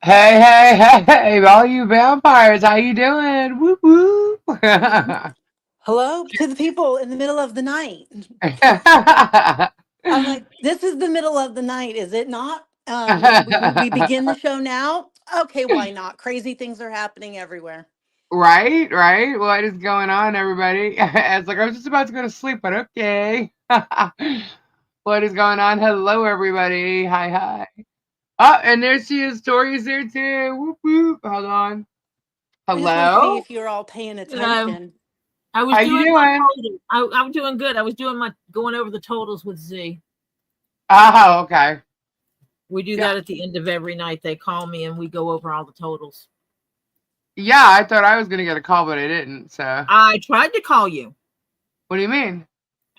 Hey, hey, hey, all you vampires, how you doing? Woo woo. Hello to the people in the middle of the night. I'm like, this is the middle of the night, is it not? We begin the show now. Okay, why not? Crazy things are happening everywhere. Right, right. What is going on, everybody? It's like I was just about to go to sleep, but okay. What is going on? Hello, everybody. Hi, hi. Oh, and there she is. Tori's there too. Whoop, whoop. Hold on. We just want to see Hello. if you're all paying Hello. attention. I was How you doing my doing? total. I'm doing good. I was doing my going over the totals with Z. Oh, okay. We do Yeah, that at the end of every night. They call me and we go over all the totals. yeah. I thought I was gonna get a call, but I didn't. So, I tried to call you. what do you mean?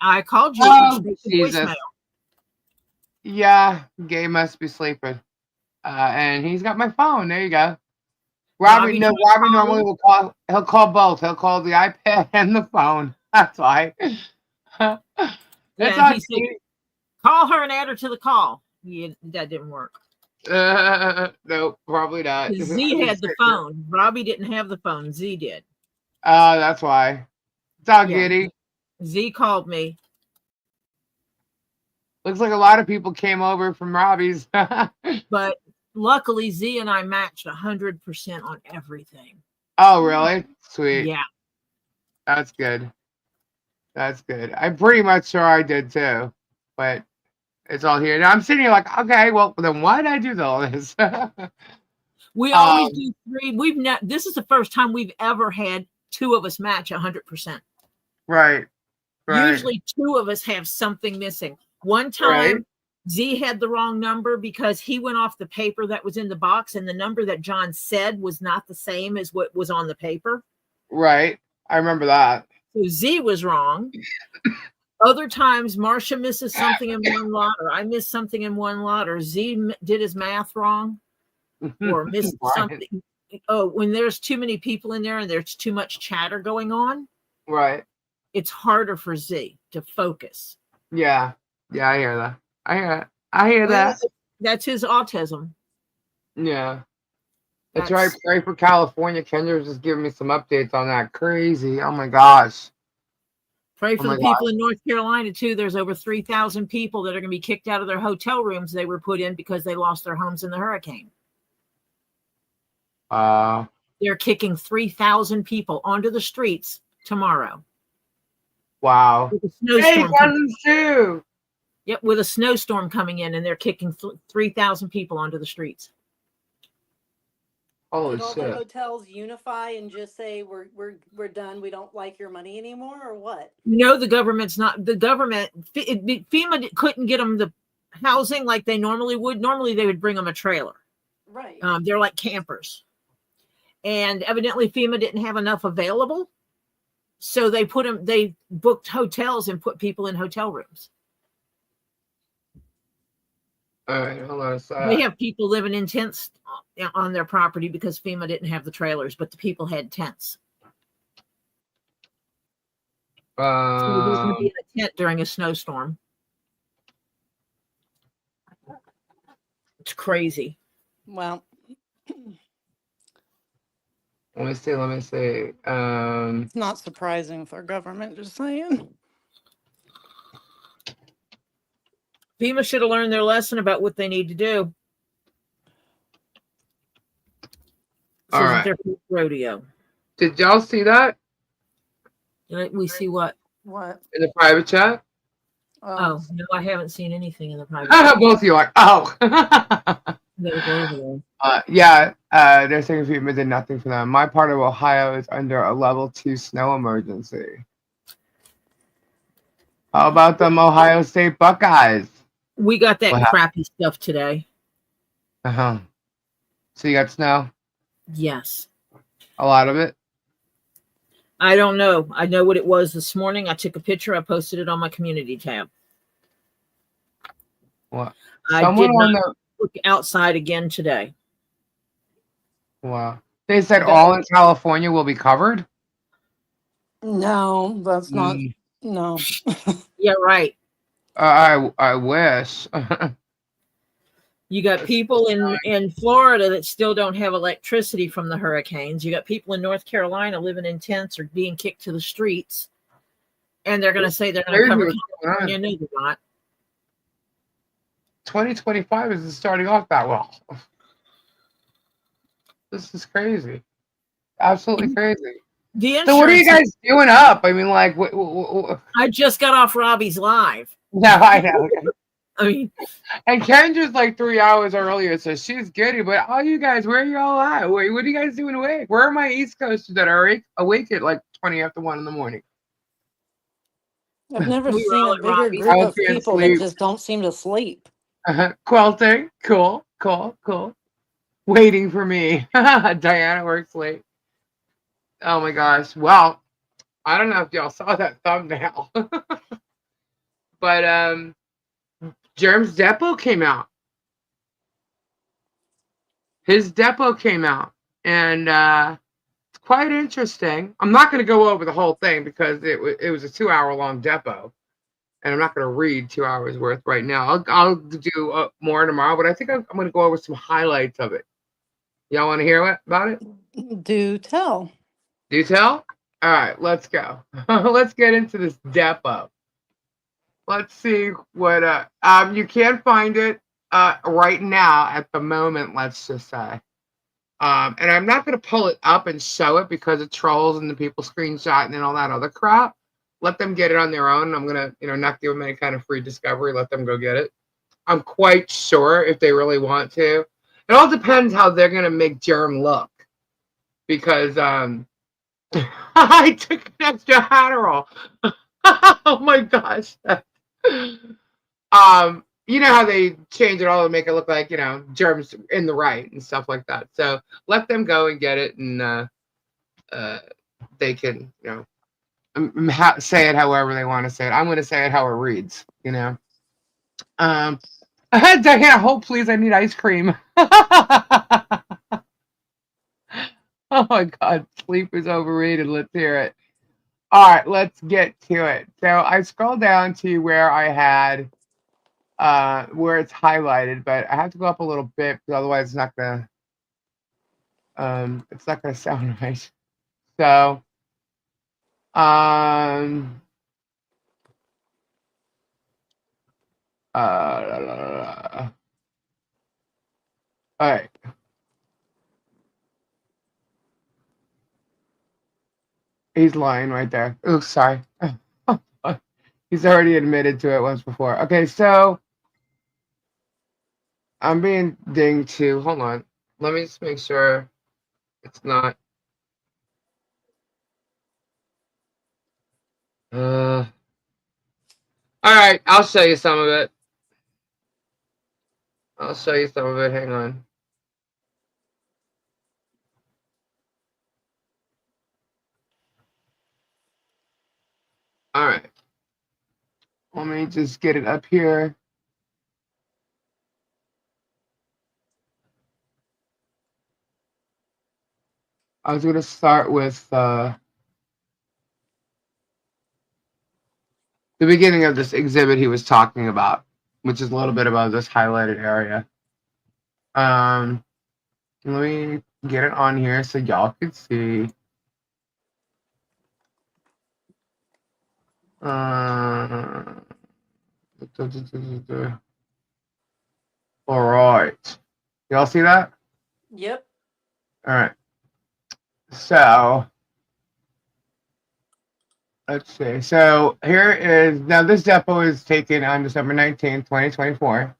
I called you. It went Oh, straight to Jesus. voicemail. Yeah, Gay must be sleeping. And he's got my phone. There you go. Robbie, Robbie no, tried Robbie normally calling. will call. He'll call both. He'll call the iPad and the phone. That's why. It's Yeah, all he said good. call her and add her to the call. Yeah, that didn't work. No, probably not. 'Cause Z had the phone. Robbie didn't have the phone. Z did. That's why. It's all Yeah. giddy. Z called me. Looks like a lot of people came over from Robbie's. But luckily Z and I matched 100% on everything. Oh, really? Sweet. Yeah. That's good. That's good. I'm pretty much sure I did too, but it's all here. Now I'm sitting here like, okay, well, then why did I do all this? We always um, do three. This is the first time we've ever had two of us match 100%. right, right, Usually two of us have something missing. One right, time Z had the wrong number because he went off the paper that was in the box, and the number that John said was not the same as what was on the paper. right. I remember that. So Z was wrong. Other times Marcia misses something in one lot, or I miss something in one lot, or Z did his math wrong or missed Right, something. Oh, when there's too many people in there and there's too much chatter going on, right. it's harder for Z to focus. Yeah, yeah. I hear that. I hear that. I hear Well, that. that's his autism. Yeah, that's right. That's Pray for California. Kendra's just giving me some updates on that. Crazy. Oh my gosh. Pray Oh for my the gosh. people in North Carolina too. There's over 3,000 people that are going to be kicked out of their hotel rooms they were put in because they lost their homes in the hurricane. Uh, They're kicking 3,000 people onto the streets tomorrow. wow. With a Hey, snowstorm coming. cousins too. Yep, with a snowstorm coming in, and they're kicking 3,000 people onto the streets. Holy Did all the shit. hotels unify and just say we're done? We don't like your money anymore, or what? No, the government's not. The government FEMA couldn't get them the housing like they normally would. Normally, they would bring them a trailer. Right. They're like campers, and evidently FEMA didn't have enough available, so they put them. They booked hotels and put people in hotel rooms. All right, hold on a sec. They have people living in tents on their property because FEMA didn't have the trailers, but the people had tents. So they're going to be in a tent during a snowstorm. It's crazy. Well, let me see. Let me see. it's not surprising with our government. Just saying. FEMA should have learned their lesson about what they need to do. This All isn't right. their first rodeo. Did y'all see that We see what? What? in the private chat? Oh, no, I haven't seen anything in the private chat. Both of you are. Oh. Better go over there. Yeah. They're saying FEMA did nothing for them. My part of Ohio is under a level 2 snow emergency. How about them Ohio State Buckeyes? We got that What crappy stuff today. Uh-huh. So you got snow? Yes. A lot of it? I don't know. I know what it was this morning. I took a picture. I posted it on my community tab. What? I Someone did on not the look outside again today. wow. They said all in California will be covered? No, that's not. No. Yeah, right. I wish. You got people in Florida that still don't have electricity from the hurricanes. You got people in North Carolina living in tents or being kicked to the streets. And they're going to say they're going to cover California. No, they're not. 2025 isn't starting off that well. This is crazy. Absolutely crazy. So what are you guys doing up? I mean, like, I just got off Robbie's live. No, I know. I mean, and Kendra's like 3 hours earlier, so she's goody. But all you guys, where are you all at? Wait, what are you guys doing awake? Where are my East Coasters that are awake at like 20 after 1 in the morning? I've never seen a bigger group of people that just don't seem to sleep. Quilting, cool. Waiting for me. Diana works late. Oh my gosh. Well, I don't know if y'all saw that thumbnail. But Germ's depot came out. His depot came out. And it's quite interesting. I'm not going to go over the whole thing because it was a 2-hour-long depot. And I'm not going to read 2 hours worth right now. I'll do more tomorrow, but I think I'm going to go over some highlights of it. Y'all want to hear about it? Do tell. Do tell? All right, let's go. Let's get into this depot. Let's see what you can find it right now at the moment, let's just say. And I'm not going to pull it up and show it because of trolls and the people screenshotting and all that other crap. Let them get it on their own. I'm going to, not give them any kind of free discovery. Let them go get it. I'm quite sure if they really want to. It all depends how they're going to make Germ look. Because I took an extra Adderall. Oh my gosh. You know how they change it all to make it look like, Germ's in the right and stuff like that. So let them go and get it and they can, say it however they want to say it. I'm going to say it how it reads, Diana, hold please. I need ice cream. Oh my God, sleep is overrated. Let's hear it. All right, let's get to it. So I scrolled down to where I had, where it's highlighted, but I have to go up a little bit because otherwise it's not gonna sound right. So, all right. He's lying right there. Oh, sorry. He's already admitted to it once before. Okay, so I'm being dinged too. Hold on. Let me just make sure it's not. All right, I'll show you some of it. Hang on. All right. Let me just get it up here. I was going to start with the beginning of this exhibit he was talking about, which is a little bit about this highlighted area. Let me get it on here so y'all can see. All right. Y'all see that? Yep. All right. So let's see. So here is, now this depot is taken on December 19th, 2024.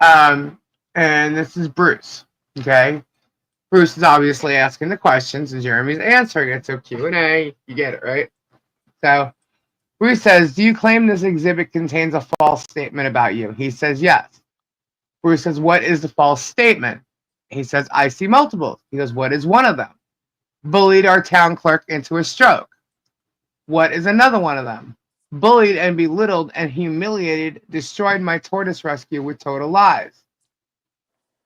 And this is Bruce. Okay. Bruce is obviously asking the questions and Jeremy's answering it. So Q&A, you get it, right? So Bruce says, do you claim this exhibit contains a false statement about you? He says, yes. Bruce says, what is the false statement? He says, I see multiples. He goes, what is one of them? Bullied our town clerk into a stroke. What is another one of them? Bullied and belittled and humiliated, destroyed my tortoise rescue with total lies.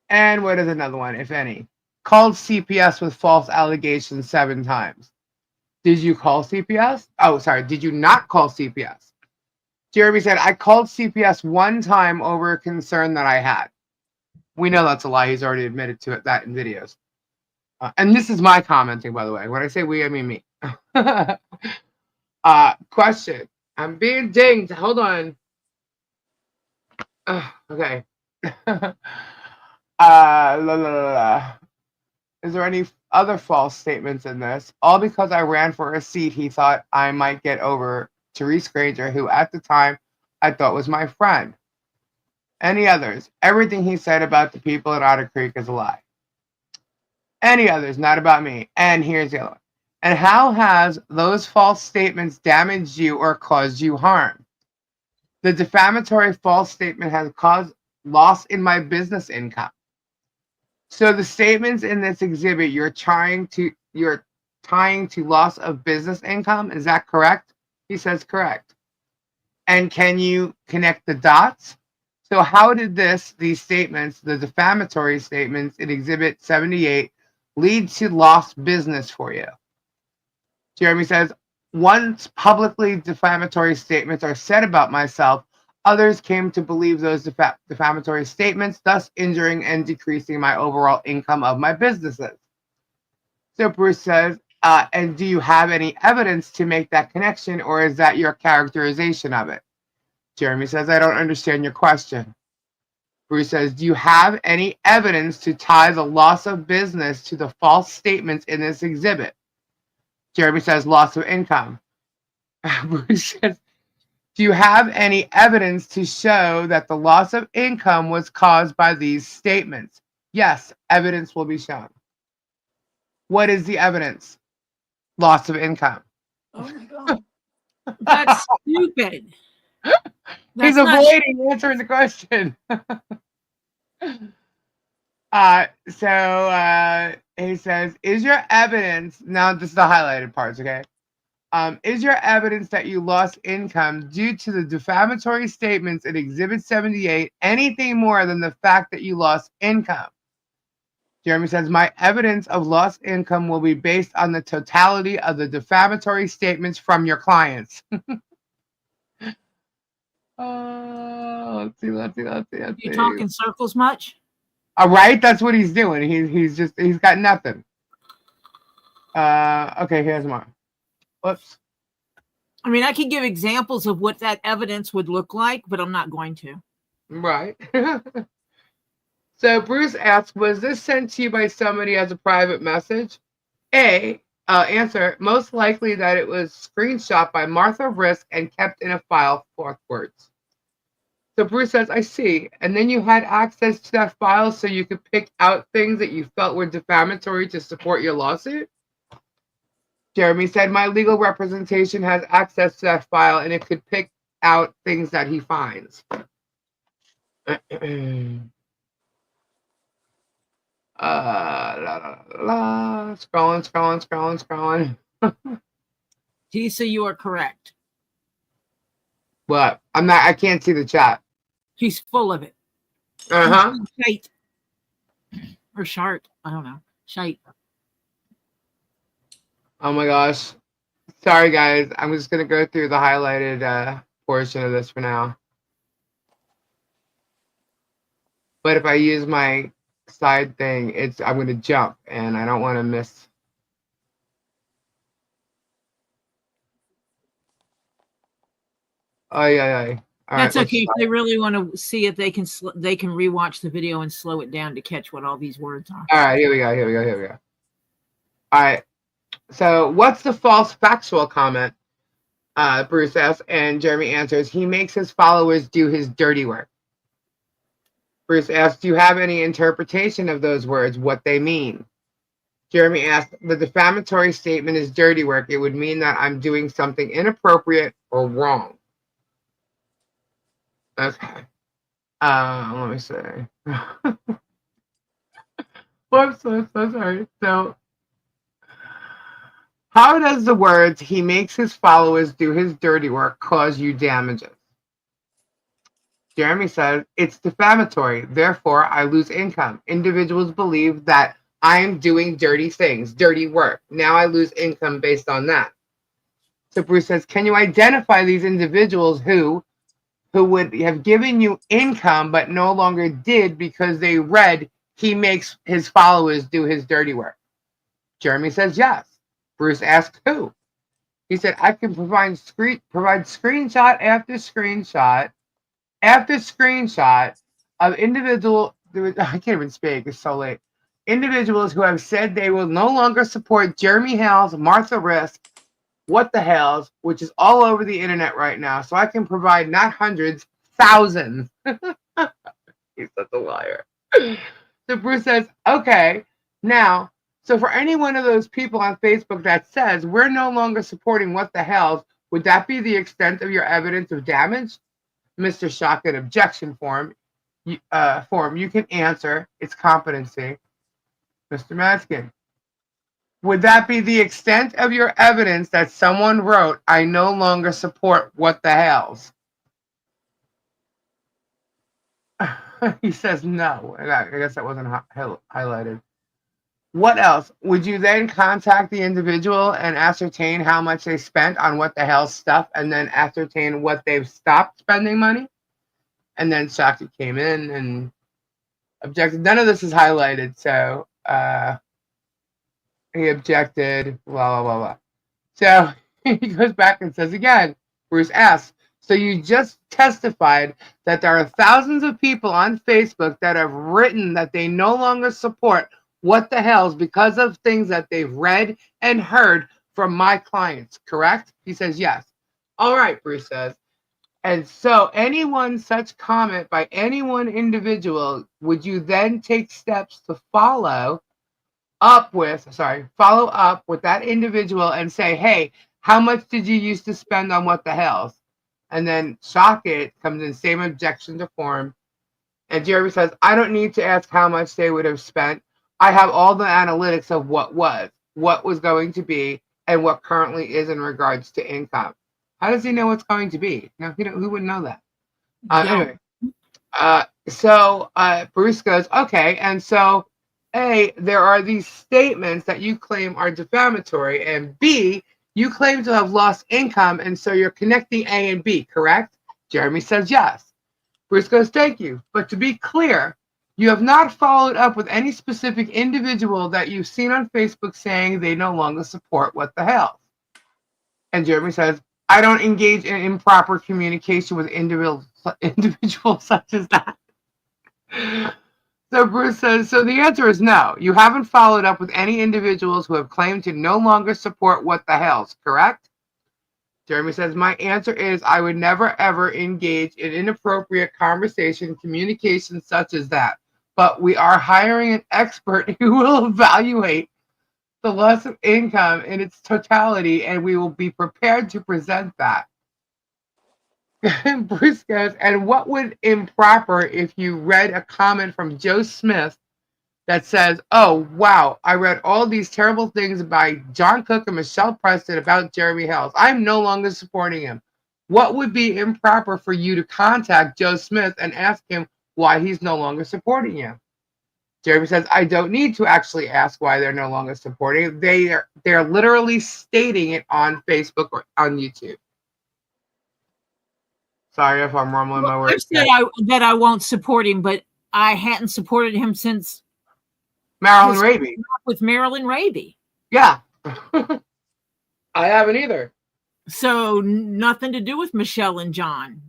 And what is another one, if any? Called CPS with false allegations 7 times. Did you call CPS? Oh, sorry. Did you not call CPS? Jeremy said, I called CPS 1 time over a concern that I had. We know that's a lie. He's already admitted to it, that in videos. And this is my commenting, by the way. When I say we, I mean me. Question. I'm being dinged. Hold on. Okay. La, la, la, la. Is there any other false statements in this? All because I ran for a seat he thought I might get over Therese Granger, who at the time I thought was my friend. Any others? Everything he said about the people at Otter Creek is a lie. Any others? Not about me. And here's the other one. And how has those false statements damaged you or caused you harm? The defamatory false statement has caused loss in my business income. So the statements in this exhibit, you're tying to loss of business income. Is that correct? He says correct. And can you connect the dots? So how did these statements, the defamatory statements in Exhibit 78, lead to lost business for you? Jeremy says, once publicly defamatory statements are said about myself, others came to believe those defamatory statements, thus injuring and decreasing my overall income of my businesses. So Bruce says, and do you have any evidence to make that connection, or is that your characterization of it? Jeremy says, I don't understand your question. Bruce says, do you have any evidence to tie the loss of business to the false statements in this exhibit? Jeremy says, loss of income. Bruce says, do you have any evidence to show that the loss of income was caused by these statements? Yes, evidence will be shown. What is the evidence? Loss of income. Oh my God. That's stupid. He's avoiding answering the question. He says, is your evidence, now this is the highlighted parts, okay? Is your evidence that you lost income due to the defamatory statements in Exhibit 78 anything more than the fact that you lost income? Jeremy says, my evidence of lost income will be based on the totality of the defamatory statements from your clients. Let's see. You talk in circles much? All right, that's what he's doing. He's got nothing. Okay, here's more. Whoops. I mean, I could give examples of what that evidence would look like, but I'm not going to. Right. So Bruce asks, was this sent to you by somebody as a private message? Answer, most likely that it was screenshot by Martha Risk and kept in a file forthwards. So Bruce says, I see. And then you had access to that file so you could pick out things that you felt were defamatory to support your lawsuit? Jeremy said, my legal representation has access to that file and it could pick out things that he finds. Scrolling. Tisa, you are correct. What? I can't see the chat. He's full of it. Shite. Or shart. I don't know. Shite. Oh my gosh. Sorry guys. I'm just gonna go through the highlighted portion of this for now. But if I use my side thing, I'm gonna jump and I don't want to miss. Oh yeah. That's okay. If they really want to see it, they can rewatch the video and slow it down to catch what all these words are. All right, here we go. All right. So, what's the false factual comment? Bruce asks, and Jeremy answers, he makes his followers do his dirty work. Bruce asks, do you have any interpretation of those words, what they mean? Jeremy asks, the defamatory statement is dirty work. It would mean that I'm doing something inappropriate or wrong. Okay. Let me see. Whoops, so sorry. So, how does the words, he makes his followers do his dirty work, cause you damages? Jeremy says, it's defamatory. Therefore, I lose income. Individuals believe that I'm doing dirty things, dirty work. Now I lose income based on that. So Bruce says, can you identify these individuals who who would have given you income but no longer did because they read he makes his followers do his dirty work? Jeremy says yes. Bruce asks who. He said, I can provide screenshot after screenshot after screenshot of individual, I can't even speak, it's so late. Individuals who have said they will no longer support Jeremy Hales, Martha Risk, What the Hells, which is all over the internet right now. So I can provide not hundreds, thousands. He's such a liar. So Bruce says, okay, now, so for any one of those people on Facebook that says we're no longer supporting What the Hells, would that be the extent of your evidence of damage? Mr. Shockett objection form, you can answer. It's competency. Mr. Matskin, would that be the extent of your evidence that someone wrote, I no longer support What the Hells? He says no. I guess that wasn't highlighted. What else? Would you then contact the individual and ascertain how much they spent on What the Hell stuff and then ascertain what they've stopped spending money? And then Shockett came in and objected. None of this is highlighted, so he objected, blah, blah, blah, blah. So he goes back and says again, Bruce asks, so you just testified that there are thousands of people on Facebook that have written that they no longer support What the Hells because of things that they've read and heard from my clients, correct? He says, yes. All right, Bruce says. And so such comment by any one individual, would you then take steps to follow up with that individual and say, hey, how much did you used to spend on What the Hells? And then Shockett comes in, same objection to form. And Jeremy says, I don't need to ask how much they would have spent. I have all the analytics of what was going to be, and what currently is in regards to income. How does he know what's going to be? No, who would know that? Anyway, so Bruce goes, okay, and so A, there are these statements that you claim are defamatory, and B, you claim to have lost income, and so you're connecting A and B, correct? Jeremy says yes. Bruce goes, thank you. But to be clear, you have not followed up with any specific individual that you've seen on Facebook saying they no longer support What the Hell. And Jeremy says, I don't engage in improper communication with individuals such as that. So Bruce says, so the answer is no. You haven't followed up with any individuals who have claimed to no longer support What the Hells, correct? Jeremy says, my answer is I would never ever engage in inappropriate conversation, communication such as that. But we are hiring an expert who will evaluate the loss of income in its totality, and we will be prepared to present that. Bruce goes, and what would improper if you read a comment from Joe Smith that says, oh, wow, I read all these terrible things by John Cook and Michelle Preston about Jeremy Hales. I'm no longer supporting him. What would be improper for you to contact Joe Smith and ask him why he's no longer supporting you? Jeremy says, I don't need to actually ask why they're no longer supporting. They're literally stating it on Facebook or on YouTube. Sorry if I'm rumbling my words. I said that I won't support him, but I hadn't supported him since Marilyn Raby. With Marilyn Raby. Yeah. I haven't either. So nothing to do with Michelle and John.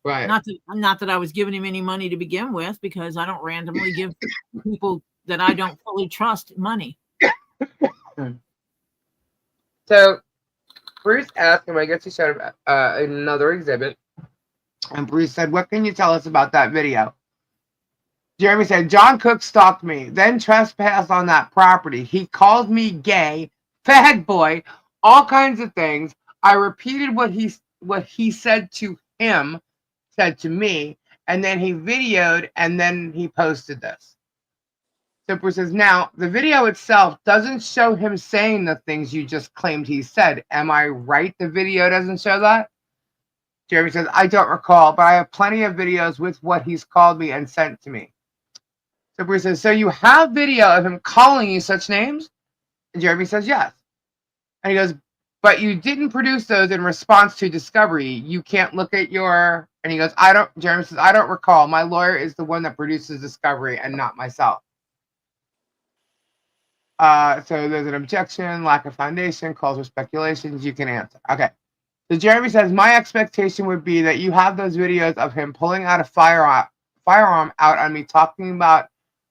Right. Not that I was giving him any money to begin with, because I don't randomly give people that I don't fully trust money. So Bruce asked him, I guess he showed him another exhibit, and Bruce said, what can you tell us about that video? Jeremy said, John Cook stalked me, then trespassed on that property. He called me gay, fag boy, all kinds of things. I repeated what he said to him, said to me, and then he videoed, and then he posted this. So Bruce says, now, the video itself doesn't show him saying the things you just claimed he said. Am I right? The video doesn't show that? Jeremy says, I don't recall, but I have plenty of videos with what he's called me and sent to me. So Bruce says, so you have video of him calling you such names? And Jeremy says, yes. And he goes, but you didn't produce those in response to discovery. You can't look at your, and he goes, Jeremy says, I don't recall. My lawyer is the one that produces discovery and not myself. So there's an objection, lack of foundation, calls for speculations. You can answer. Okay. So Jeremy says, my expectation would be that you have those videos of him pulling out a firearm out on me, talking about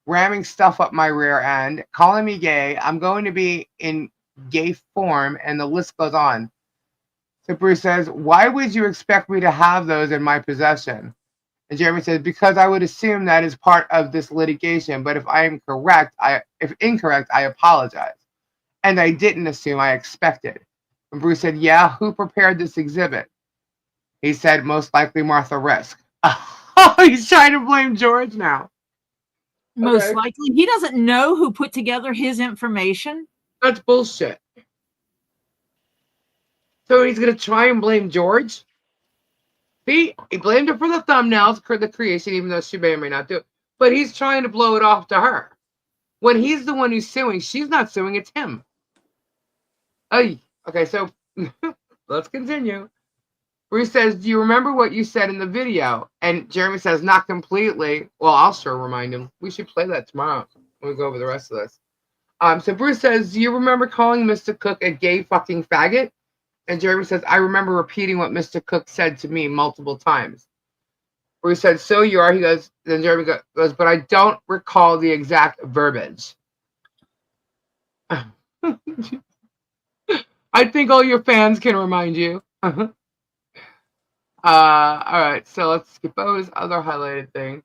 ramming stuff up my rear end, calling me gay. I'm going to be in gay form, and the list goes on. So Bruce says, why would you expect me to have those in my possession? And Jeremy says, because I would assume that is part of this litigation, but if incorrect, I apologize. And I didn't assume, I expected. And Bruce said, yeah, who prepared this exhibit? He said, most likely Martha Risk. Oh, he's trying to blame George now. Most likely. He doesn't know who put together his information. That's bullshit. So he's going to try and blame George? See, he blamed her for the thumbnails, for the creation, even though she may or may not do it. But he's trying to blow it off to her. When he's the one who's suing, she's not suing, it's him. Oh, okay, so let's continue. Bruce says, do you remember what you said in the video? And Jeremy says, not completely. Well, I'll sure remind him. We should play that tomorrow when we go over the rest of this. So Bruce says, do you remember calling Mr. Cook a gay fucking faggot? And Jeremy says, I remember repeating what Mr. Cook said to me multiple times. Bruce said, so you are. He goes, then Jeremy goes, but I don't recall the exact verbiage. I think all your fans can remind you. All right, so let's skip those other highlighted thing.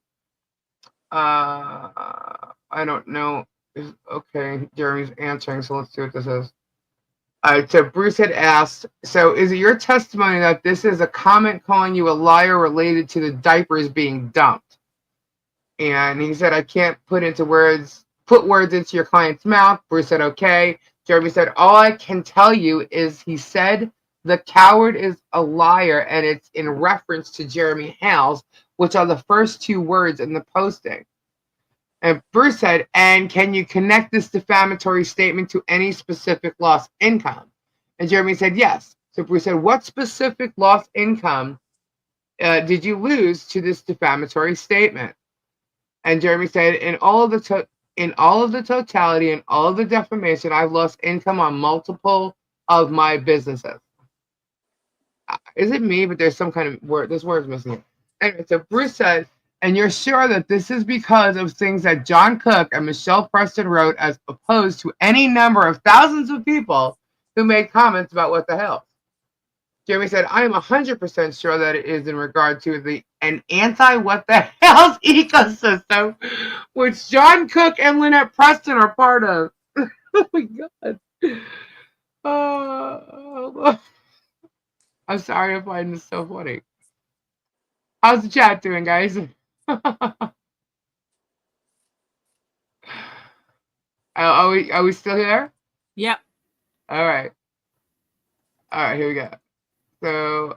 I don't know. Okay, Jeremy's answering, so let's see what this is. So Bruce had asked, so is it your testimony that this is a comment calling you a liar related to the diapers being dumped? And he said, I can't put words into your client's mouth. Bruce said, okay. Jeremy said, all I can tell you is he said the coward is a liar, and it's in reference to Jeremy Hales, which are the first two words in the posting. And Bruce said, and can you connect this defamatory statement to any specific lost income? And Jeremy said, yes. So Bruce said, what specific lost income did you lose to this defamatory statement? And Jeremy said, in all of the totality and all of the defamation, I've lost income on multiple of my businesses. Is it me? But there's some kind of word. This word's missing. Anyway, so Bruce said, and you're sure that this is because of things that John Cook and Michelle Preston wrote, as opposed to any number of thousands of people who made comments about what the hell? Jeremy said, I am 100% sure that it is in regard to an anti-what the hell's ecosystem, which John Cook and Lynette Preston are part of. Oh my God. I'm sorry I find this so funny. How's the chat doing, guys? Are we still here? Yep. All right, here we go. So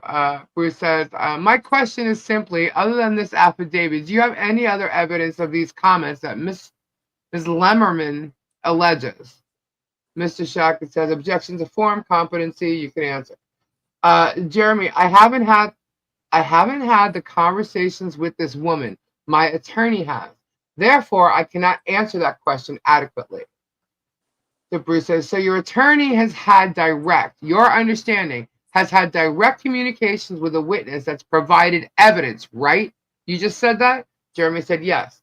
Bruce says, my question is simply, other than this affidavit, do you have any other evidence of these comments that Ms. Lemmerman alleges? Mr. Shockett says, objection to form, competency, you can answer. Jeremy, I haven't had the conversations with this woman. My attorney has. Therefore, I cannot answer that question adequately. So Bruce says, so your attorney has had your understanding has had direct communications with a witness that's provided evidence, right? You just said that? Jeremy said, yes.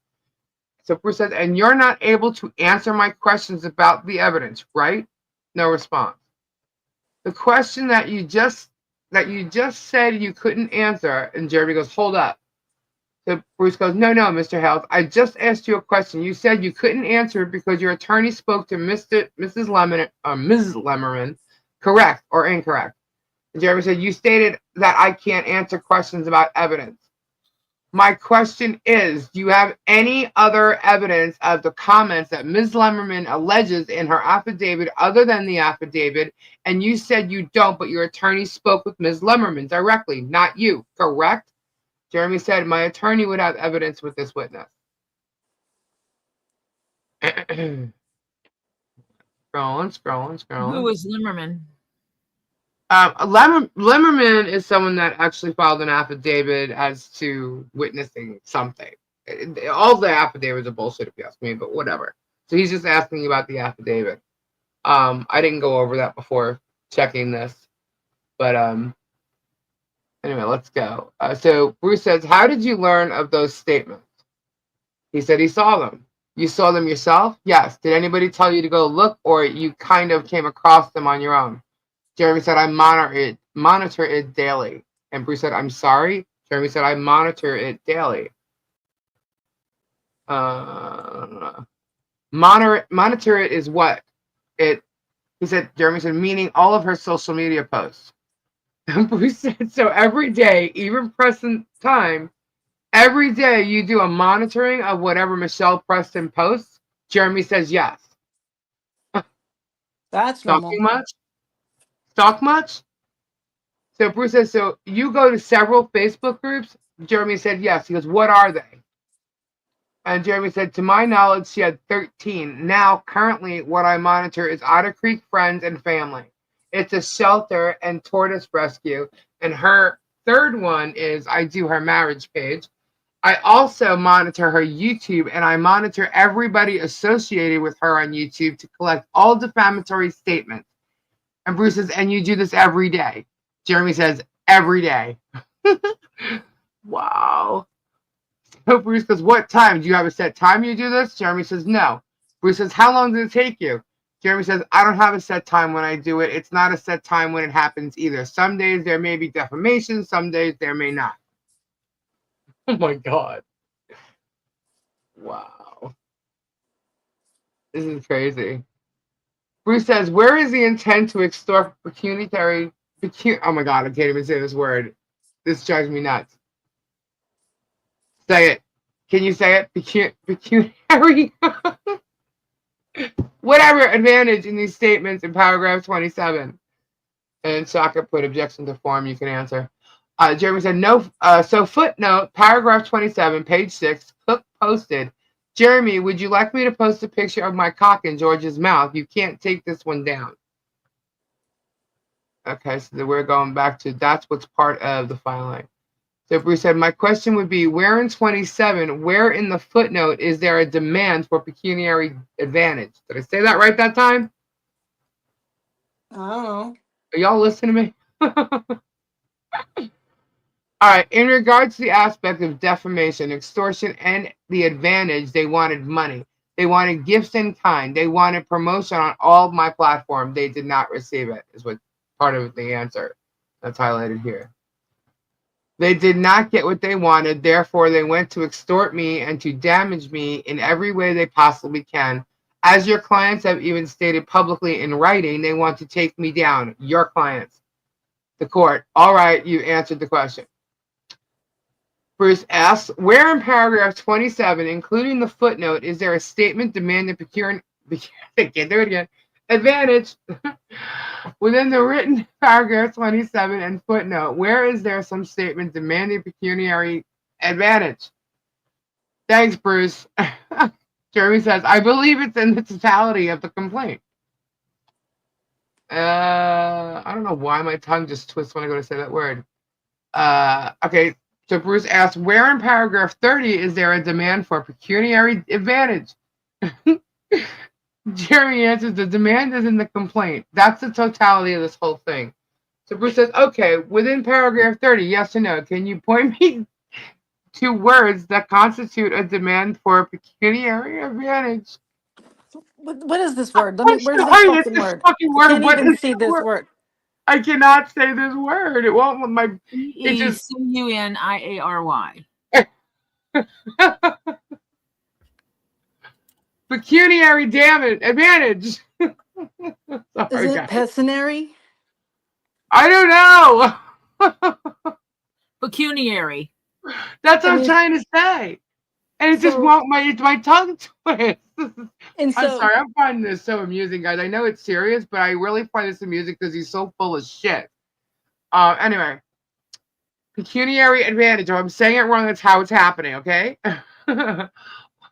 So Bruce says, and you're not able to answer my questions about the evidence, right? No response. The question that you just said you couldn't answer, and Jeremy goes, hold up. So Bruce goes, no, Mr. Hales, I just asked you a question. You said you couldn't answer it because your attorney spoke to Mrs. Lemmerman, correct or incorrect? And Jeremy said, you stated that I can't answer questions about evidence. My question is, do you have any other evidence of the comments that Ms. Lemmerman alleges in her affidavit other than the affidavit? And you said you don't, but your attorney spoke with Ms. Lemmerman directly, not you, correct? Jeremy said, my attorney would have evidence with this witness. Scrolling. Who was Limmerman? Lemmerman is someone that actually filed an affidavit as to witnessing something. All the affidavits are bullshit if you ask me, but whatever. So he's just asking about the affidavit. I didn't go over that before checking this, but anyway, let's go. So Bruce says, how did you learn of those statements? He said he saw them. You saw them yourself? Yes. Did anybody tell you to go look, or you kind of came across them on your own? Jeremy said, I monitor it daily. And Bruce said, I'm sorry. Jeremy said, I monitor it daily. Monitor it is what? He said, Jeremy said, meaning all of her social media posts. And Bruce said, so every day, even present time, every day you do a monitoring of whatever Michelle Preston posts? Jeremy says yes. That's normal. Talking much? Talk much? So Bruce says, so you go to several Facebook groups? Jeremy said yes. He goes, what are they? And Jeremy said, to my knowledge, she had 13. Now, currently, what I monitor is Otter Creek Friends and Family. It's a shelter and tortoise rescue. And her third one is I do her marriage page. I also monitor her YouTube, and I monitor everybody associated with her on YouTube to collect all defamatory statements. And Bruce says, and you do this every day? Jeremy says, every day. Wow. So Bruce goes, what time? Do you have a set time you do this? Jeremy says, no. Bruce says, how long does it take you? Jeremy says, I don't have a set time when I do it. It's not a set time when it happens either. Some days there may be defamation. Some days there may not. Oh my God. Wow. This is crazy. Bruce says, where is the intent to extort pecuniary? Oh my God, I can't even say this word. This drives me nuts. Say it. Can you say it? Pecuniary? Whatever advantage in these statements in paragraph 27. And Socket put objection to form. You can answer. Jeremy said, no. So footnote, paragraph 27, page 6, Cook posted, Jeremy, would you like me to post a picture of my cock in George's mouth? You can't take this one down. Okay, so we're going back to that's what's part of the filing. So Bruce said, my question would be, where in 27, where in the footnote is there a demand for pecuniary advantage? Did I say that right that time? I don't know. Are y'all listening to me? All right. In regards to the aspect of defamation, extortion, and the advantage, they wanted money. They wanted gifts in kind. They wanted promotion on all of my platform. They did not receive it, is what part of the answer that's highlighted here. They did not get what they wanted. Therefore, they went to extort me and to damage me in every way they possibly can. As your clients have even stated publicly in writing, they want to take me down. Your clients. The court. All right, you answered the question. Bruce asks, where in paragraph 27, including the footnote, is there a statement demanding advantage within the written paragraph 27 and footnote? Where is there some statement demanding pecuniary advantage? Thanks, Bruce. Jeremy says, I believe it's in the totality of the complaint. I don't know why my tongue just twists when I go to say that word. Okay. So Bruce asks, where in paragraph 30 is there a demand for pecuniary advantage? Jeremy answers, the demand is in the complaint. That's the totality of this whole thing. So Bruce says, okay, within paragraph 30, yes or no, can you point me to words that constitute a demand for pecuniary advantage? What is this word? Where's this fucking word? Fucking I can't what even is see this word. I cannot say this word. It won't let my. It just Pecuniary. Pecuniary advantage. Sorry, Is it guys. pecuniary? I don't know. Pecuniary. That's what I'm trying to say. And it just won't my tongue twist. I'm sorry, I'm finding this so amusing, guys. I know it's serious, but I really find this amusing because he's so full of shit. Anyway. Pecuniary advantage. If I'm saying it wrong, that's how it's happening, okay?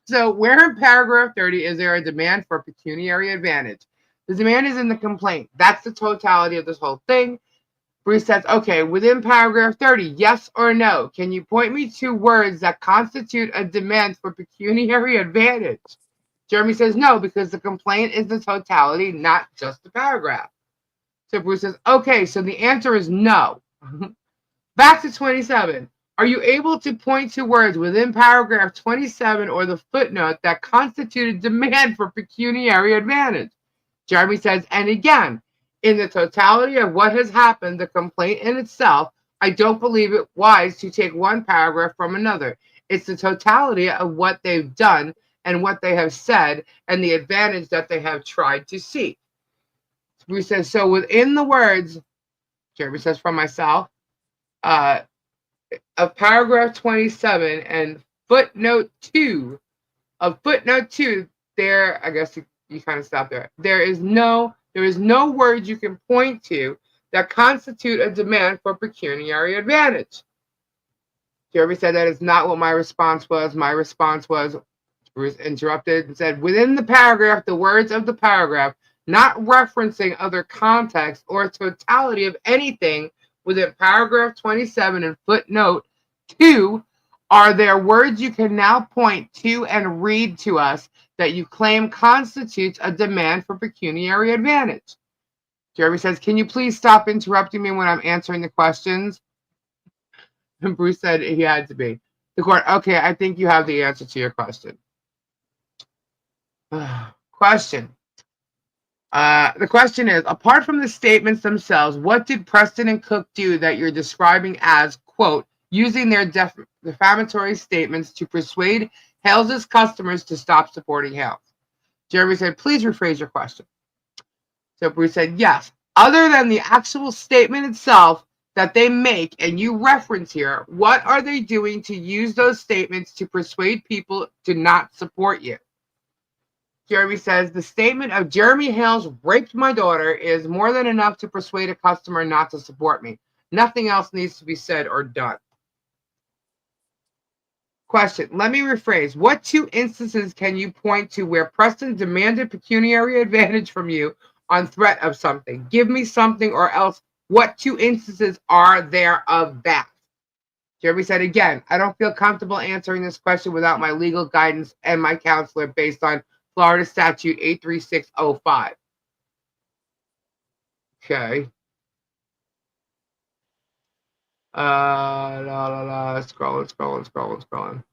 So where in paragraph 30 is there a demand for pecuniary advantage? The demand is in the complaint. That's the totality of this whole thing. Bruce says, okay, within paragraph 30, yes or no, can you point me to words that constitute a demand for pecuniary advantage? Jeremy says no, because the complaint is the totality, not just the paragraph. So Bruce says, okay, so the answer is no. Back to 27. Are you able to point to words within paragraph 27 or the footnote that constitute a demand for pecuniary advantage? Jeremy says, and again, in the totality of what has happened, the complaint in itself, I don't believe it wise to take one paragraph from another. It's the totality of what they've done and what they have said and the advantage that they have tried to seek. Bruce says, so within the words, Jeremy says from myself, of paragraph 27 and footnote 2, there, I guess you kind of stop there. There is no word you can point to that constitute a demand for pecuniary advantage. Jeremy said that is not what my response was. My response was, Bruce interrupted and said, within the paragraph, the words of the paragraph, not referencing other context or totality of anything within paragraph 27 and footnote 2, are there words you can now point to and read to us that you claim constitutes a demand for pecuniary advantage? Jeremy says, can you please stop interrupting me when I'm answering the questions? And Bruce said he had to be. The court, okay, I think you have the answer to your question. Question. The question is, apart from the statements themselves, what did Preston and Cook do that you're describing as, quote, using their defamatory statements to persuade Hales' customers to stop supporting Hales? Jeremy said, please rephrase your question. So Bruce said, yes. Other than the actual statement itself that they make and you reference here, what are they doing to use those statements to persuade people to not support you? Jeremy says, the statement of Jeremy Hales raped my daughter is more than enough to persuade a customer not to support me. Nothing else needs to be said or done. Question. Let me rephrase. What 2 instances can you point to where Preston demanded pecuniary advantage from you on threat of something? Give me something, or else what 2 instances are there of that? Jeremy said, again, I don't feel comfortable answering this question without my legal guidance and my counselor based on Florida Statute 83605. Okay. Scrolling.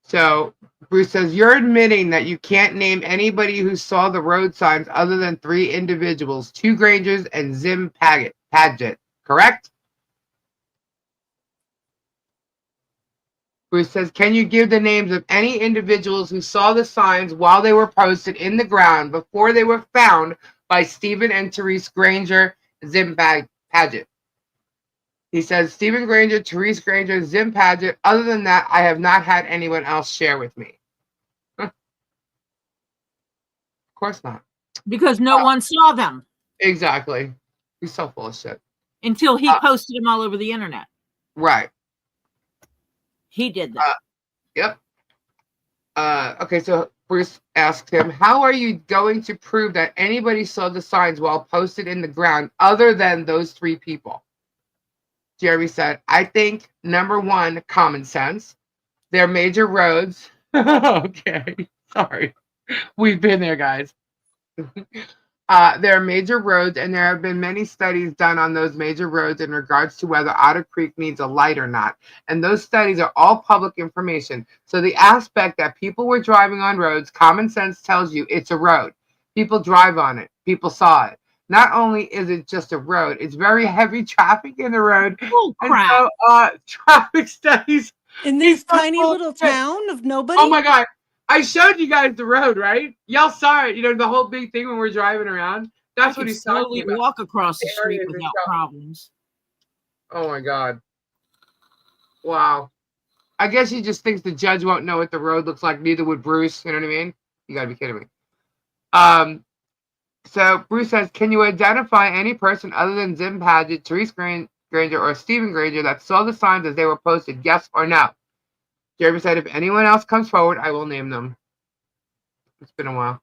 So Bruce says, you're admitting that you can't name anybody who saw the road signs other than 3 individuals, 2 Grangers and Zim Paget, correct? Bruce says, can you give the names of any individuals who saw the signs while they were posted in the ground before they were found by Stephen and Therese Granger, Zim Paget? He says, Stephen Granger, Therese Granger, Zim Paget. Other than that, I have not had anyone else share with me. Of course not. Because no one saw them. Exactly. He's so full of shit. Until he posted them all over the internet. Right. He did that. Yep. Okay, so Bruce asked him, how are you going to prove that anybody saw the signs while posted in the ground other than those 3 people? Jeremy said, I think, number 1, common sense. They're major roads. Okay, sorry. We've been there, guys. There are major roads, and there have been many studies done on those major roads in regards to whether Otter Creek needs a light or not. And those studies are all public information. So the aspect that people were driving on roads, common sense tells you it's a road. People drive on it. People saw it. Not only is it just a road, it's very heavy traffic in the road. Oh, crap. And so traffic studies. In this tiny little town of nobody? Oh, my God. I showed you guys the road, right? Y'all saw it. You know, the whole big thing when we're driving around. That's what he's talking about. Walk across the street without problems. Oh, my God. Wow. I guess he just thinks the judge won't know what the road looks like. Neither would Bruce. You know what I mean? You got to be kidding me. So Bruce says, can you identify any person other than Zim Paget, Therese Granger, or Stephen Granger that saw the signs as they were posted? Yes or no? Jeremy said, if anyone else comes forward, I will name them. It's been a while.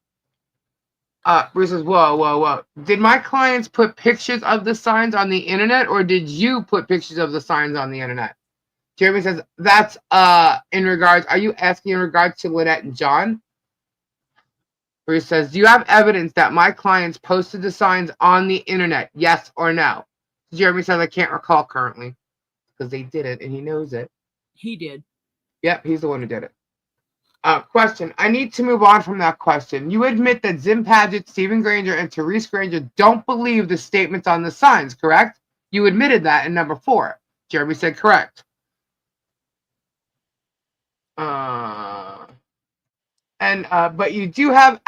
Bruce says, whoa. Did my clients put pictures of the signs on the internet, or did you put pictures of the signs on the internet? Jeremy says, that's in regards, are you asking in regards to Lynette and John? Bruce says, do you have evidence that my clients posted the signs on the internet? Yes or no? Jeremy says, I can't recall currently because they did it and he knows it. He did. Yep, he's the one who did it. Question. I need to move on from that question. You admit that Zim Paget, Stephen Granger, and Therese Granger don't believe the statements on the signs, correct? You admitted that in number 4. Jeremy said correct. But you do have an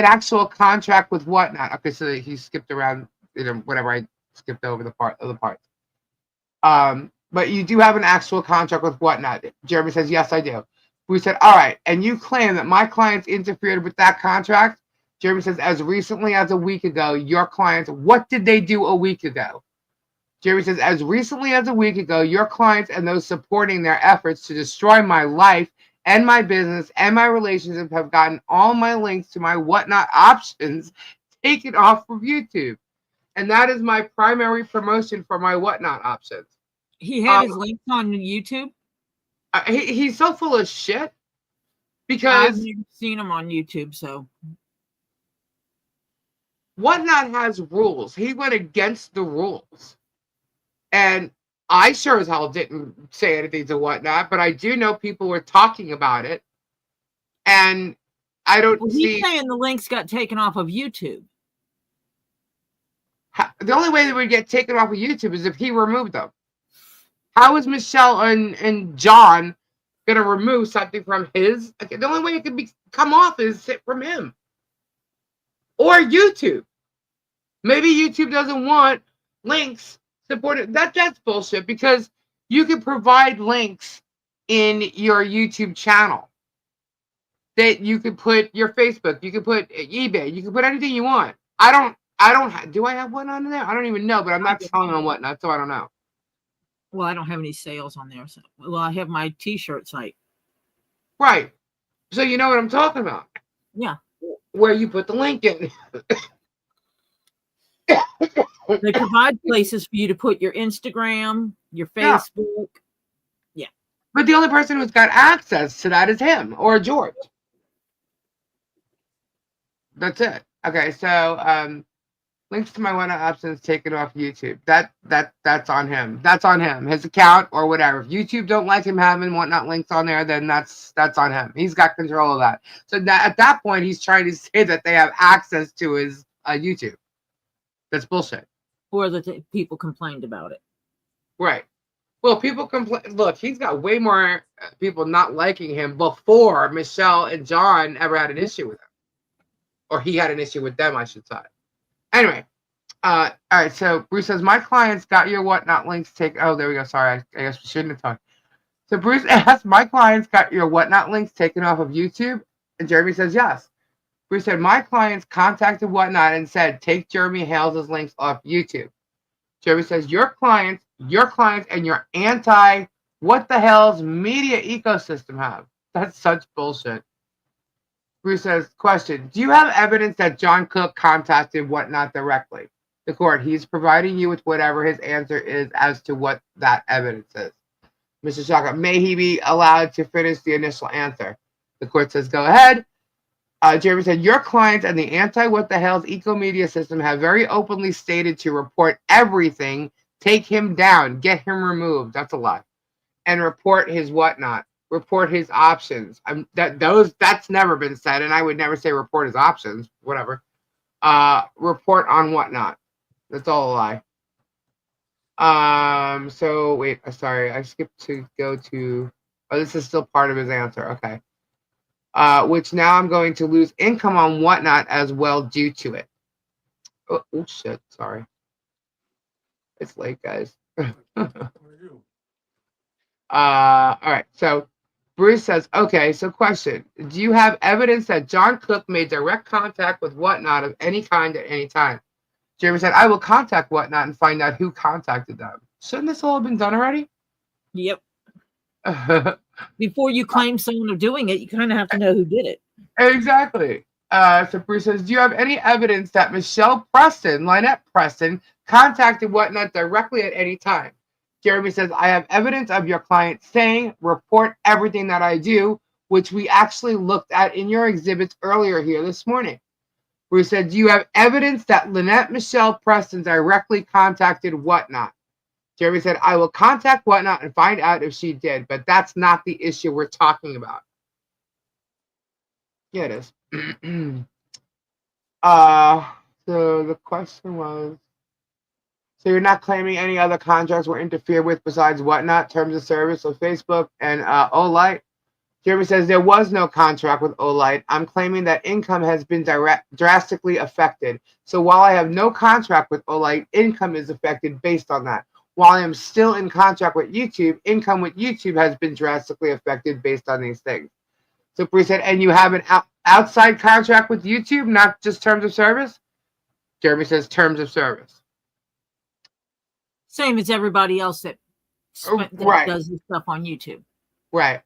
actual contract with whatnot. Okay, so he skipped around, whatever I skipped over the parts. But you do have an actual contract with whatnot. Jeremy says, yes, I do. We said, all right, and you claim that my clients interfered with that contract? Jeremy says, as recently as a week ago, your clients, what did they do a week ago? Jeremy says, as recently as a week ago, your clients and those supporting their efforts to destroy my life and my business and my relationship have gotten all my links to my whatnot options taken off of YouTube. And that is my primary promotion for my whatnot options. He had his links on YouTube? He's so full of shit I've because never seen him on YouTube, so whatnot has rules. He went against the rules, and I sure as hell didn't say anything to whatnot, but I do know people were talking about it, and I don't see. He's saying the links got taken off of YouTube. The only way they would get taken off of YouTube is if he removed them. How is Michelle and John going to remove something from his? Okay, the only way it could come off is from him. Or YouTube. Maybe YouTube doesn't want links supported. That's bullshit because you can provide links in your YouTube channel. That you could put your Facebook, you could put eBay, you can put anything you want. Do I have one on there? I don't even know, but I'm not selling on whatnot, so I don't know. Well, I don't have any sales on there. So, well, I have my t-shirt site. Right. So you know what I'm talking about. Yeah. Where you put the link in. They provide places for you to put your Instagram, your Facebook. Yeah. But the only person who's got access to that is him or George. That's it. Okay, so links to my whatnot options taken off YouTube. That's on him. That's on him. His account or whatever. If YouTube don't like him having whatnot links on there, then that's on him. He's got control of that. So at that point, he's trying to say that they have access to his YouTube. That's bullshit. Or that people complained about it. Right. Well, people complain. Look, he's got way more people not liking him before Michelle and John ever had an issue with him. Or he had an issue with them, I should say. Anyway, all right, so Bruce says, my clients got your whatnot links taken. Oh, there we go. Sorry, I guess we shouldn't have talked. So Bruce asked, my clients got your whatnot links taken off of YouTube? And Jeremy says, yes. Bruce said, my clients contacted whatnot and said, take Jeremy Hales' links off YouTube. Jeremy says, your clients and your what the hell's media ecosystem have. That's such bullshit. Bruce says, question, do you have evidence that John Cook contacted whatnot directly? The court, he's providing you with whatever his answer is as to what that evidence is. Mr. Shaka, may he be allowed to finish the initial answer? The court says, go ahead. Jeremy said, your clients and the what the hell's eco-media system have very openly stated to report everything, take him down, get him removed. That's a lie. And report his whatnot. Report his options. That's never been said, and I would never say report his options. Whatever. Report on whatnot. That's all a lie. So wait, sorry, I skipped to go to. Oh, this is still part of his answer. Okay. Which now I'm going to lose income on whatnot as well due to it. Oh shit! Sorry. It's late, guys. All right. So Bruce says, okay, so question. Do you have evidence that John Cook made direct contact with whatnot of any kind at any time? Jeremy said, I will contact whatnot and find out who contacted them. Shouldn't this all have been done already? Yep. Before you claim someone of doing it, you kind of have to know who did it. Exactly. So Bruce says, do you have any evidence that Lynette Preston, contacted Whatnot directly at any time? Jeremy says, I have evidence of your client saying, report everything that I do, which we actually looked at in your exhibits earlier here this morning. Bruce said, do you have evidence that Lynette Michelle Preston directly contacted Whatnot? Jeremy said, I will contact Whatnot and find out if she did, but that's not the issue we're talking about. Yeah, it is. So the question was, so you're not claiming any other contracts were interfered with besides Whatnot, terms of service of Facebook and Olight? Jeremy says there was no contract with Olight. I'm claiming that income has been drastically affected. So while I have no contract with Olight, income is affected based on that. While I am still in contract with YouTube, income with YouTube has been drastically affected based on these things. So Bree said, and you have an outside contract with YouTube, not just terms of service? Jeremy says terms of service. Same as everybody else that does this stuff on YouTube. Right.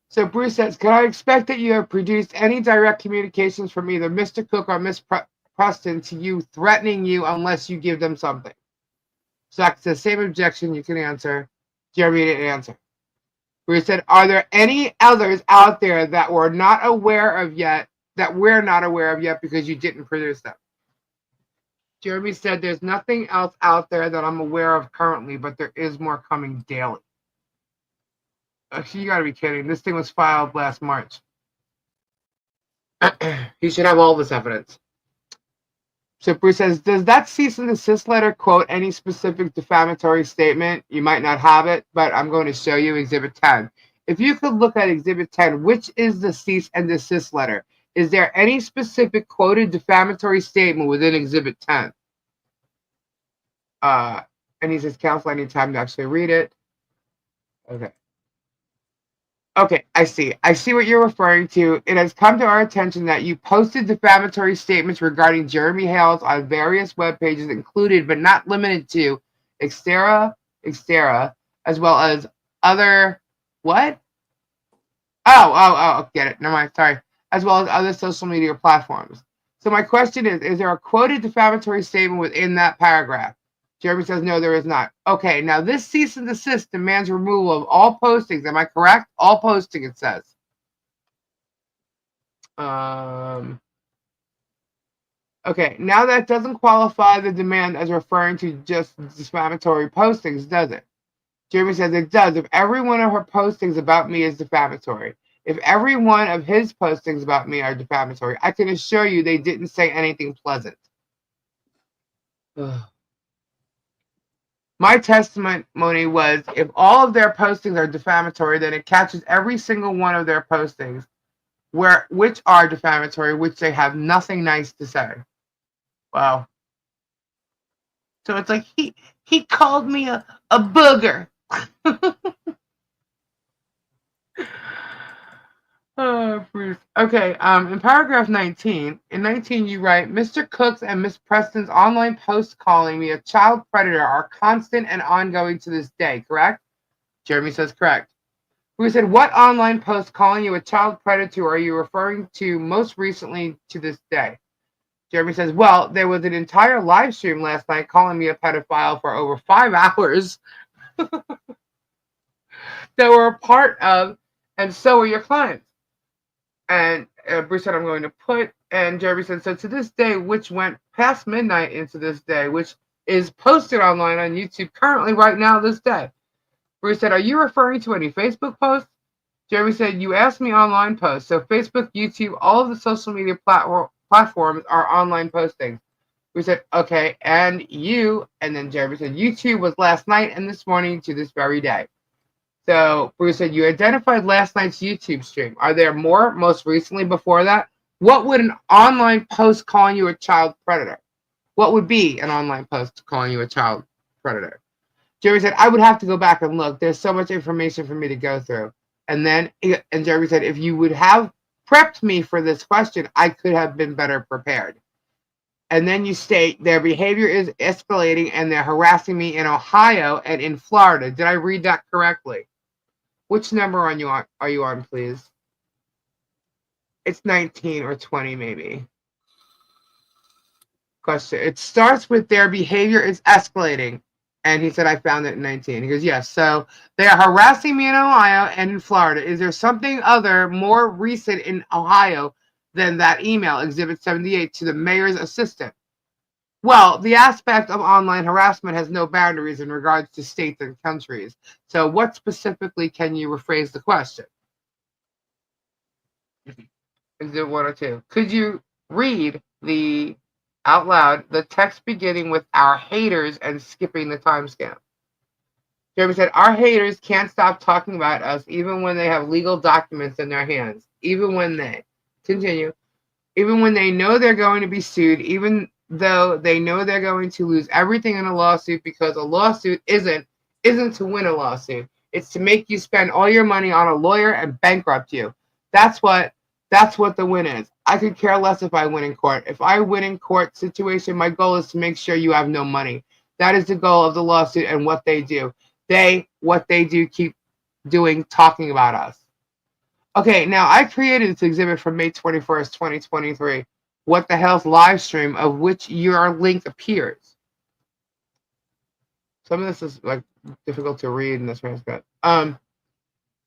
So Bruce says, can I expect that you have produced any direct communications from either Mr. Cook or Miss Preston to you threatening you unless you give them something? So that's the same objection you can answer. Jeremy didn't answer. Bruce said, are there any others out there that we're not aware of yet because you didn't produce them? Jeremy said, there's nothing else out there that I'm aware of currently, but there is more coming daily. You gotta be kidding. This thing was filed last March. He should have all this evidence. So Bruce says, does that cease and desist letter quote any specific defamatory statement? You might not have it, but I'm going to show you Exhibit 10. If you could look at Exhibit 10, which is the cease and desist letter? Is there any specific quoted defamatory statement within Exhibit 10? And he says, counsel, I need time to actually read it. Okay, I see. I see what you're referring to. It has come to our attention that you posted defamatory statements regarding Jeremy Hales on various web pages, included but not limited to Xterra, as well as other what? Oh, get it. Never mind. Sorry. As well as other social media platforms. So my question is there a quoted defamatory statement within that paragraph? Jeremy says, no, there is not. Okay, now this cease and desist demands removal of all postings. Am I correct? All posting, it says. Okay, now that doesn't qualify the demand as referring to just defamatory postings, does it? Jeremy says it does. If every one of her postings about me is defamatory, if every one of his postings about me are defamatory, I can assure you they didn't say anything pleasant. Ugh. My testimony was, if all of their postings are defamatory, then it catches every single one of their postings which are defamatory, which they have nothing nice to say. Wow. So it's like he called me a booger. Oh, Bruce. Okay, in paragraph 19, you write, Mr. Cook's and Miss Preston's online posts calling me a child predator are constant and ongoing to this day, correct? Jeremy says correct. Bruce said, what online posts calling you a child predator are you referring to most recently to this day? Jeremy says, well, there was an entire live stream last night calling me a pedophile for over 5 hours that were a part of, and so are your clients. And Bruce said, I'm going to put, and Jeremy said, so to this day, which went past midnight into this day, which is posted online on YouTube currently right now this day. Bruce said, are you referring to any Facebook posts? Jeremy said, you asked me online posts. So Facebook, YouTube, all of the social media platforms are online postings. Bruce said, okay, and then Jeremy said, YouTube was last night and this morning to this very day. So Bruce said, you identified last night's YouTube stream. Are there more most recently before that? What would an online post calling you a child predator? What would be an online post calling you a child predator? Jeremy said, I would have to go back and look. There's so much information for me to go through. And Jeremy said, if you would have prepped me for this question, I could have been better prepared. And then you state, their behavior is escalating and they're harassing me in Ohio and in Florida. Did I read that correctly? Which number are you on, please? It's 19 or 20 maybe. Question. It starts with their behavior is escalating. And he said, I found it in 19. He goes, yes. So they are harassing me in Ohio and in Florida. Is there something other more recent in Ohio than that email, Exhibit 78, to the mayor's assistant? Well, the aspect of online harassment has no boundaries in regards to states and countries. So what specifically can you rephrase the question? Is it 1 or 2? Could you read out loud the text beginning with our haters and skipping the timestamp? Jeremy said, our haters can't stop talking about us even when they have legal documents in their hands. Even when they know they're going to be sued, even though they know they're going to lose everything in a lawsuit, because a lawsuit isn't to win a lawsuit. It's to make you spend all your money on a lawyer and bankrupt you. That's what the win is. I could care less if I win in court. If I win in court situation, my goal is to make sure you have no money. That is the goal of the lawsuit and what they do. Keep doing, talking about us. Okay, now I created this exhibit for May 21st, 2023. What the hell's live stream of which your link appears? Some of this is like difficult to read in this transcript. And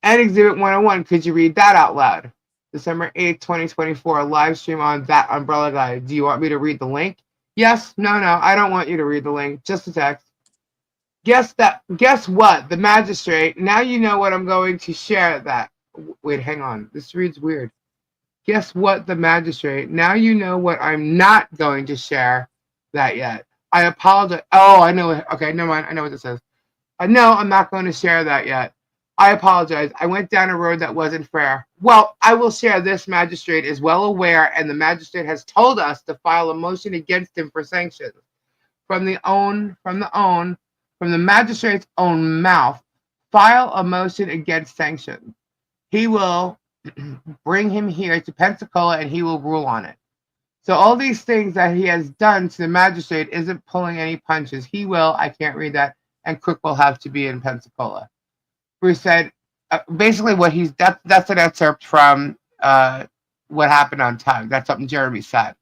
Exhibit 101, could you read that out loud? December 8th, 2024, live stream on that umbrella guide. Do you want me to read the link? Yes, no, I don't want you to read the link, just the text. Guess what? The magistrate, now you know what I'm going to share that. Wait, hang on. This reads weird. Guess what? The magistrate, now you know what I'm not going to share that yet. I apologize. Oh, I know it. Okay, never mind. I know what this says. No, I'm not going to share that yet. I apologize. I went down a road that wasn't fair. Well, I will share this. Magistrate is well aware, and the magistrate has told us to file a motion against him for sanctions. From the magistrate's own mouth, file a motion against sanctions. He will bring him here to Pensacola and he will rule on it. So all these things that he has done to the magistrate isn't pulling any punches. He will, I can't read that, and Crook will have to be in Pensacola. Bruce said, basically that's an excerpt from what happened on Tug. That's something Jeremy said.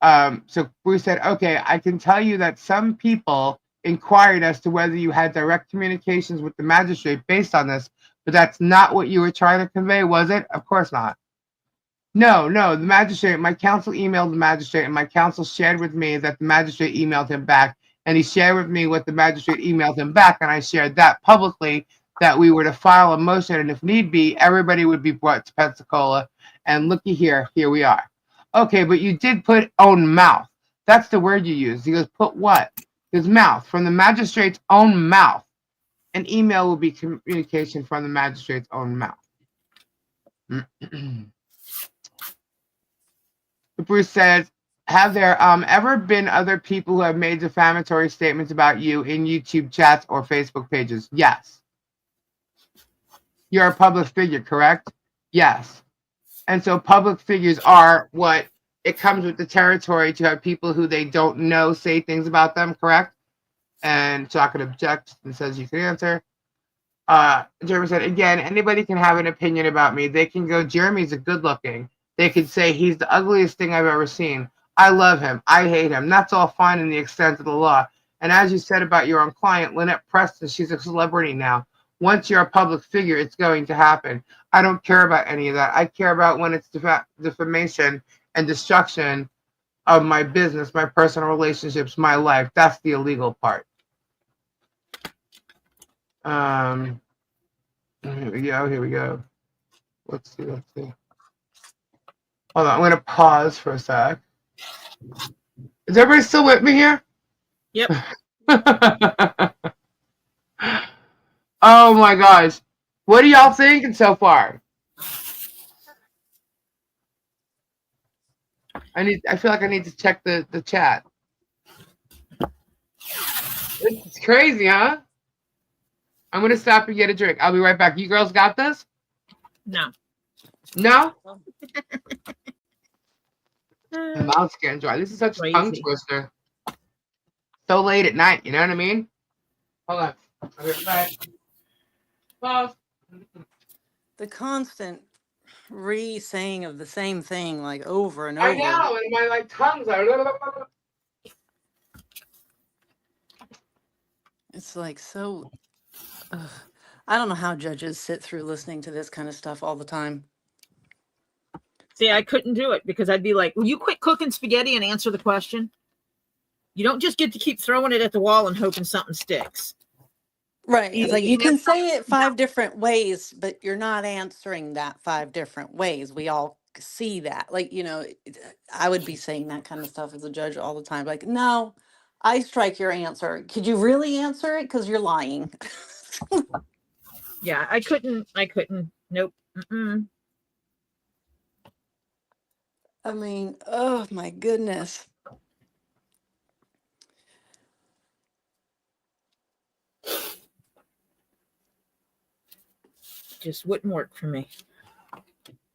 So Bruce said, okay, I can tell you that some people inquired as to whether you had direct communications with the magistrate based on this, but that's not what you were trying to convey, was it? Of course not. No, the magistrate, my counsel emailed the magistrate, and my counsel shared with me that the magistrate emailed him back, and he shared with me what the magistrate emailed him back, and I shared that publicly, that we were to file a motion, and if need be, everybody would be brought to Pensacola, and looky here we are. Okay, but you did put own mouth. That's the word you used. He goes, put what? His mouth. From the magistrate's own mouth. An email will be communication from the magistrate's own mouth. Bruce says, have there ever been other people who have made defamatory statements about you in YouTube chats or Facebook pages? Yes. You're a public figure, correct? Yes. And so public figures are what it comes with the territory to have people who they don't know say things about them, correct? And so I could object and says you can answer. Jeremy said, again, anybody can have an opinion about me. They can go, Jeremy's a good looking. They could say he's the ugliest thing I've ever seen. I love him. I hate him. That's all fine in the extent of the law. And as you said about your own client, Lynette Preston, she's a celebrity now. Once you're a public figure, it's going to happen. I don't care about any of that. I care about when it's defamation and destruction of my business, my personal relationships, my life. That's the illegal part. Here we go. Let's see. Hold on, I'm gonna pause for a sec. Is everybody still with me here? Yep. Oh my gosh. What are y'all thinking so far? I feel like I need to check the chat. It's crazy, huh? I'm gonna stop and get a drink. I'll be right back. You girls got this? No. No? My mouth's getting dry. This is such a tongue twister. So late at night, you know what I mean? Hold on. I'll be right back. Pause. The constant re-saying of the same thing like over and I over. know, and my like tongues are. It's like so. Ugh. I don't know how judges sit through listening to this kind of stuff all the time. See, I couldn't do it because I'd be like, will you quit cooking spaghetti and answer the question? You don't just get to keep throwing it at the wall and hoping something sticks. Right. It's Either like you you can answer say it 5 different ways, but you're not answering that 5 different ways. We all see that. Like, I would be saying that kind of stuff as a judge all the time. Like, no, I strike your answer. Could you really answer it? Because you're lying. Yeah, I couldn't. Nope. Mm-mm. I mean, oh my goodness. Just wouldn't work for me.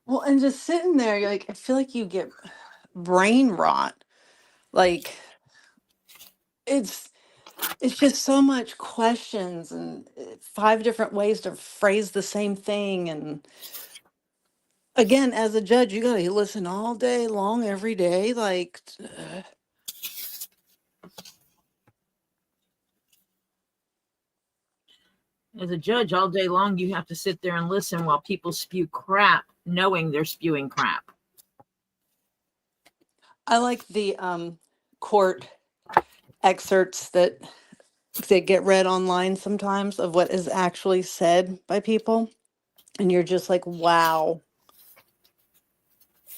Well, and just sitting there, you're like, I feel like you get brain rot. Like, it's just so much questions and 5 different ways to phrase the same thing. And again, as a judge, you gotta listen all day long, every day. Like, As a judge, all day long, you have to sit there and listen while people spew crap, knowing they're spewing crap. I like the court excerpts that get read online sometimes of what is actually said by people, and you're just like, wow.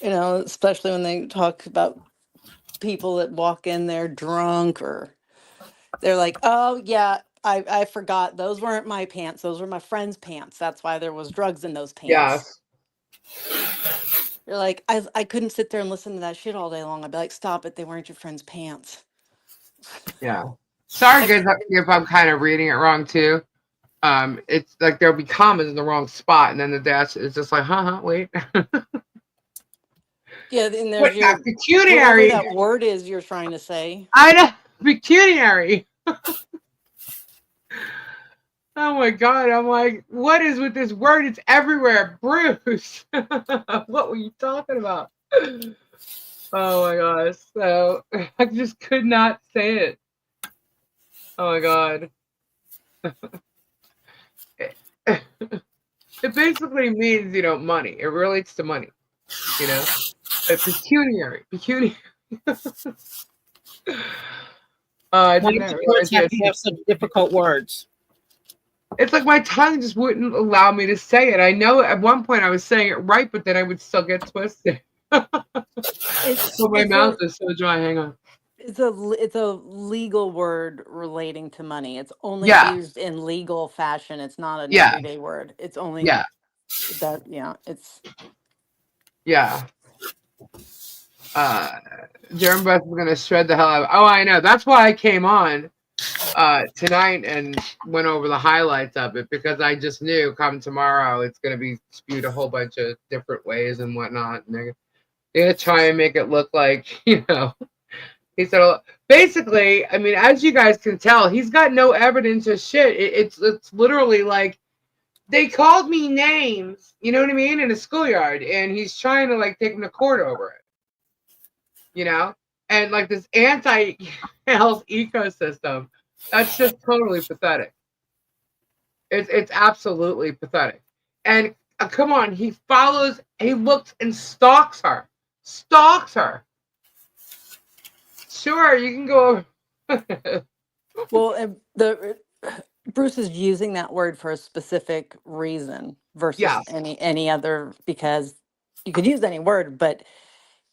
Especially when they talk about people that walk in there drunk, or they're like, oh yeah, I forgot, those weren't my pants, those were my friend's pants, that's why there was drugs in those pants. Yes. You're like, I couldn't sit there and listen to that shit all day long. I'd be like, stop it, they weren't your friend's pants. Yeah. Sorry, guys, if I'm kind of reading it wrong too. It's like there'll be commas in the wrong spot, and then the dash is just like, wait. Yeah, and there's Wait, your whatever pecuniary. that word is you're trying to say. I know, pecuniary. Oh my God. I'm like, what is with this word? It's everywhere. Bruce. What were you talking about? Oh my gosh. So I just could not say it. Oh my God. It basically means, money. It relates to money. Pecuniary. I Why did do not the realize courts have to have such difficult words? It's like my tongue just wouldn't allow me to say it. I know at one point I was saying it right, but then I would still get twisted. So my mouth is so dry. Hang on. It's a legal word relating to money. It's only Yeah. used in legal fashion. It's not an Yeah. everyday word. It's only Yeah. that, it's Yeah. Jeremy Beth is gonna shred the hell out of. Oh, I know. That's why I came on tonight and went over the highlights of it, because I just knew come tomorrow it's gonna be spewed a whole bunch of different ways and whatnot. And they're gonna try and make it look like, he said basically, I mean, as you guys can tell, he's got no evidence of shit. It's literally like they called me names, you know what I mean, in a schoolyard, and he's trying to like take him to court over it. And like this anti-health ecosystem, that's just totally pathetic. It's absolutely pathetic. And come on, he looks and stalks her. Sure, you can go. well, Bruce is using that word for a specific reason versus Yes. any other, because you could use any word, but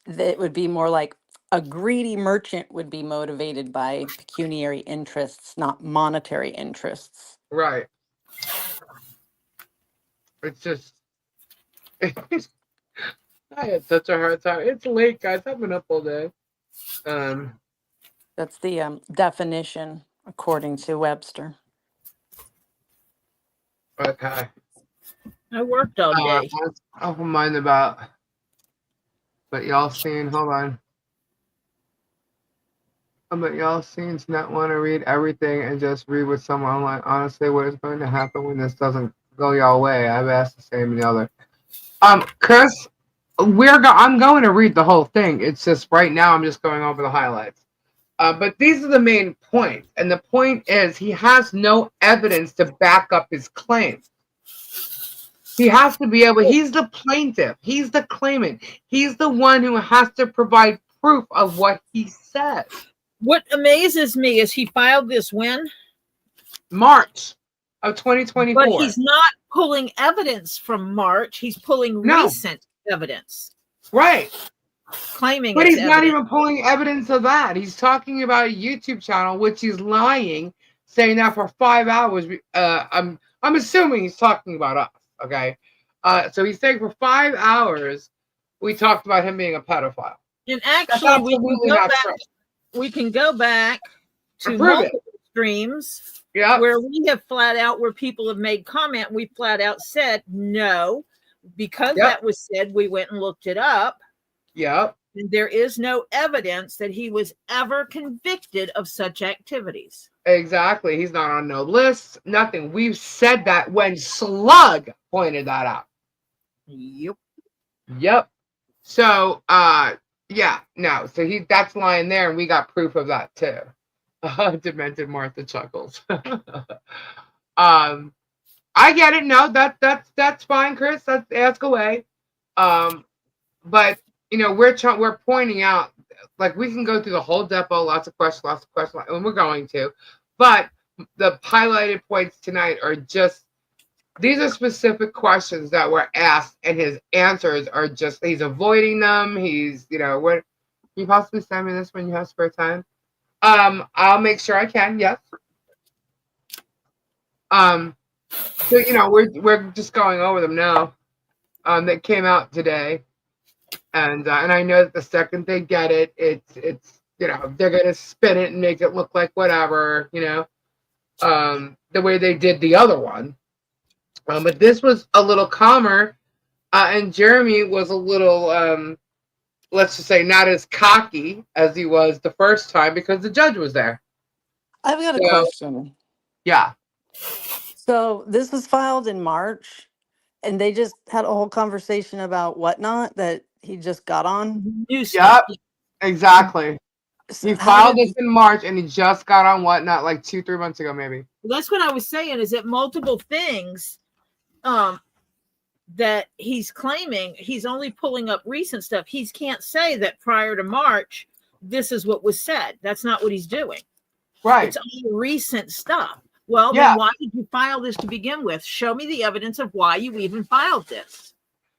it would be more like a greedy merchant would be motivated by pecuniary interests, not monetary interests. Right. It's just, I had such a hard time. It's late, guys. I've been up all day. That's the definition according to Webster. Okay. I worked all day. I don't mind about, but y'all seen, hold on. But y'all seem to not want to read everything and just read with someone online. Honestly, what is going to happen when this doesn't go y'all way? I've asked the same and the other. Chris, I'm going to read the whole thing. It's just right now I'm just going over the highlights. But these are the main points. And the point is he has no evidence to back up his claim. He has to be able, he's the plaintiff. He's the claimant. He's the one who has to provide proof of what he said. What amazes me is he filed this when? March of 2024. But he's not pulling evidence from March. He's pulling recent evidence. Right. Claiming But he's not evidence. even pulling evidence of that. He's talking about a YouTube channel, which he's lying, saying that for 5 hours. I'm assuming he's talking about us. Okay. So he's saying for 5 hours we talked about him being a pedophile. And actually we can go back to multiple streams where we have flat out, where people have made comment, we flat out said no, because that was said, we went and looked it up. Yep. And there is no evidence that he was ever convicted of such activities. Exactly. He's not on no list, nothing. We've said that when Slug pointed that out. Yep. So, yeah, no. So that's lying there, and we got proof of that too. Demented Martha chuckles. I get it. No, that's fine, Chris. Ask away. But you know, we're pointing out, like, we can go through the whole depot, lots of questions, and we're going to. But the highlighted points tonight are just, these are specific questions that were asked, and his answers are just, he's avoiding them. He's, you know, what, can you possibly send me this when you have spare time? I'll make sure I can, yes. So, you know, we're just going over them now. That came out today. And I know that the second they get it, it's you know, they're gonna spin it and make it look like whatever, you know, the way they did the other one. But this was a little calmer, and Jeremy was a little, let's just say, not as cocky as he was the first time because the judge was there. I've got a question. Yeah. So this was filed in March, and they just had a whole conversation about whatnot that he just got on. Yep, exactly. He filed this in March, and he just got on whatnot like 2-3 months ago, maybe. Well, that's what I was saying, is that multiple things that he's claiming, he's only pulling up recent stuff. He can't say that prior to March, this is what was said. That's not what he's doing. Right. It's all recent stuff. Well, then why did you file this to begin with? Show me the evidence of why you even filed this.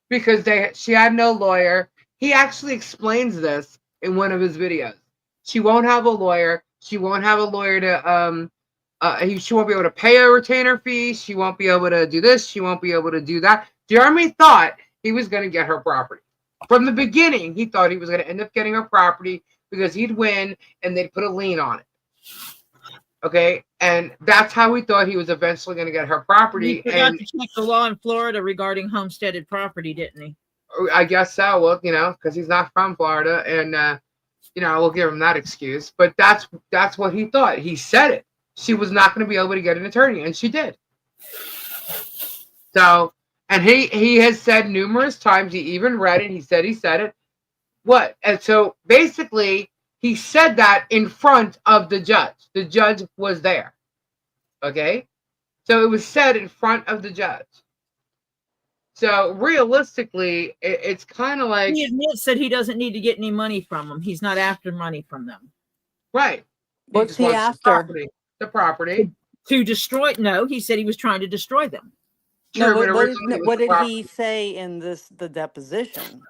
Because she had no lawyer. He actually explains this in one of his videos. She won't have a lawyer. She won't have a lawyer to she won't be able to pay a retainer fee. She won't be able to do this. She won't be able to do that. Jeremy thought he was going to get her property. From the beginning, he thought he was going to end up getting her property because he'd win and they'd put a lien on it. Okay, and that's how we thought he was eventually going to get her property. He forgot to check the law in Florida regarding homesteaded property, didn't he? I guess so. Well, you know, because he's not from Florida, and you know, we'll give him that excuse. But that's what he thought. He said it. She was not going to be able to get an attorney, and she did. So, and he has said numerous times. He even read it. He said it. What? And so basically, he said that in front of the judge. The judge was there. Okay? So it was said in front of the judge. So realistically, it's kind of like... He admits that he doesn't need to get any money from them. He's not after money from them. Right. What's he after? The property. To destroy... No, he said he was trying to destroy them. No, what did he say in the deposition?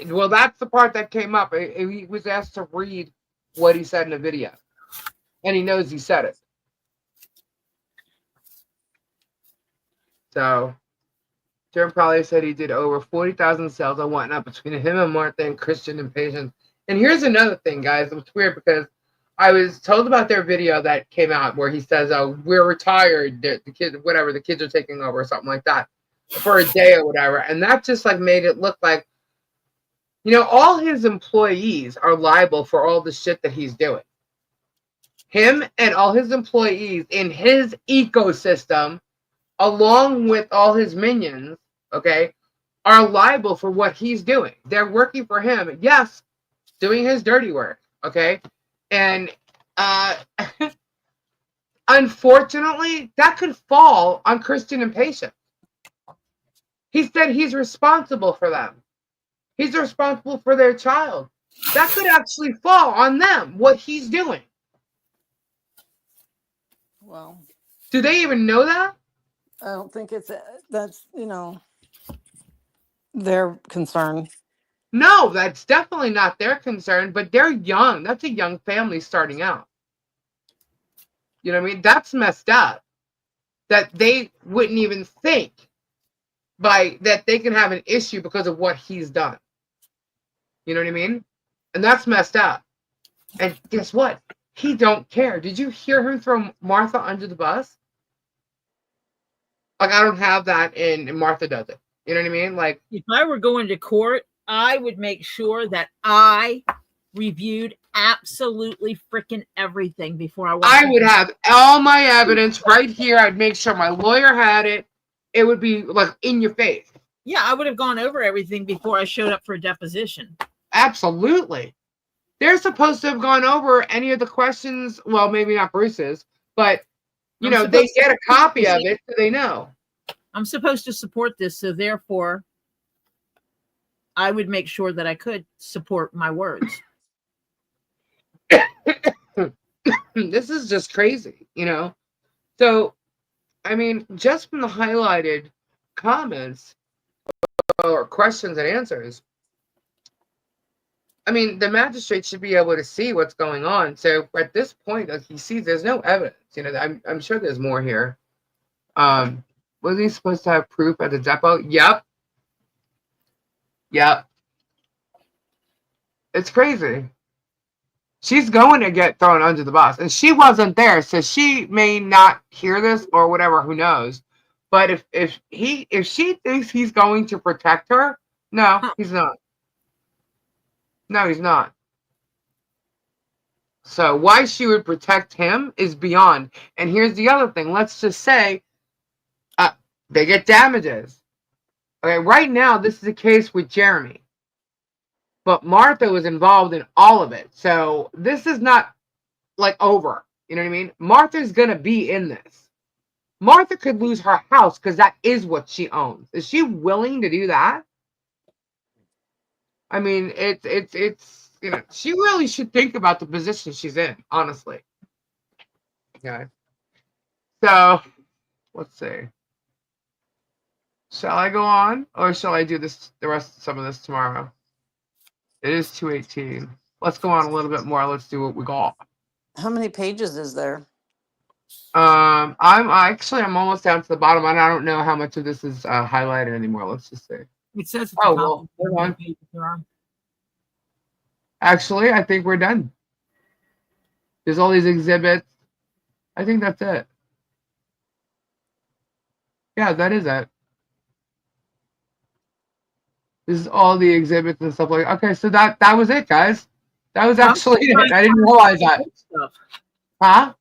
Well, that's the part that came up. He was asked to read what he said in the video. And he knows he said it. So, Jim probably said he did over 40,000 sales and whatnot between him and Martha and Christian and Patience. And here's another thing, guys. It was weird because I was told about their video that came out where he says, "Oh, we're retired. The kids, whatever, the kids are taking over," or something like that, for a day or whatever. And that just like made it look like, you know, all his employees are liable for all the shit that he's doing. him and all his employees in his ecosystem, along with all his minions, okay, are liable for what he's doing. They're working for him, yes, doing his dirty work, okay? And unfortunately, that could fall on Christian and Patience. He said he's responsible for them. He's responsible for their child. That could actually fall on them, what he's doing. Well, Do they even know that? I don't think that's, their concern. No, that's definitely not their concern, but they're young. That's a young family starting out. You know what I mean? That's messed up. That they wouldn't even think that they can have an issue because of what he's done. You know what I mean? And that's messed up. And guess what? He don't care. Did you hear him throw Martha under the bus? Like, I don't have that, and Martha does it. You know what I mean? Like, if I were going to court, I would make sure that I reviewed absolutely freaking everything before I went. I would have all my evidence right here. I'd make sure my lawyer had it. It would be like in your face. Yeah, I would have gone over everything before I showed up for a deposition. Absolutely. They're supposed to have gone over any of the questions. Well, maybe not Bruce's, but they get a copy of it so they know. I'm supposed to support this, so therefore I would make sure that I could support my words. This is just crazy, So, I mean, just from the highlighted comments or questions and answers, I mean, the magistrate should be able to see what's going on. So at this point, he sees there's no evidence. I'm sure there's more here. Was he supposed to have proof at the depot? Yep. It's crazy. She's going to get thrown under the bus, and she wasn't there, so she may not hear this or whatever. Who knows? But if she thinks he's going to protect her, no, he's not. No, he's not. So why she would protect him is beyond. And here's the other thing. Let's just say they get damages. Okay, right now this is a case with Jeremy. But Martha was involved in all of it. So this is not like over. You know what I mean? Martha's going to be in this. Martha could lose her house because that is what she owns. Is she willing to do that? I mean, it's she really should think about the position she's in, honestly. Okay. So, let's see. Shall I go on, or shall I do some of this tomorrow? It is 2:18. Let's go on a little bit more. Let's do what we got. How many pages is there? I'm almost down to the bottom, and I don't know how much of this is highlighted anymore. Let's just see. It says hold on. Actually, I think we're done. There's all these exhibits. I think that's it. Yeah, that is it. This is all the exhibits and stuff like that. Okay, so that was it, guys. That was actually it. I didn't realize that. Huh?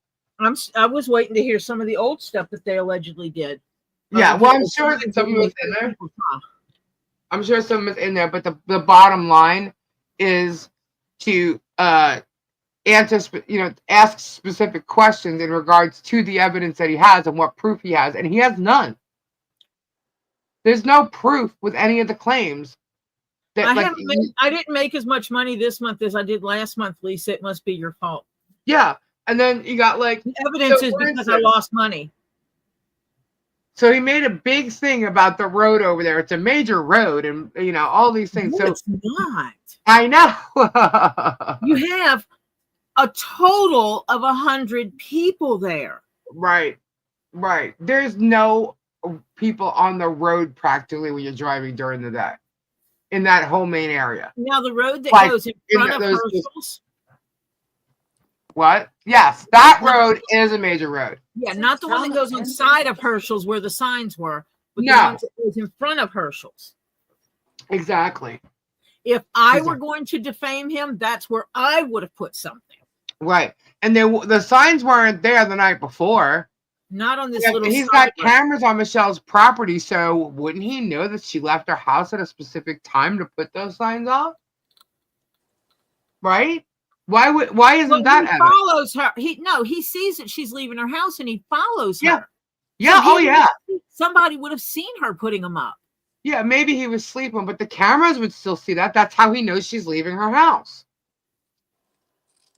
I was waiting to hear some of the old stuff that they allegedly did. Yeah, well, I'm sure that some of it's in there. I'm sure some is in there, but the bottom line is to answer, ask specific questions in regards to the evidence that he has and what proof he has, and he has none. There's no proof with any of the claims. I didn't make as much money this month as I did last month, Lisa. It must be your fault. Yeah, and then you got the evidence is because I lost money. So he made a big thing about the road over there. It's a major road, and all these things. No, so it's not. I know. You have a total of 100 people there. Right. There's no people on the road practically when you're driving during the day in that whole main area. Now the road that goes in front of Herschel's. What? Yes, that road is a major road. Yeah, not the one that goes inside of Herschel's where the signs were, but the one that goes in front of Herschel's. Exactly. If I were going to defame him, that's where I would have put something. Right. And the signs weren't there the night before. Not on this Yeah, little he's side got cameras on Michelle's property, so wouldn't he know that she left her house at a specific time to put those signs up? Right? Why isn't that he evident? follows her. He sees that she's leaving her house and he follows Yeah. her. Yeah, So yeah. Somebody would have seen her putting them up. Yeah, maybe he was sleeping, but the cameras would still see that. That's how he knows she's leaving her house.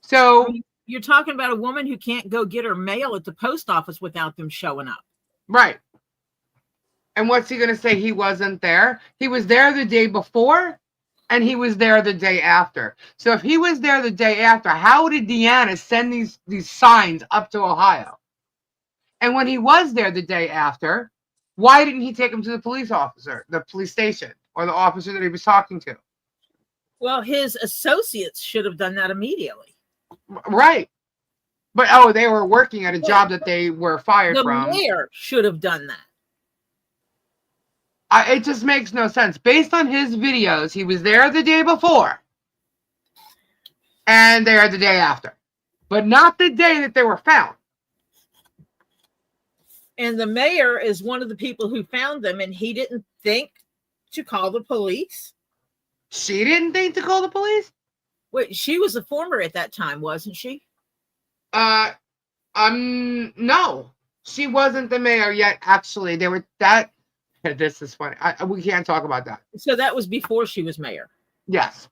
So I mean, you're talking about a woman who can't go get her mail at the post office without them showing up. right. And what's he going to say? He wasn't there. He was there the day before, and he was there the day after. So if he was there the day after, how did Deanna send these signs up to Ohio? And when he was there the day after, why didn't he take him to the police station, or the officer that he was talking to? Well, his associates should have done that immediately. Right. But they were working at a job that they were fired from. The mayor should have done that. It just makes no sense. Based on his videos, he was there the day before and there the day after, but not the day that they were found. And the mayor is one of the people who found them, and he didn't think to call the police. She didn't think to call the police? Wait, she was a former at that time, wasn't she? No. She wasn't the mayor yet, actually. This is funny. We can't talk about that. So that was before she was mayor. Yes.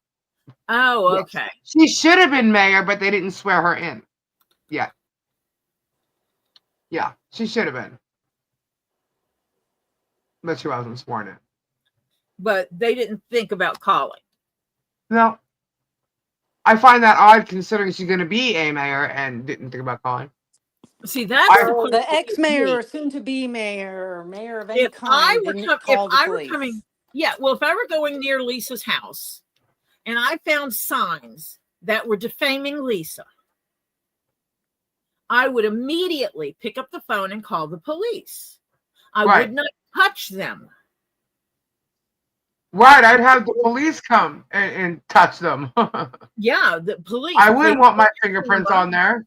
Oh, okay. Yes. She should have been mayor, but they didn't swear her in. Yeah. Yeah, she should have been. But she wasn't sworn in. But they didn't think about calling. No. I find that odd considering she's going to be a mayor and didn't think about calling. See, that's the ex-mayor or soon-to-be mayor, or mayor of any if kind. I were coming, if I were going near Lisa's house and I found signs that were defaming Lisa, I would immediately pick up the phone and call the police. I would not touch them. Right, I'd have the police come and touch them. Yeah, the police. I wouldn't want my fingerprints on there.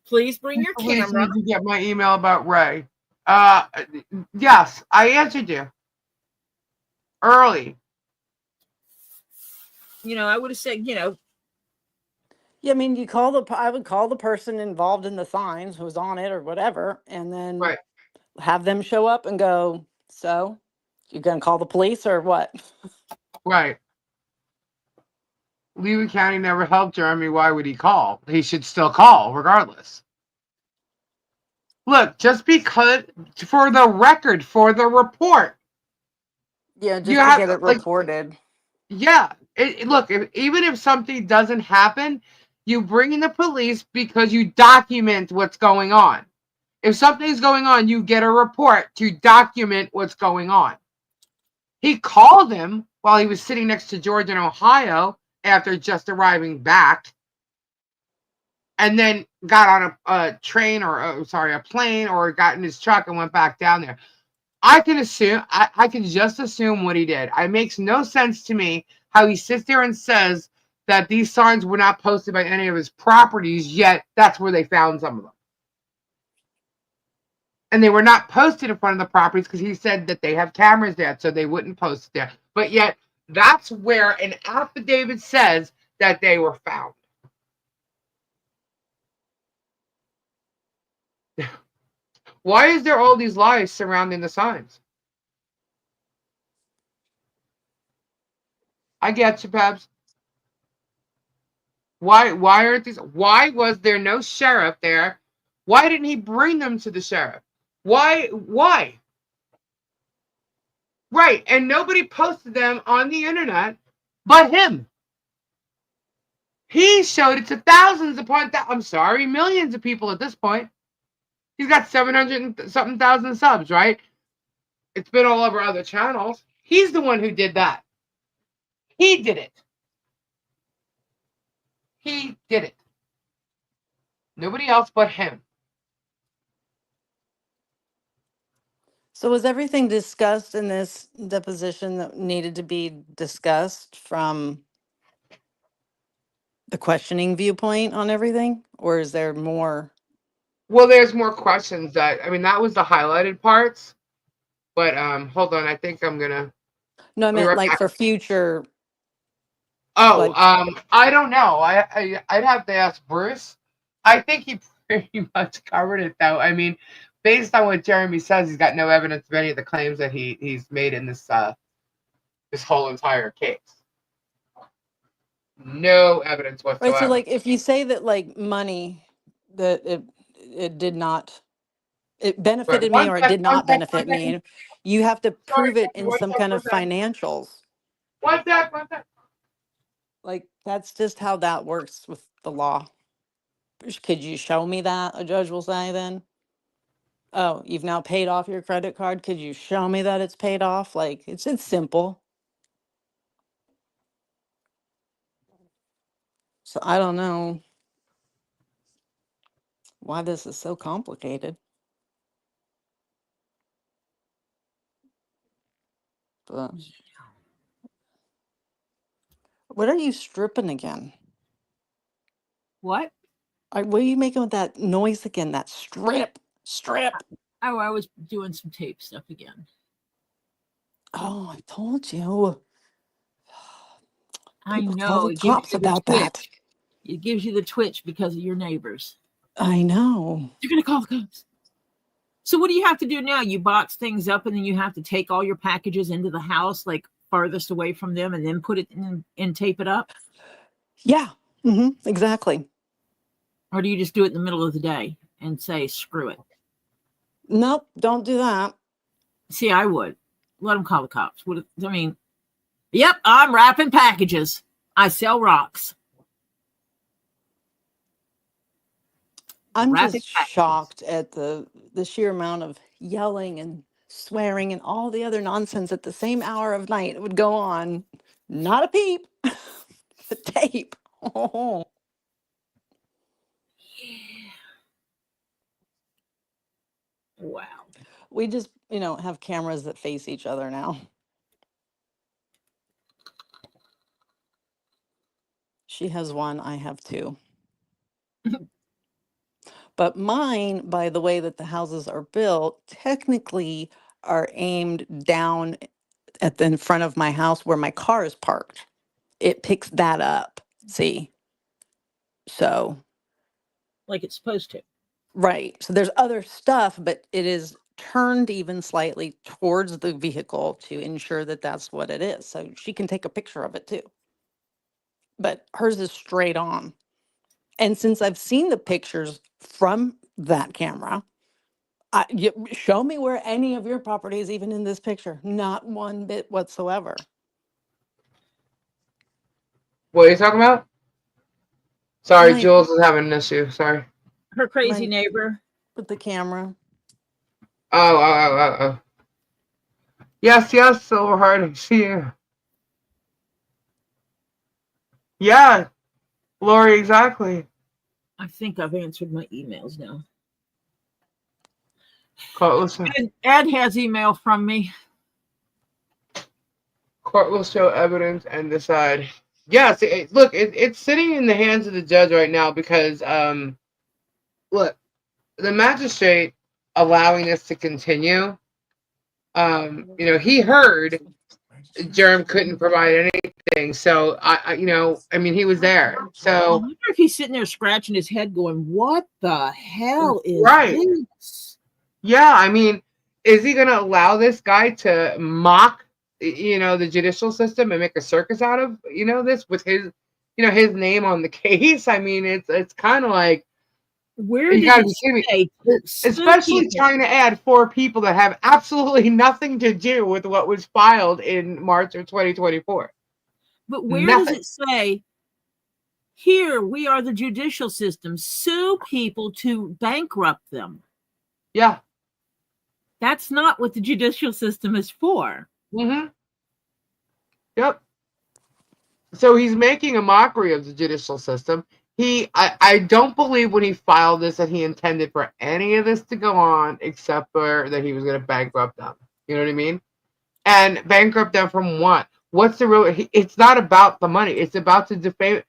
Please bring your camera. Did you get my email about Ray? Yes, I answered you early. I would have said, Yeah, I mean, I would call the person involved in the signs who's on it or whatever, and then have them show up and go, so you're going to call the police or what? Right. Levy County never helped Jeremy. Why would he call? He should still call regardless. Look, just because, for the record, for the report. Yeah, just to get it reported. Yeah. Look, even if something doesn't happen, you bring in the police because you document what's going on. If something's going on, you get a report to document what's going on. He called him while he was sitting next to George in Ohio after just arriving back, and then got on a train a plane, or got in his truck and went back down there. I can just assume what he did. It makes no sense to me how he sits there and says that these signs were not posted by any of his properties, yet that's where they found some of them. And they were not posted in front of the properties because he said that they have cameras there, so they wouldn't post it there. But yet, that's where an affidavit says that they were found. Why is there all these lies surrounding the signs? I get you, Babs. Why aren't these? Why was there no sheriff there? Why didn't he bring them to the sheriff? Why? Right, and nobody posted them on the internet but him. He showed it to thousands upon millions of people at this point. He's got 700 and something thousand subs, right? It's been all over other channels. He's the one who did that. He did it. He did it. Nobody else but him. So was everything discussed in this deposition that needed to be discussed from the questioning viewpoint on everything, or is there more? Well, there's more questions that that was the highlighted parts. But hold on, I think I'm gonna. No, I I'll be meant right like back. for future, Oh, like, I don't know. I'd have to ask Bruce. I think he pretty much covered it, though. Based on what Jeremy says, he's got no evidence of any of the claims that he's made in this whole entire case. No evidence right. So whatsoever. like if you say that like money, that it did not, it But benefited me or it did not benefit one second. me, you have to Sorry, prove it in one some sec, kind one of sec. financials. One sec, one sec. Like that's just how that works with the law. Could you show me that? A judge will say then. Oh, you've now paid off your credit card. Could you show me that it's paid off? Like it's simple. So I don't know why this is so complicated. But what are you stripping again? What? What are you making with that noise again? That strip. Oh, I was doing some tape stuff again. Oh, I told you. I People tell know the it gives cops you the about that. twitch. It gives you the twitch because of your neighbors. I know. You're gonna call the cops. So what do you have to do now? You box things up and then you have to take all your packages into the house, like farthest away from them, and then put it in and tape it up? Yeah. Exactly. Or do you just do it in the middle of the day and say, screw it? Nope. Don't do that. See, I would. Let them call the cops. Yep, I'm wrapping packages. I sell rocks. I'm Wrapping just packages. shocked at the sheer amount of yelling and swearing and all the other nonsense at the same hour of night. It would go on. Not a peep. A tape. Oh. Wow. We just, have cameras that face each other now. She has one, I have two. But mine, by the way that the houses are built, technically are aimed down in front of my house where my car is parked. It picks that up. See? So, Like it's supposed to. right. So there's other stuff, but it is turned even slightly towards the vehicle to ensure that that's what it is. So she can take a picture of it too. But hers is straight on. And since I've seen the pictures from that camera, show me where any of your property is even in this picture. Not one bit whatsoever. What are you talking about? Sorry, My Jules is having an issue. Sorry. Her crazy my neighbor. with the camera. Oh. Yes, Silverheart, I see you. Yeah, Lori, exactly. I think I've answered my emails now. Ed has email from me. Court will show evidence and decide. Yes, look, it's sitting in the hands of the judge right now because, look, the magistrate allowing this to continue, he heard Jerem couldn't provide anything. So, he was there. I So, wonder if he's sitting there scratching his head going, what the hell is right. this? Yeah, is he going to allow this guy to mock, the judicial system and make a circus out of, this with his, his name on the case? It's kind of like, where you did got to be it kidding say? me. Especially trying to add 4 people that have absolutely nothing to do with what was filed in March of 2024. But where Nothing. does it say, here we are the judicial system, sue people to bankrupt them? Yeah. That's not what the judicial system is for. Mm-hmm. Yep. So he's making a mockery of the judicial system. I don't believe when he filed this that he intended for any of this to go on except for that he was going to bankrupt them. You know what I mean? And bankrupt them from what? What's the real? It's not about the money. It's about to defame.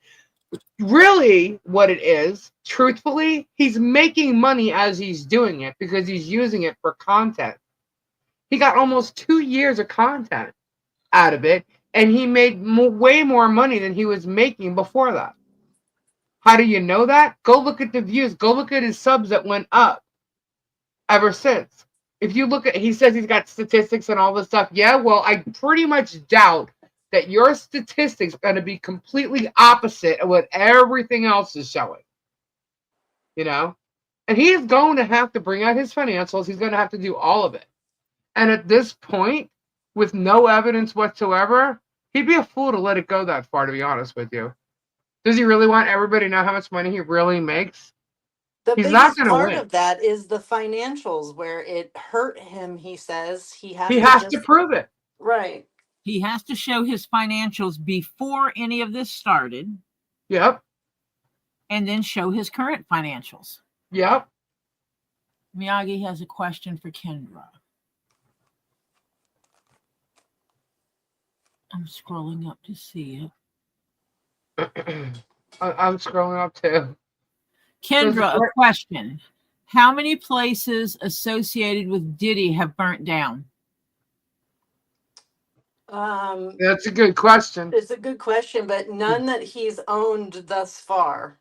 Really, what it is, truthfully, he's making money as he's doing it because he's using it for content. He got almost 2 years of content out of it, and he made way more money than he was making before that. How do you know that? Go look at the views. Go look at his subs that went up ever since. If you look at, he says he's got statistics and all this stuff. Yeah, well, I pretty much doubt that your statistics are going to be completely opposite of what everything else is showing. You know? And he is going to have to bring out his financials. He's going to have to do all of it. And at this point, with no evidence whatsoever, he'd be a fool to let it go that far, to be honest with you. Does he really want everybody to know how much money he really makes? The He's not biggest going to part win. of that is the financials, where it hurt him. He says he has He to has just to prove it. right. He has to show his financials before any of this started, Yep. and then show his current financials. Yep. Miyagi has a question for Kendra. I'm scrolling up to see it. I'm scrolling up too. Kendra, a question. How many places associated with Diddy have burnt down? That's a good question. It's a good question, but none that he's owned thus far.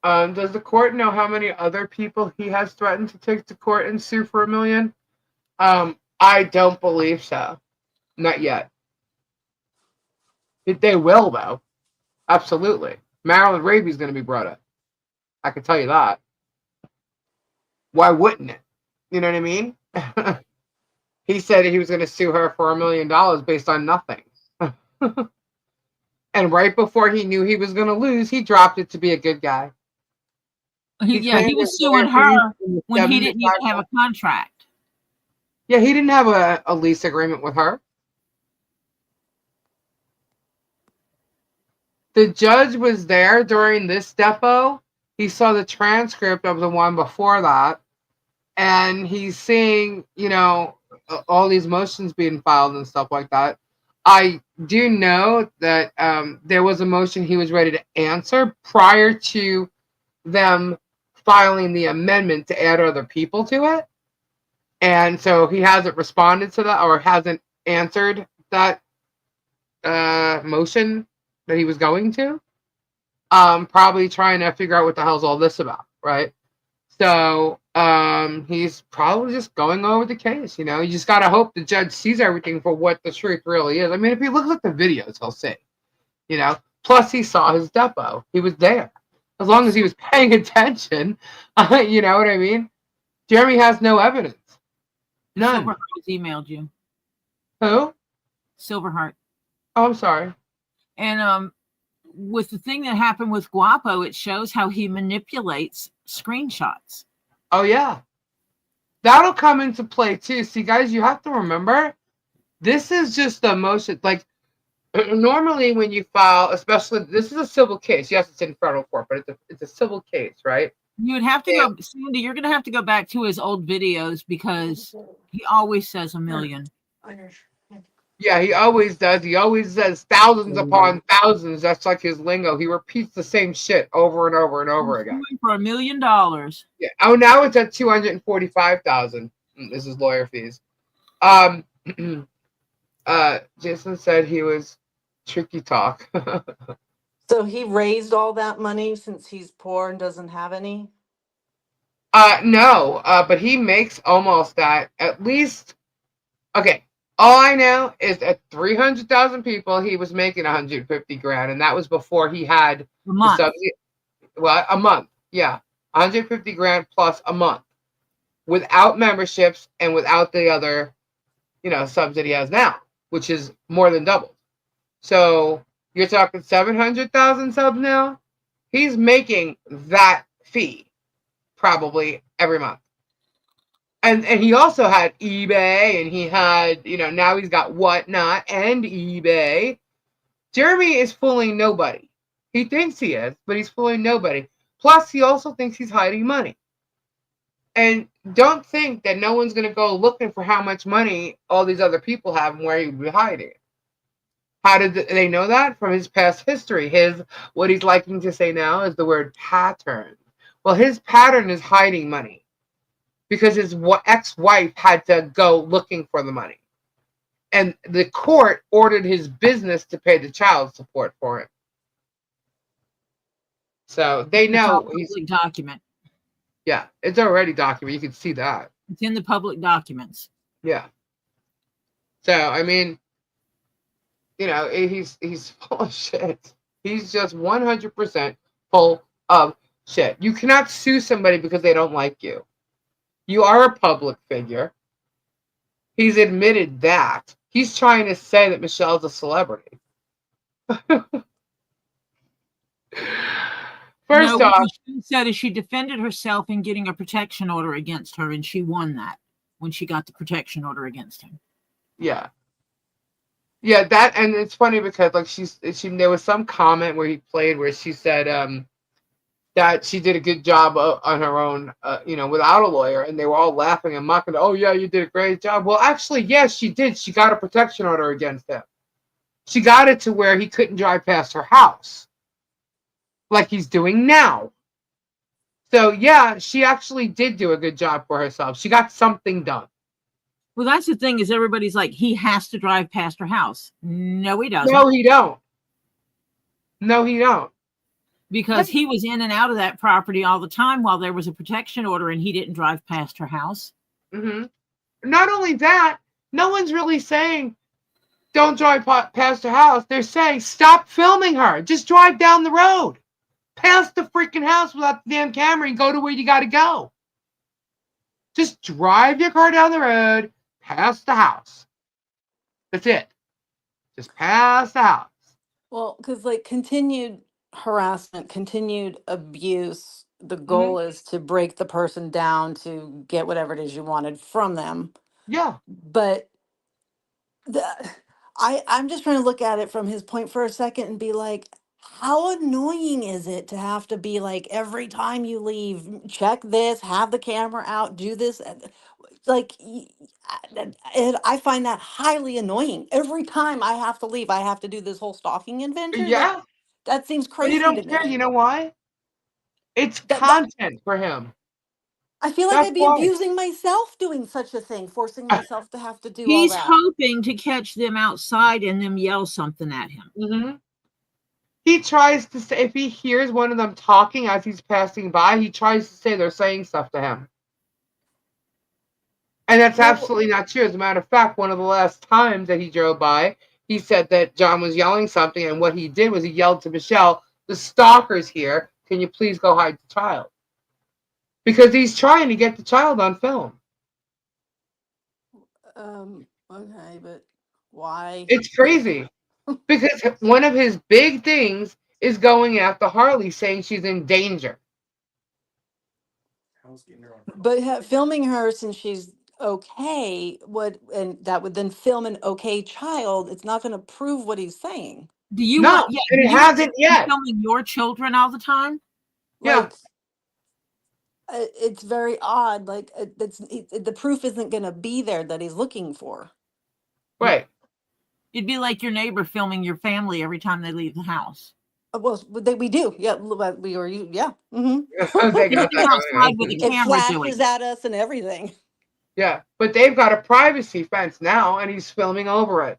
Does the court know how many other people he has threatened to take to court and sue for $1 million? I don't believe so. Not yet. They will, though. Absolutely. Maryland Raby's going to be brought up. I can tell you that. Why wouldn't it? You know what I mean? He said he was going to sue her for $1 million based on nothing. And right before he knew he was going to lose, he dropped it to be a good guy. He was suing her when he didn't even have a contract. Yeah, he didn't have a lease agreement with her. The judge was there during this depo. He saw the transcript of the one before that. And he's seeing, all these motions being filed and stuff like that. I do know that there was a motion he was ready to answer prior to them filing the amendment to add other people to it. And so he hasn't responded to that or hasn't answered that motion that he was going to. Probably trying to figure out what the hell's all this about, right? So he's probably just going over the case. You just got to hope the judge sees everything for what the truth really is. I mean, if he looks at the videos, he'll see. Plus he saw his depo. He was there. As long as he was paying attention, you know what I mean? Jeremy has no evidence. None. Silverheart has emailed you. Who? Silverheart. Oh, I'm sorry. And with the thing that happened with Guapo, it shows how he manipulates screenshots. Oh, yeah. That'll come into play, too. See, guys, you have to remember, this is just the motion. Like, normally when you file, especially, this is a civil case. Yes, it's in federal court, but it's a civil case, right? You would have to go, Sandy, you're going to have to go back to his old videos because he always says $1 million. Yeah, he always does. He always says thousands upon thousands. That's like his lingo. He repeats the same shit over and over and over again. For $1 million. Yeah. Oh, now it's at $245,000. This is lawyer fees. Jason said he was tricky talk. So he raised all that money since he's poor and doesn't have any? No, but he makes almost that. At least, okay. All I know is at 300,000 people, he was making 150 grand, and that was before he had a month. A month, yeah, 150 grand plus a month, without memberships and without the other, subs that he has now, which is more than double. So you're talking 700,000 subs now. He's making that fee probably every month. And he also had eBay, and he had, now he's got Whatnot and eBay. Jeremy is fooling nobody. He thinks he is, but he's fooling nobody. Plus, he also thinks he's hiding money. And don't think that no one's going to go looking for how much money all these other people have and where he would be hiding it. How did they know that? From his past history. What he's liking to say now is the word pattern. Well, his pattern is hiding money because his ex-wife had to go looking for the money. And the court ordered his business to pay the child support for him. So they know it's a public document. Yeah, it's already documented. You can see that. It's in the public documents. Yeah. So I mean, he's full of shit. He's just 100% full of shit. You cannot sue somebody because they don't like you. You are a public figure. He's admitted that. He's trying to say that Michelle's a celebrity. First off, what she said is she defended herself in getting a protection order against her, and she won that when she got the protection order against him. Yeah. Yeah, that, and it's funny because like there was some comment where he played where she said that she did a good job on her own, without a lawyer, and they were all laughing and mocking. Oh yeah, you did a great job. Well, actually, yes, she did. She got a protection order against him. She got it to where he couldn't drive past her house, like he's doing now. So yeah, she actually did do a good job for herself. She got something done. Well, that's the thing is everybody's like, he has to drive past her house. No, he doesn't. No, he don't. No, he don't. Because he was in and out of that property all the time while there was a protection order and he didn't drive past her house. Mm-hmm. Not only that, no one's really saying, don't drive past her house. They're saying, stop filming her. Just drive down the road. Past the freaking house without the damn camera and go to where you got to go. Just drive your car down the road, past the house. That's it. Just past the house. Well, because like continued harassment, continued abuse, the Mm-hmm. goal is to break the person down to get whatever it is you wanted from them. Yeah. But I'm just trying to look at it from his point for a second and be like, how annoying is it to have to be like every time you leave, check this, have the camera out, do this, like I find that highly annoying. Every time I have to leave, I have to do this whole stalking adventure. Yeah. That seems But you crazy to don't care. me. You know why? It's That content for him. I feel like That's I'd be why. abusing myself doing such a thing, forcing myself to have to do all He's that. hoping to catch them outside and them yell something at him. Mm-hmm. He tries to say, if he hears one of them talking as he's passing by, he tries to say they're saying stuff to him. And that's absolutely not true. As a matter of fact, one of the last times that he drove by, he said that John was yelling something, and what he did was he yelled to Michelle, the stalker's here. Can you please go hide the child? Because he's trying to get the child on film. Okay, but why? It's crazy. Because one of his big things is going after Harley, saying she's in danger. But filming her since she's okay and that would then film an okay child. It's not going to prove what he's saying. Do you No, want? Yeah, and it hasn't yet. Filming your children all the time. Like, it's very odd. Like the proof isn't going to be there that he's looking for. Right. It'd be like your neighbor filming your family every time they leave the house. Well, we do. Yeah, we were. Yeah. Mm-hmm. Outside with a It camera flashes at us and everything. Yeah, but they've got a privacy fence now, and he's filming over it.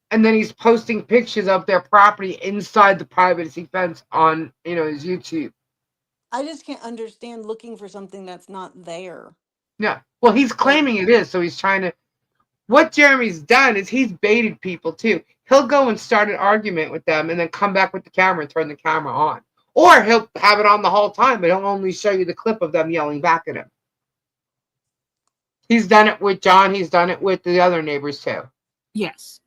And then he's posting pictures of their property inside the privacy fence on, his YouTube. I just can't understand looking for something that's not there. Yeah. Well, he's claiming it is, so he's trying to. What Jeremy's done is he's baited people too. He'll go and start an argument with them and then come back with the camera and turn the camera on. Or he'll have it on the whole time, but he'll only show you the clip of them yelling back at him. He's done it with John. He's done it with the other neighbors too. Yes.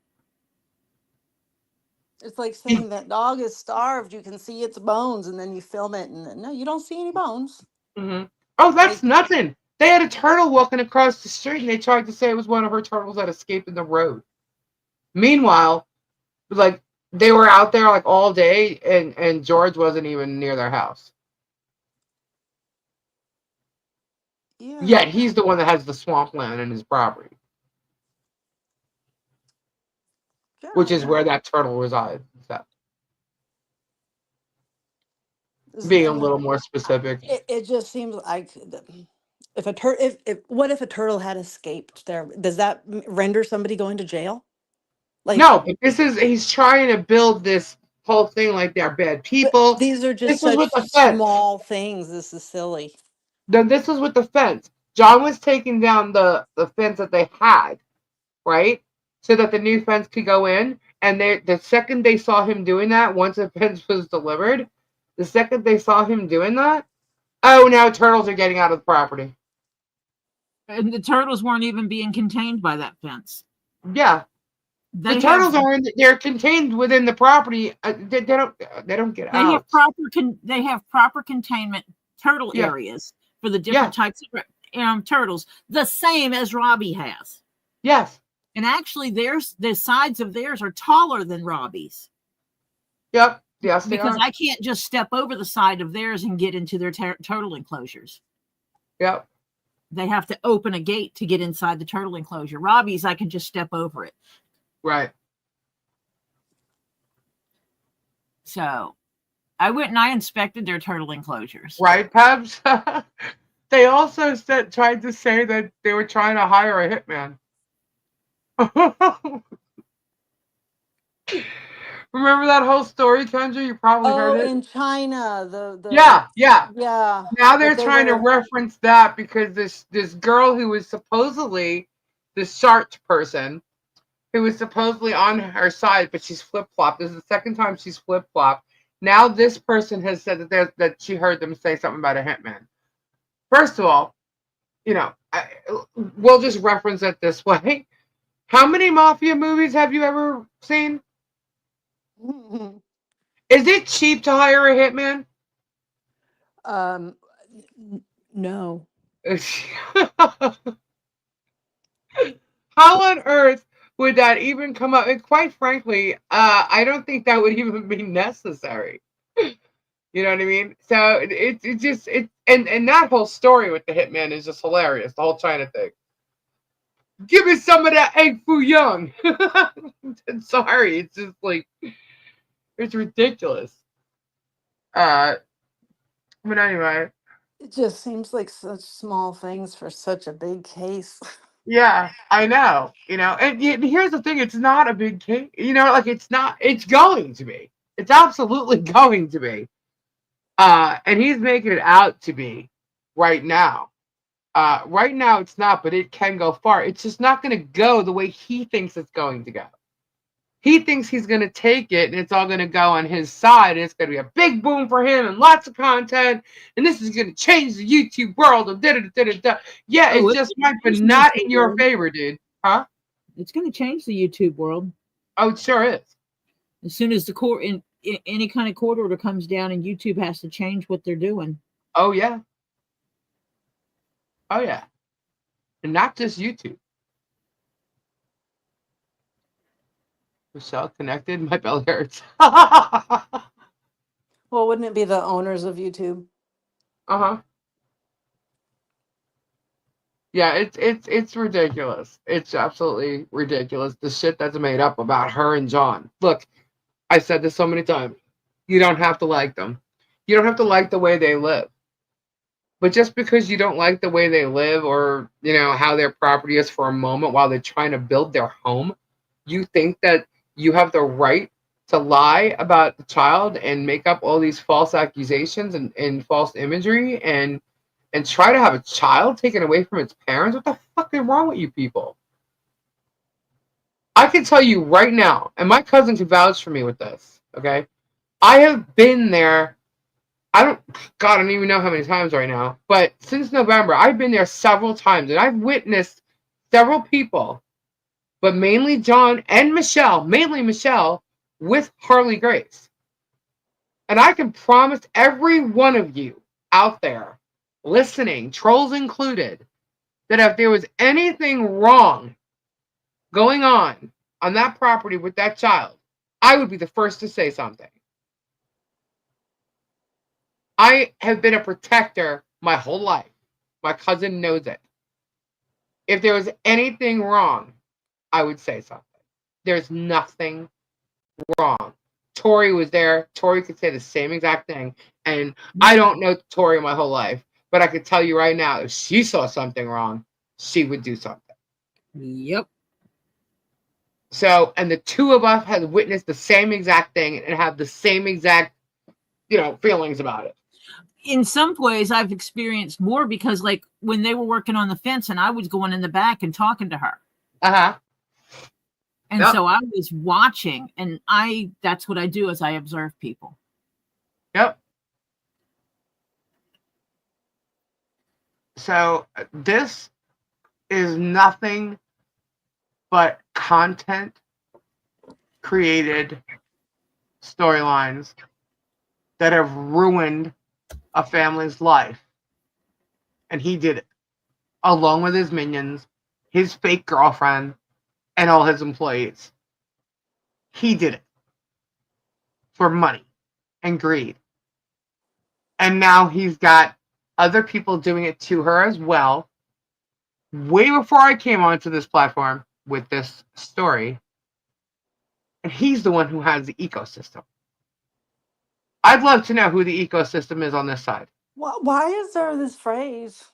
It's like saying that dog is starved. You can see its bones, and then you film it, and no, you don't see any bones. Mm-hmm. Oh, that's nothing. They had a turtle walking across the street, and they tried to say it was one of her turtles that escaped in the road. Meanwhile, like they were out there like all day, and George wasn't even near their house. Yeah. Yet he's the one that has the swampland in his property. which is where that turtle resides. So, being a little more specific. It just seems like if a what if a turtle had escaped there? Does that render somebody going to jail? Like, no, but he's trying to build this whole thing like they're bad people. these are just This was such with the fence. small things. This is silly. Then this was with the fence. John was taking down the fence that they had, right? So that the new fence could go in. And the second they saw him doing that, once the fence was delivered, the second they saw him doing that, oh, now turtles are getting out of the property. And the turtles weren't even being contained by that fence. Yeah. The turtles they're contained within the property. They don't get out. They have proper containment turtle areas for the different types of turtles, the same as Robbie has. Yes. And actually, the sides of theirs are taller than Robbie's. Yep. Yes, because I can't just step over the side of theirs and get into their turtle enclosures. Yep. They have to open a gate to get inside the turtle enclosure. Robbie's, I can just step over it. Right. So I went and I inspected their turtle enclosures. Right, Pebs? They also tried to say that they were trying to hire a hitman. Remember that whole story, Kendra? You probably heard it. In China, yeah. Now they're trying to reference that because this girl who was supposedly this shark person, who was supposedly on her side, but she's flip-flopped. This is the second time she's flip-flopped. Now this person has said that she heard them say something about a hitman. First of all, we'll just reference it this way. How many mafia movies have you ever seen? Is it cheap to hire a hitman? No. How on earth would that even come up? And quite frankly, I don't think that would even be necessary. You know what I mean? So and that whole story with the hitman is just hilarious. The whole China thing. Give me some of that egg foo young. Sorry, it's just like it's ridiculous. But anyway, it just seems like such small things for such a big case. Yeah, I know. And here's the thing: it's not a big case. It's not. It's going to be. It's absolutely going to be. And he's making it out to be right now. Right now it's not, but it can go far. It's just not going to go the way he thinks it's going to go. He thinks he's going to take it and it's all going to go on his side. And it's going to be a big boom for him and lots of content. And this is going to change the YouTube world. Yeah, it's just might, but not in your favor, dude. Huh? It's going to change the YouTube world. Oh, it sure is. As soon as the court in any kind of court order comes down and YouTube has to change what they're doing. Oh, yeah. Oh, yeah. And not just YouTube. Michelle connected. My belly hurts. Well, wouldn't it be the owners of YouTube? Uh-huh. Yeah, it's ridiculous. It's absolutely ridiculous. The shit that's made up about her and John. Look, I said this so many times. You don't have to like them. You don't have to like the way they live. But just because you don't like the way they live or, how their property is for a moment while they're trying to build their home, you think that you have the right to lie about the child and make up all these false accusations and false imagery and try to have a child taken away from its parents? What the fuck is wrong with you people? I can tell you right now, and my cousin can vouch for me with this, okay? I have been there, I don't even know how many times right now, but since November, I've been there several times, and I've witnessed several people, but mainly John and Michelle, mainly Michelle, with Harley Grace. And I can promise every one of you out there, listening, trolls included, that if there was anything wrong going on that property with that child, I would be the first to say something. I have been a protector my whole life. My cousin knows it. If there was anything wrong, I would say something. there's nothing wrong. Tori was there. Tori could say the same exact thing. And I don't know Tori my whole life, but I could tell you right now, if she saw something wrong, she would do something. Yep. So, and the two of us had witnessed the same exact thing and have the same exact, feelings about it. In some ways, I've experienced more because, like, when they were working on the fence and I was going in the back and talking to her. Uh-huh. And so I was watching, and that's what I do is I observe people. Yep. So this is nothing but content created storylines that have ruined a family's life. And he did it along with his minions, his fake girlfriend, and all his employees. He did it for money and greed. And now he's got other people doing it to her as well. Way before I came onto this platform with this story. And he's the one who has the ecosystem. I'd love to know who the ecosystem is on this side. Why is there this phrase?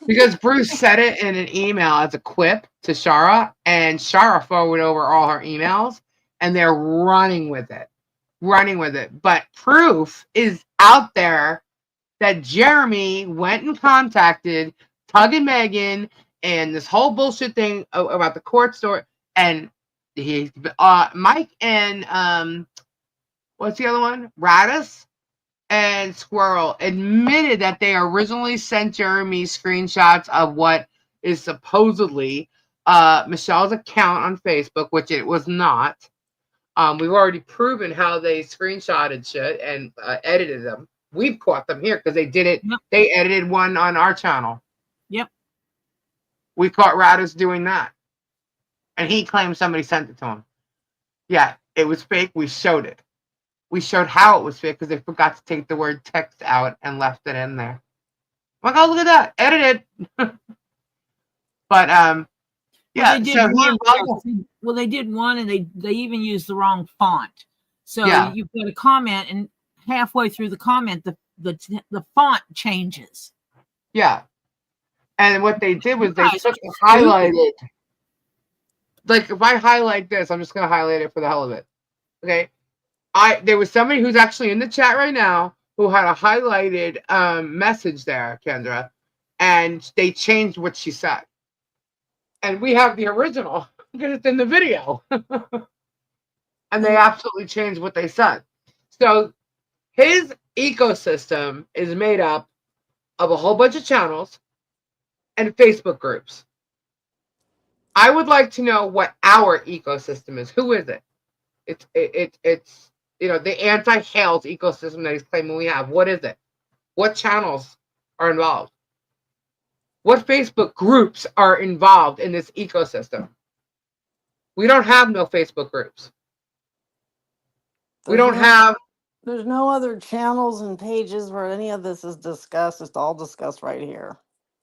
Because Bruce said it in an email as a quip to Shara, and Shara forwarded over all her emails, and they're running with it. But proof is out there that Jeremy went and contacted Tug and Megan and this whole bullshit thing about the court story, and he, Mike and what's the other one? Radis and Squirrel admitted that they originally sent Jeremy screenshots of what is supposedly Michelle's account on Facebook, which it was not. We've already proven how they screenshotted shit and edited them. We've caught them here because they did it. Yep. They edited one on our channel. Yep. We caught Radis doing that. And he claimed somebody sent it to him. Yeah, it was fake. We showed it. We showed how it was fake because they forgot to take the word text out and left it in there. I'm like, oh, look at that. Edited. But, yeah. They did one and they even used the wrong font. So you've got a comment and halfway through the comment, the font changes. Yeah. And what they did was they took and highlighted. Like, if I highlight this, I'm just going to highlight it for the hell of it. Okay. There was somebody who's actually in the chat right now who had a highlighted message there, Kendra, and they changed what she said. And we have the original because it's in the video. And they absolutely changed what they said. So his ecosystem is made up of a whole bunch of channels and Facebook groups. I would like to know what our ecosystem is. Who is it? It's the anti-Hales ecosystem that he's claiming we have. What is it? What channels are involved? What Facebook groups are involved in this ecosystem? We don't have no Facebook groups. There's no other channels and pages where any of this is discussed. It's all discussed right here.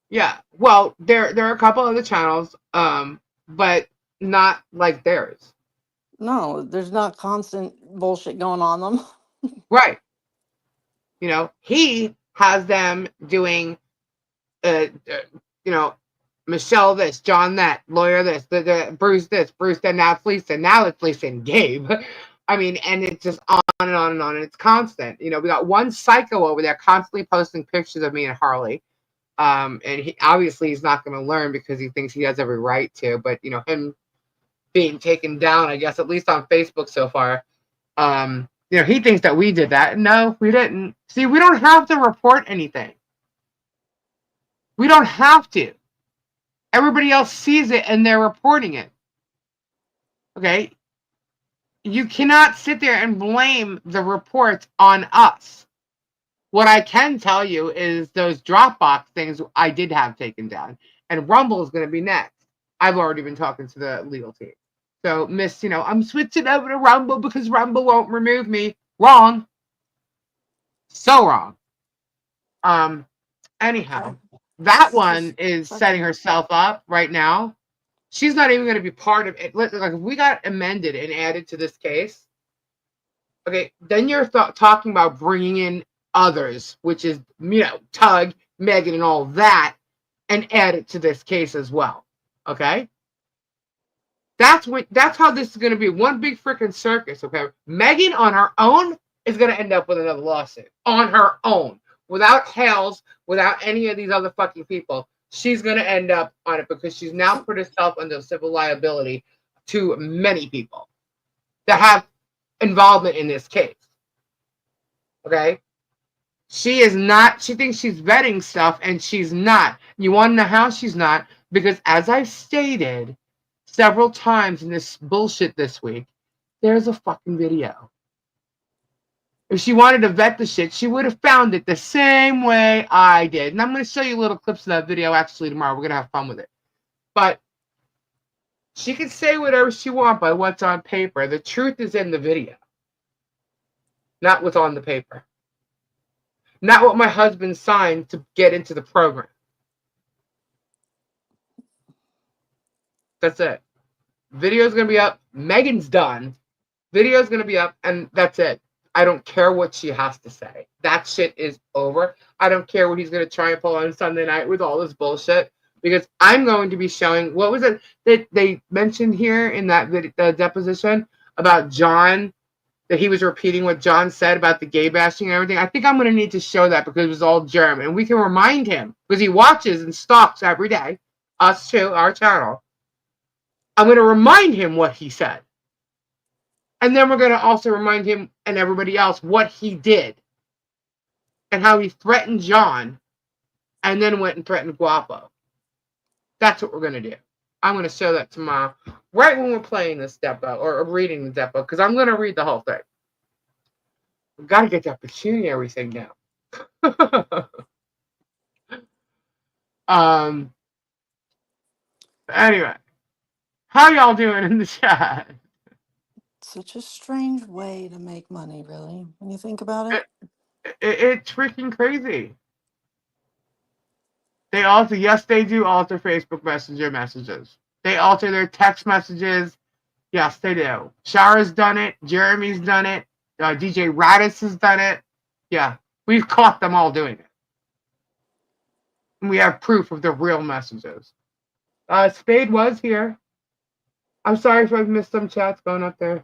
Yeah. Well, there are a couple other channels, but not like theirs. No, there's not constant bullshit going on them. Right. He has them doing, Michelle this, John that, lawyer this, Bruce this, Bruce that, now it's Lisa, and Gabe. I mean, and it's just on and on and on, and it's constant. We got one psycho over there constantly posting pictures of me and Harley. And he's not going to learn because he thinks he has every right to, but, him being taken down, I guess, at least on Facebook so far, he thinks that we did that. No, we didn't. See, we don't have to report anything. We don't have to. Everybody else sees it and they're reporting it. Okay? You cannot sit there and blame the reports on us. What I can tell you is those Dropbox things I did have taken down. And Rumble is going to be next. I've already been talking to the legal team. So, I'm switching over to Rumble because Rumble won't remove me. Wrong. So wrong. Anyhow, that one is setting herself up right now she's not even going to be part of it. Like if we got amended and added to this case, okay, then you're talking about bringing in others, which is, Tug, Megan, and all that, and add it to this case as well. Okay? That's how this is going to be one big freaking circus. Okay? Megan on her own is going to end up with another lawsuit on her own, without Hales, without any of these other fucking people. She's going to end up on it because she's now put herself under civil liability to many people that have involvement in this case. Okay? She is not, she thinks she's vetting stuff, and she's not. You want to know how she's not? Because as I've stated several times in this bullshit this week, there's a fucking video. If she wanted to vet the shit, she would have found it the same way I did. And I'm going to show you little clips of that video actually tomorrow. We're going to have fun with it. But she can say whatever she wants by what's on paper. The truth is in the video, not what's on the paper. Not what my husband signed to get into the program. That's it. Video's going to be up. Megan's done. Video's going to be up, and that's it. I don't care what she has to say. That shit is over. I don't care what he's going to try and pull on Sunday night with all this bullshit, because I'm going to be showing, what was it that they mentioned here in that the deposition about John, that he was repeating what John said about the gay bashing and everything. I think I'm going to need to show that because it was all German. And we can remind him, because he watches and stalks every day, us too, our channel. I'm going to remind him what he said. And then we're going to also remind him and everybody else what he did. And how he threatened John and then went and threatened Guapo. That's what we're going to do. I'm going to show that tomorrow, right when we're playing this depo or reading the depo, because I'm going to read the whole thing. We've got to get that pecuniary thing now. Anyway, how y'all doing in the chat? Such a strange way to make money, really, when you think about it. It's freaking crazy. They alter, yes, they do alter Facebook Messenger messages. They alter their text messages. Yes, they do. Shara's done it. Jeremy's done it. DJ Radis has done it. Yeah, we've caught them all doing it. And we have proof of the real messages. Spade was here. I'm sorry if I've missed some chats going up there.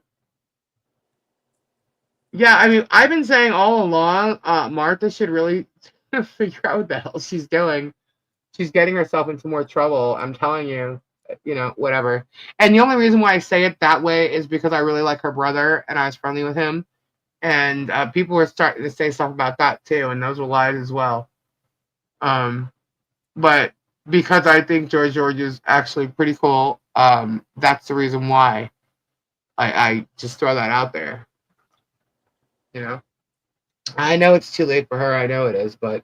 Yeah, I mean, I've been saying all along, Martha should really figure out what the hell she's doing. She's getting herself into more trouble. I'm telling you, whatever. And the only reason why I say it that way is because I really like her brother and I was friendly with him. And people were starting to say stuff about that too, and those were lies as well. But because I think George is actually pretty cool, that's the reason why I just throw that out there. I know it's too late for her. I know it is, but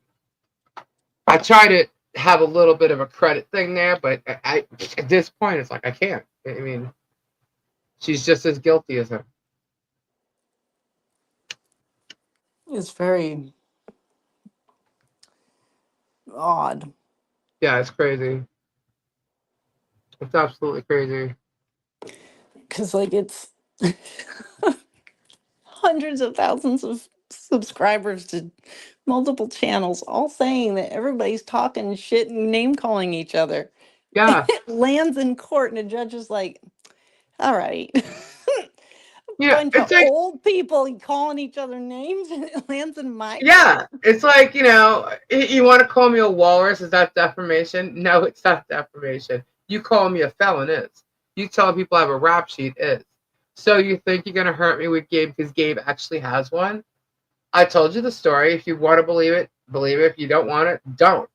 I try to have a little bit of a credit thing there, but at this point, it's like I can't. I mean, she's just as guilty as him. It's very odd. Yeah, it's crazy. It's absolutely crazy. Because, it's hundreds of thousands of subscribers to multiple channels, all saying that everybody's talking shit and name calling each other. Yeah. It lands in court, and a judge is like, all right. Yeah, Bunch of old people calling each other names, and it lands in my court. Yeah, it's like, you want to call me a walrus? Is that defamation? No, it's not defamation. You call me a felon is. You tell people I have a rap sheet is. So you think you're going to hurt me with Gabe because Gabe actually has one? I told you the story. If you want to believe it, believe it. If you don't want it, don't.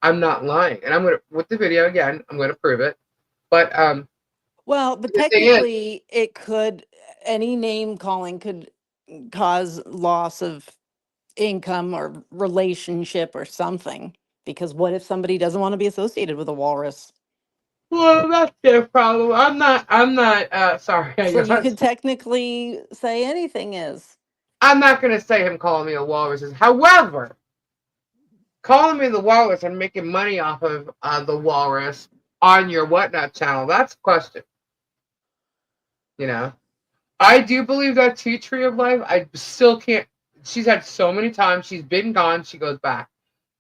I'm not lying. And I'm going to, with the video again, I'm going to prove it. But, well, but technically it could, any name calling could cause loss of income or relationship or something. Because what if somebody doesn't want to be associated with a walrus? Well, that's their problem. I'm not, sorry. So you could technically say anything is. I'm not going to say him calling me a walrus is. However, calling me the walrus and making money off of the walrus on your whatnot channel, that's a question. You know, I do believe that tea tree of life. I still can't. She's had so many times. She's been gone. She goes back,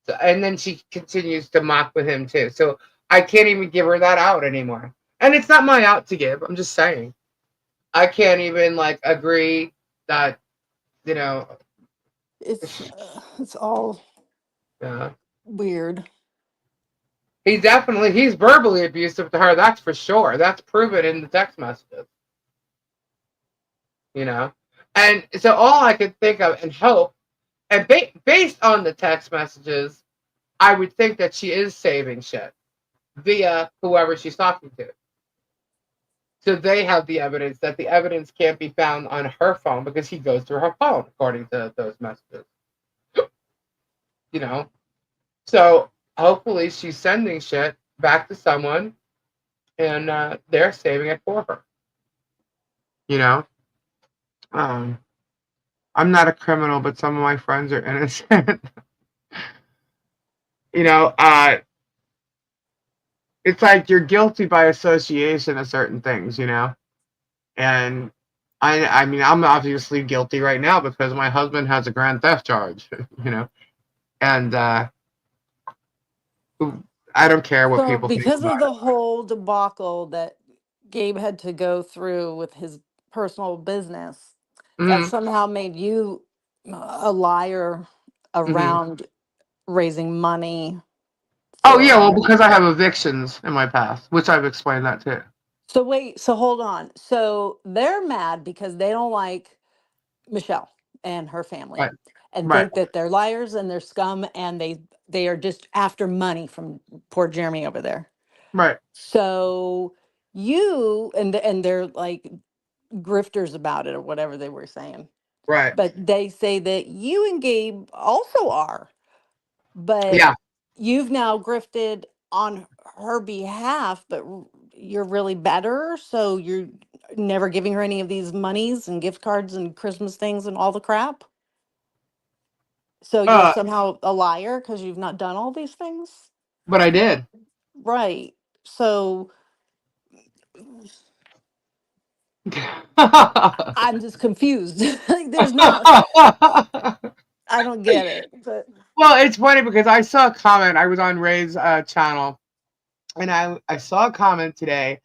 so, and then she continues to mock with him too. So I can't even give her that out anymore. And it's not my out to give. I'm just saying. I can't even like agree that you know. It's all Uh, weird. he's verbally abusive to her. That's for sure. That's proven in the text messages. You know, and so all I could think of and hope, and based on the text messages, I would think that she is saving shit via whoever she's talking to. So they have the evidence that the evidence can't be found on her phone because he goes through her phone, according to those messages. You know? So hopefully she's sending shit back to someone and they're saving it for her. You know? I'm not a criminal, but some of my friends are innocent. You know, it's like you're guilty by association of certain things, you know? And I mean, I'm obviously guilty right now because my husband has a grand theft charge, you know? And I don't care what So people think because of about the whole debacle that Gabe had to go through with his personal business, it. that Mm-hmm. somehow made you a liar Mm-hmm. around raising money Oh, for yeah, well, because I have evictions in my past, which I've explained that too. So wait, so hold on. So they're mad because they don't like Michelle and her family Right, and right, think that they're liars and they're scum and they are just after money from poor Jeremy over there. right, So you and they're like grifters about it or whatever they were saying. right. But they say that you and Gabe also are. But Yeah. you've now grifted on her behalf, but you're really better. So you're never giving her any of these monies and gift cards and Christmas things and all the crap. So you're Uh, somehow a liar because you've not done all these things. but I did. Right. So I'm just confused. Like there's not, I don't get it. But Well, it's funny because I saw a comment. I was on Ray's channel, and I saw a comment today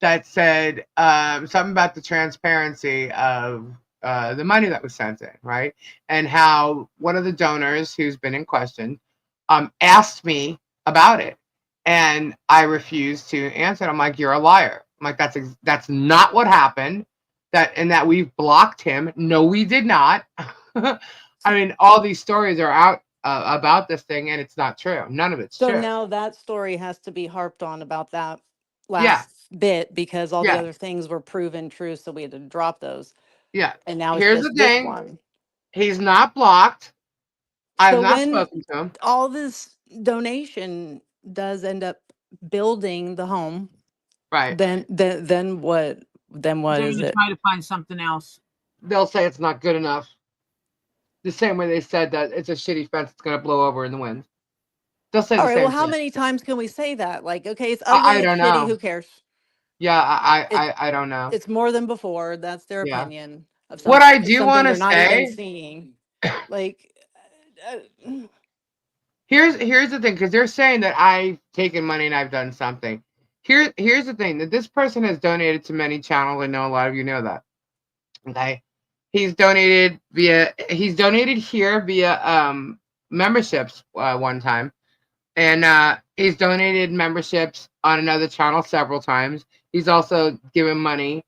that said something about the transparency of the money that was sent in, right? And how one of the donors who's been in question asked me about it, and I refused to answer. I'm like, you're a liar. I'm like, that's not what happened. That we've blocked him. No, we did not. I mean, all these stories are out about this thing, and it's not true. None of it's so true. now that story has to be harped on about that Yeah, last bit because all the yeah, other things were proven true. So we had to drop those. yeah. And now it's Here's the just this thing. one. He's not blocked. I have So not when spoken to him. all this donation does end up building the home, Right. then what They're is going to it? try to find something else. They'll say it's not good enough. The same way they said that it's a shitty fence that's going to blow over in the wind. They'll say All the right, well, same how thing. many times can we say that? Like, okay, it's ugly, I it's don't shitty, know. who cares? Yeah, It I don't know. it's more than before. That's their Yeah. opinion of What I do something want they're to not even say, seeing. Like here's the thing, because they're saying that I've taken money and I've done something. Here's the thing, that this person has donated to many channels. I know a lot of you know that. Okay. He's donated here via memberships one time. And he's donated memberships on another channel several times. He's also given money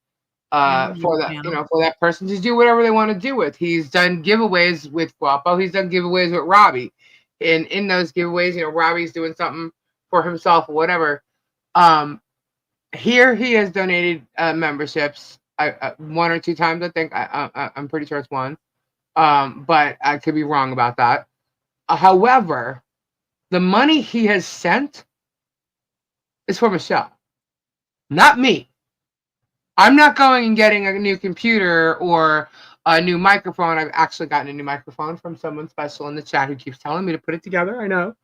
And another for that, channel. for that person to do whatever they want to do with. He's done giveaways with Guapo. He's done giveaways with Robbie. And in those giveaways, Robbie's doing something for himself or whatever. Um, Here he has donated memberships one or two times. I think I'm pretty sure it's one. But I could be wrong about that. However, the money he has sent is for Michelle, not me. I'm not going and getting a new computer or a new microphone. I've actually gotten a new microphone from someone special in the chat who keeps telling me to put it together. I know.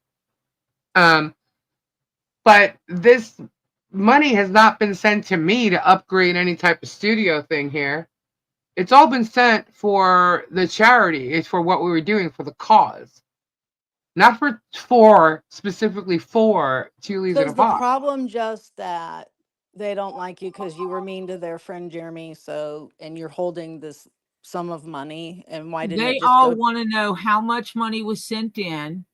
But this money has not been sent to me to upgrade any type of studio thing here. It's all been sent for the charity. It's for what we were doing for the cause. Not for specifically for Two Leaves So in a is the Pod. problem just that they don't like you because you were mean to their friend Jeremy? So, and you're holding this sum of money, and why didn't it They just all go? want to know how much money was sent in.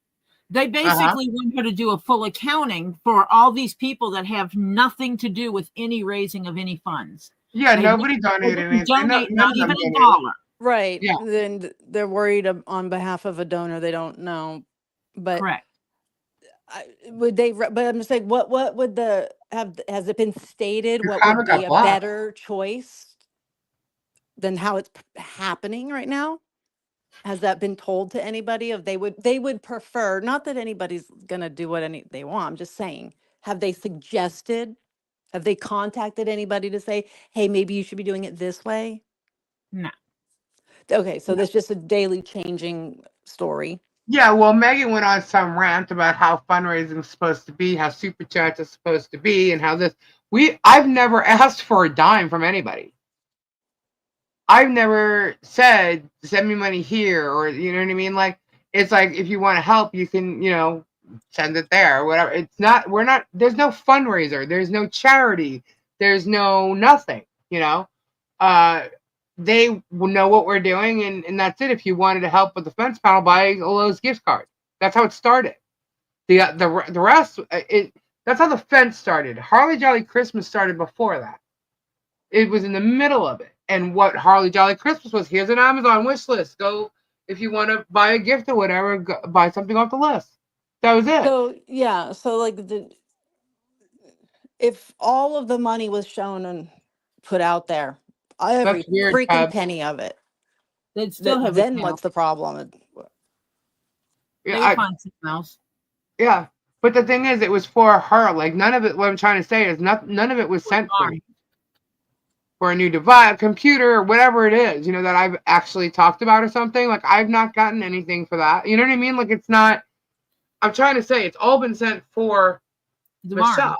They Uh-huh. basically want her to do a full accounting for all these people that have nothing to do with any raising of any funds. Yeah, They nobody didn't donated anything. donate None not of even them a donated. dollar. Right. Yeah. Then they're worried on behalf of a donor. They don't know. But Correct. would they? But I'm just saying, what would the have? Has it been stated Your what would comment be got a blocked. better choice than how it's happening right now? Has that been told to anybody? Of they would prefer, not that anybody's gonna do what they want. I'm just saying, have they suggested? Have they contacted anybody to say, hey, maybe you should be doing it this way? No. Okay, so that's just a daily changing story. Yeah, well, Megan went on some rant about how fundraising is supposed to be, how super chats is supposed to be, and how this. I've never asked for a dime from anybody. I've never said send me money here, or you know what I mean. Like it's like if you want to help, you can send it there or whatever. It's not. We're not. There's no fundraiser. There's no charity. There's no nothing. Uh, they will know what we're doing, and that's it. If you wanted to help with the fence panel, buy a Lowe's gift card. That's how it started. The rest, that's how the fence started. Harley Jolly Christmas started before that. It was in the middle of it. And what Harley Jolly Christmas was, here's an Amazon wish list. Go, if you want to buy a gift or whatever, buy something off the list. That was it. So yeah, so like if all of the money was shown and put out there, every That's weird, freaking Pub. penny of it, They'd still have then accounts. what's the problem? Yeah, They would find something else. yeah. But the thing is, it was for her. Like, none of it, what I'm trying to say is none of it was sent for me. For a new device, computer, or whatever it is, that I've actually talked about or something. Like, I've not gotten anything for that. You know what I mean? Like, it's not, I'm trying to say, it's all been sent for The Michelle.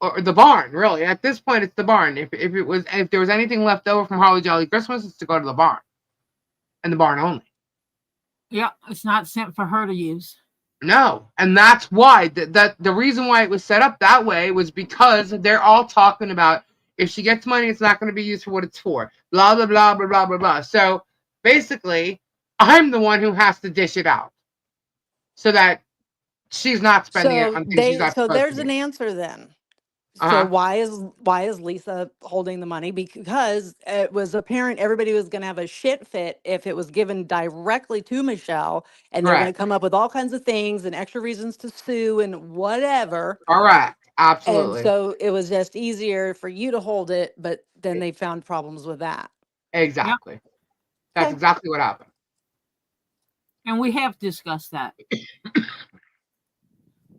barn. Or the barn, really. At this point, it's the barn. If there was anything left over from Holly Jolly Christmas, it's to go to the barn, and the barn only. Yeah, it's not sent for her to use. No, and that's why that the reason why it was set up that way was because they're all talking about if she gets money, it's not going to be used for what it's for. Blah blah blah blah blah blah blah. So basically, I'm the one who has to dish it out, so that she's not spending it on things she's not So supposed there's to an do. answer then. So Uh huh. why is Lisa holding the money? Because it was apparent everybody was going to have a shit fit if it was given directly to Michelle, and they're going to Correct. come up with all kinds of things and extra reasons to sue and whatever. Correct. And Absolutely. so it was just easier for you to hold it, but then they found problems with that. Yeah, Exactly. That's Okay. exactly what happened. and we have discussed that.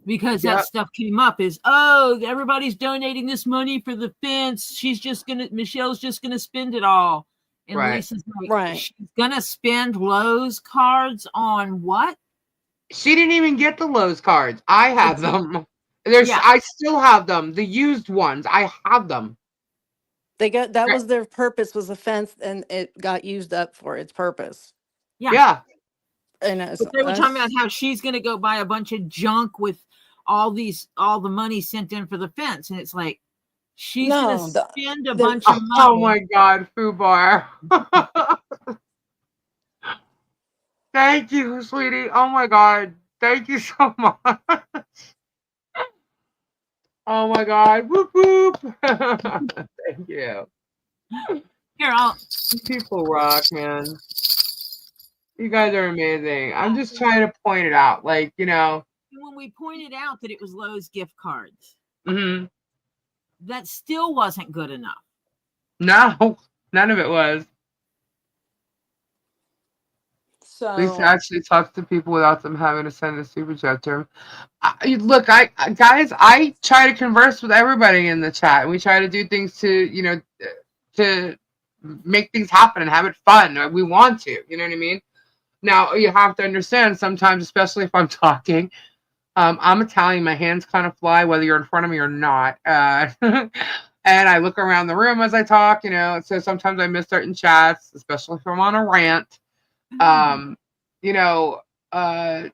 Because Yeah. that stuff came up is, oh, everybody's donating this money for the fence. Michelle's just gonna spend it all. And Right. Lisa's like, Right. she's gonna spend Lowe's cards on what? She didn't even get the Lowe's cards. I have them. Yeah. I still have them. The used ones. I have them. They got that was their purpose, was a fence, and it got used up for its purpose. Yeah. Yeah. And But they were talking about how she's gonna go buy a bunch of junk with all the money sent in for the fence. And it's like, she's gonna spend a bunch of money. Oh my God, Fubar. Thank you, sweetie. Oh my God. Thank you so much. Oh my God. Whoop whoop. Thank you. Here, People rock, man. You guys are amazing. I'm just trying to point it out. Like, when we pointed out that it was Lowe's gift cards, that still wasn't good enough. No, none of it was. So Lisa actually talks to people without them having to send a super chat to them. I try to converse with everybody in the chat. We try to do things to make things happen and have it fun. We want to, you know what I mean? Now, you have to understand sometimes, especially if I'm talking, I'm Italian. My hands kind of fly whether you're in front of me or not. And I look around the room as I talk, so sometimes I miss certain chats, especially if I'm on a rant. You know, uh,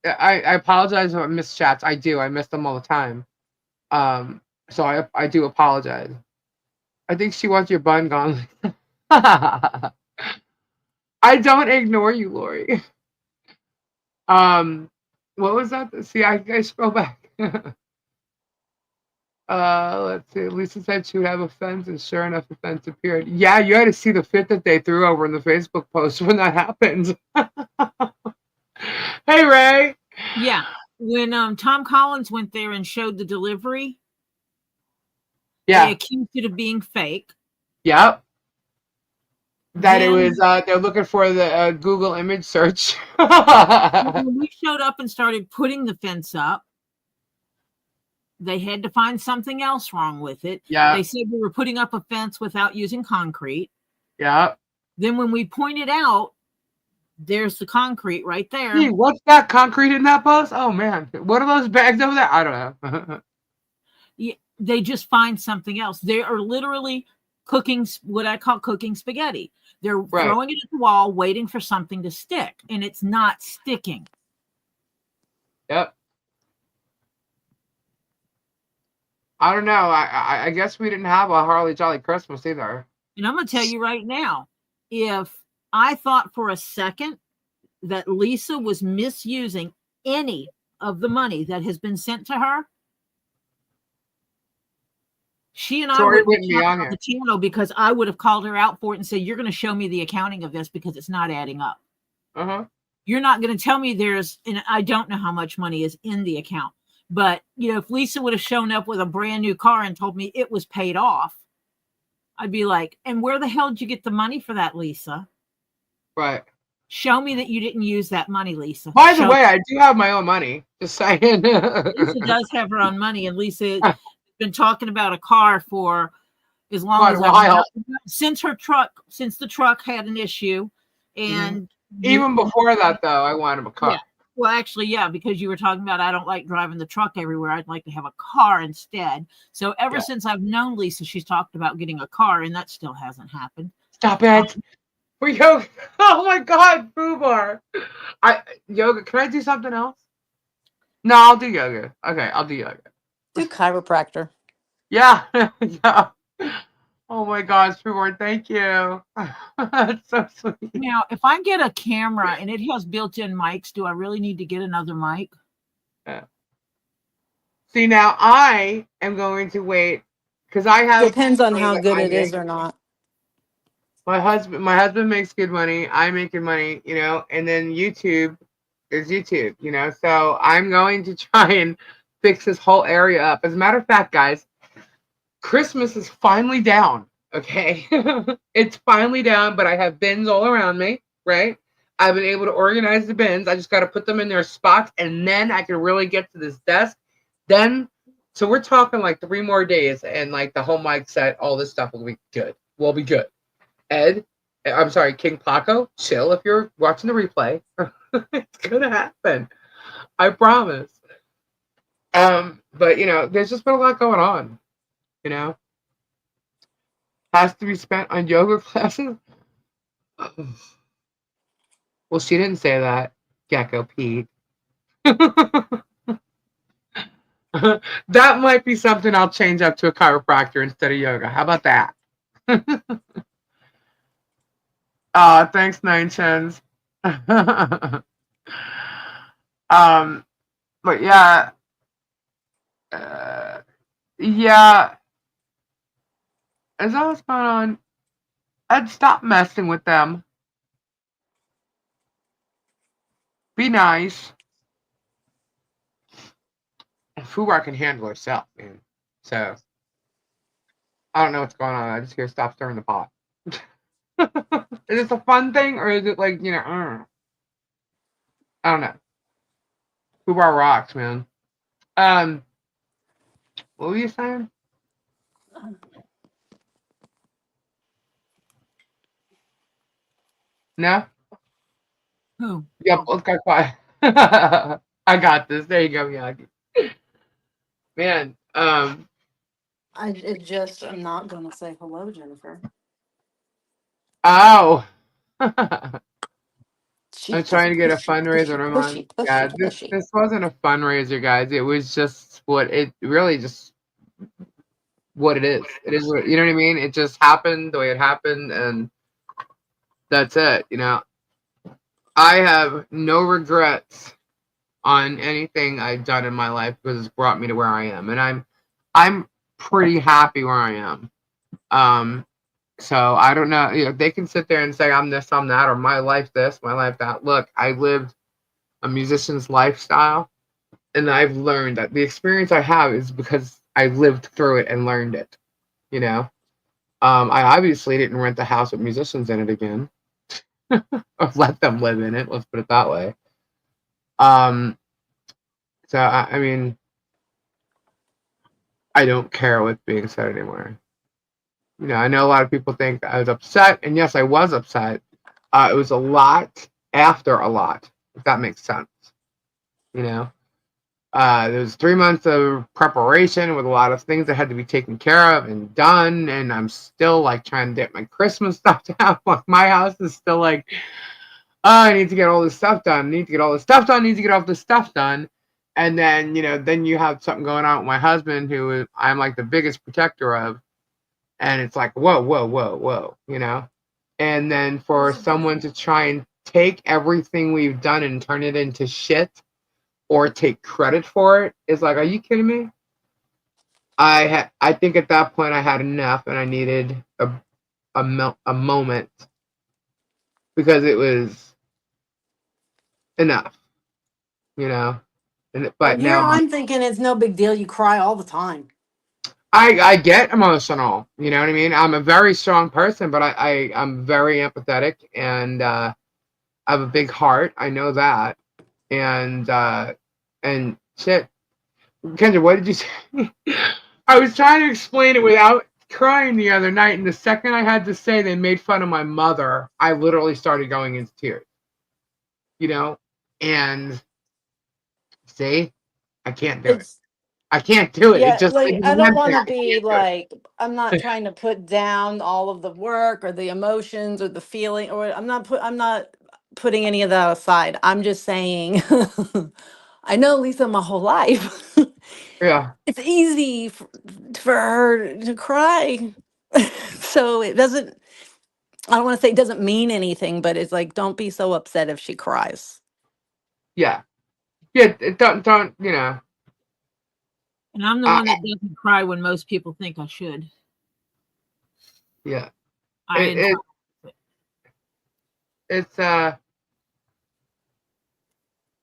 I apologize if I miss chats. I do. I miss them all the time. So I do apologize. I think she wants your bun gone. I don't ignore you, Lori. What was that? See, I scroll back. Let's see. Lisa said she would have a fence, and sure enough, the fence appeared. Yeah, you had to see the fit that they threw over in the Facebook post when that happened. Hey, Ray. Yeah. When Tom Collins went there and showed the delivery, they accused it of being fake. Yep. That it was, they're looking for the Google image search. When we showed up and started putting the fence up, they had to find something else wrong with it. Yeah. They said we were putting up a fence without using concrete. Yeah. Then when we pointed out, there's the concrete right there. Hey, what's that concrete in that post? Oh, man. What are those bags over there? I don't know. Yeah, they just find something else. They are literally cooking what I call cooking spaghetti. They're throwing it at the wall, waiting for something to stick, and it's not sticking. Yep. I don't know. I guess we didn't have a Harley Jolly Christmas either. And I'm going to tell you right now, if I thought for a second that Lisa was misusing any of the money that has been sent to her, she and I would be on the channel because I would have called her out for it and said, you're going to show me the accounting of this because it's not adding up. You're not going to tell me and I don't know how much money is in the account. But, if Lisa would have shown up with a brand new car and told me it was paid off, I'd be like, and where the hell did you get the money for that, Lisa? Right. Show me that you didn't use that money, Lisa. By the way, I do have my own money. Just saying. Lisa does have her own money, and Lisa has been talking about a car for as long as I've known, since the truck had an issue. And even before that, though, I wanted a car. Yeah. Well, actually, yeah, because you were talking about I don't like driving the truck everywhere. I'd like to have a car instead. So ever since I've known Lisa, she's talked about getting a car, and that still hasn't happened. Stop it. For yoga. Oh my God, Foobar. Yoga. Can I do something else? No, I'll do yoga. Okay, I'll do yoga. Do chiropractor. Yeah. Yeah. Oh my gosh, Foobar, thank you. That's so sweet. Now, if I get a camera and it has built-in mics, do I really need to get another mic? Yeah. See, now I am going to wait because I have. Depends on how good it is or not. My husband makes good money. I'm making money, and then YouTube is YouTube, So I'm going to try and fix this whole area up. As a matter of fact, guys, Christmas is finally down. Okay, it's finally down, but I have bins all around me. Right, I've been able to organize the bins. I just got to put them in their spots, and then I can really get to this desk. So we're talking like 3 more days, and like the whole mic set, all this stuff will be good. We'll be good. Ed, I'm sorry, King Paco, chill if you're watching the replay. It's gonna happen. I promise. But there's just been a lot going on. Has to be spent on yoga classes. Well, she didn't say that. Gecko Pete. That might be something I'll change up to a chiropractor instead of yoga. How about that? Thanks, 9 cents. But yeah. Yeah. Is that what's going on? I'd stop messing with them. Be nice. And Fubar can handle herself, man. So I don't know what's going on. I just hear stop stirring the pot. Is this a fun thing or is it like, I don't know. Fubar rocks, man. What were you saying? No? Who? Yep, let's go quiet. I got this. There you go, Miyagi. Man, I'm not gonna say hello, Jennifer. oh. I'm She trying to get a pushy, fundraiser pushy, and I'm on. pushy, Yeah, pushy, this pushy. this wasn't a fundraiser, guys. It was just what it is. It is what, you know what I mean? It just happened the way it happened, and that's it. I have no regrets on anything I've done in my life because it's brought me to where I am, and I'm pretty happy where I am. Um, so I don't know. They can sit there and say I'm this, I'm that, or my life this, my life that. Look, I lived a musician's lifestyle, and I've learned that the experience I have is because I lived through it and learned it. You know, I obviously didn't rent the house with musicians in it again, or let them live in it. Let's put it that way. Um, so I mean, I don't care what's being said anymore. I know a lot of people think I was upset, and yes, I was upset. It was a lot after a lot, if that makes sense. You know, there was 3 months of preparation with a lot of things that had to be taken care of and done, and I'm still like trying to get my Christmas stuff down. Like my house is still like, oh, I need to get all this stuff done. I need to get all this stuff done. I need to get all this stuff done. And then, then you have something going on with my husband, who I'm like the biggest protector of. And it's like, whoa, whoa, whoa, whoa. And then for someone to try and take everything we've done and turn it into shit or take credit for it is like, are you kidding me? I think at that point I had enough and I needed a moment because it was enough, you know. Well, But here now I'm thinking it's no big deal. You cry all the time. I get emotional. You know what I mean? I'm a very strong person, but I'm very empathetic and I have a big heart. I know that. And shit. Kendra, what did you say? I was trying to explain it without crying the other night, and the second I had to say they made fun of my mother, I literally started going into tears. You know? And see, I can't do it. It's I can't do it. It Yeah, just like like I don't one thing, want to I be can't do like I'm not trying to put down all of the work or the emotions or the feeling or I'm not putting any of that aside. I'm just saying I know Lisa my whole life. it. Yeah. It's easy for her to cry. So it doesn't I don't want to say it doesn't mean anything, but it's like don't be so upset if she cries. Yeah. Yeah. Don't, And I'm the I, one that doesn't cry when most people think I should. yeah. I It, it, entitle it. it's, I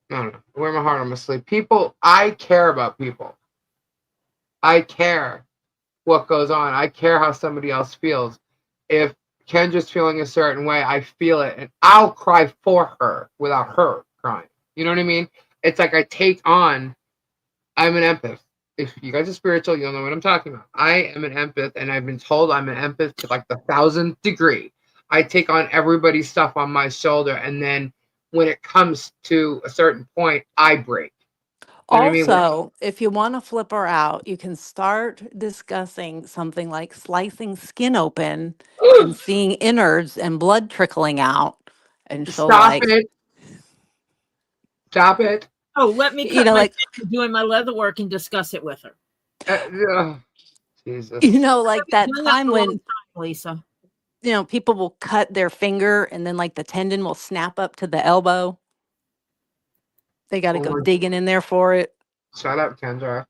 don't know. I wear my heart on my sleeve. People, I care about people. I care what goes on. I care how somebody else feels. If Kendra's feeling a certain way, I feel it, and I'll cry for her without her crying. You know what I mean? It's like I take on. I'm an empath. If you guys are spiritual, you'll know what I'm talking about. I am an empath, and I've been told I'm an empath to like the 1,000th degree. I take on everybody's stuff on my shoulder, and then when it comes to a certain point, I break. You know what I mean? Also, if you want to flip her out, you can start discussing something like slicing skin open and seeing innards and blood trickling out. And she'll Stop like, it. Stop it. Oh, let me you cut know, my like, finger doing my leather work and discuss it with her. Uh, Jesus. like that I've done that time a long when, time, Lisa. people will cut their finger and then like the tendon will snap up to the elbow. They got to Oh go my, digging in there for it. shut up, Kendra.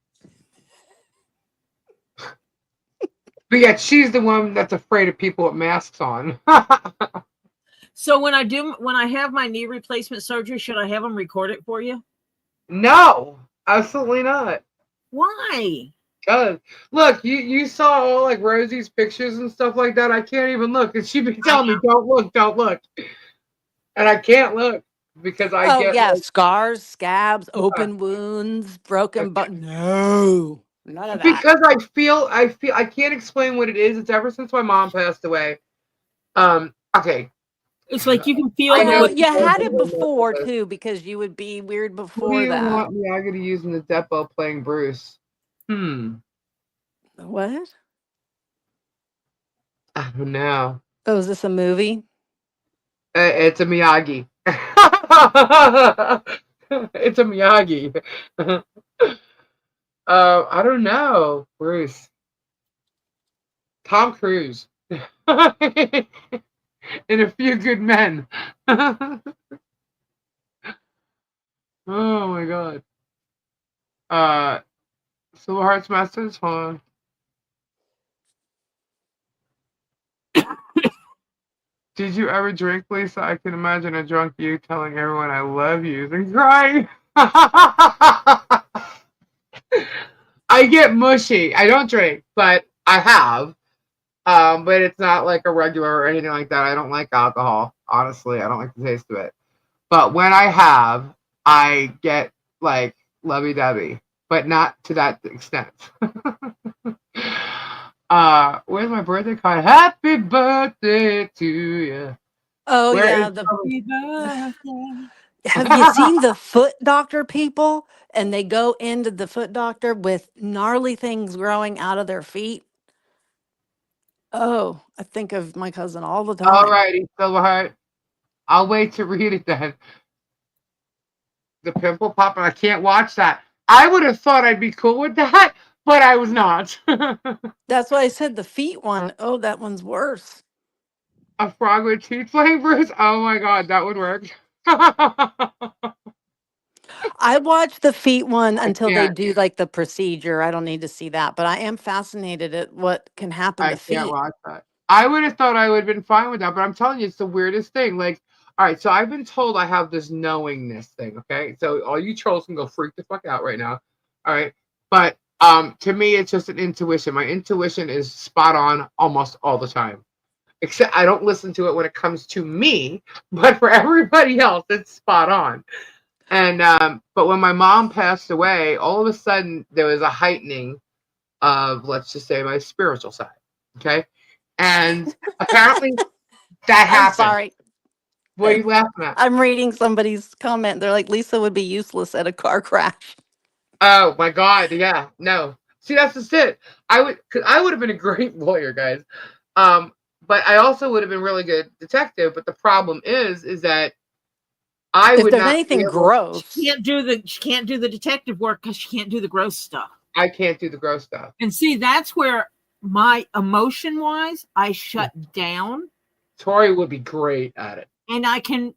But yet she's the one that's afraid of people with masks on. So when I have my knee replacement surgery, should I have them record it for you? No, absolutely not. Why? Cause look, you saw all like Rosie's pictures and stuff like that. I can't even look, and she be telling me, don't look," and I can't look because I Oh, get yeah. like, Scars, scabs, yeah, open wounds, broken, okay. but no, none of that. Because I can't explain what it is. It's ever since my mom passed away. Okay, It's like you can feel I the have Well, look. you had it no before idea. too, because you would be weird Who do before you that. want Miyagi to use in the Depo playing Bruce? What? I don't know. Oh, is this a movie? It's a Miyagi. It's a Miyagi. I don't know. Bruce. Tom Cruise. In A Few Good Men. Oh my god. Uh, Silver Hearts Masters. Hold on. Did you ever drink, Lisa? I can imagine a drunk you telling everyone I love you and crying. I get mushy. I don't drink, but I have. But it's not like a regular or anything like that. I don't like alcohol. Honestly, I don't like the taste of it. But when I have, I get like lovey dovey, but not to that extent. Where's my birthday card? Happy birthday to you. Oh Where yeah, is the Happy birthday. have you seen the foot doctor people? And they go into the foot doctor with gnarly things growing out of their feet. Oh, I think of my cousin all the time. Alrighty, Silverheart. I'll wait to read it then. The pimple popping. I can't watch that. I would have thought I'd be cool with that, but I was not. That's why I said the feet one. Oh, that one's worse. A frog with teeth flavors? Oh my god, that would work. I I watch the feet one until they can't. do like the procedure. I don't need to see that, but I am fascinated at what can happen to I can't feet. watch that. I would have thought I would have been fine with that, but I'm telling you, it's the weirdest thing. Like, all right, so I've been told I have this knowingness thing. Okay, so all you trolls can go freak the fuck out right now. All right, but to me, it's just an intuition. My intuition is spot on almost all the time. Except I don't listen to it when it comes to me, but for everybody else, it's spot on. And but when my mom passed away, all of a sudden there was a heightening of, let's just say, my spiritual side. Okay, and apparently that I'm happened. sorry. What are you laughing at? I'm reading somebody's comment. They're like, Lisa would be useless at a car crash. Oh my god, yeah, no. See, that's just it. Cause I would have been a great lawyer, guys. Um, but I also would have been really good detective. But the problem is that I If would there's not be anything able. gross, She can't do the detective work because she can't do the gross stuff. I can't do the gross stuff. And see, that's where my emotion wise, I shut down. Tori would be great at it. And I come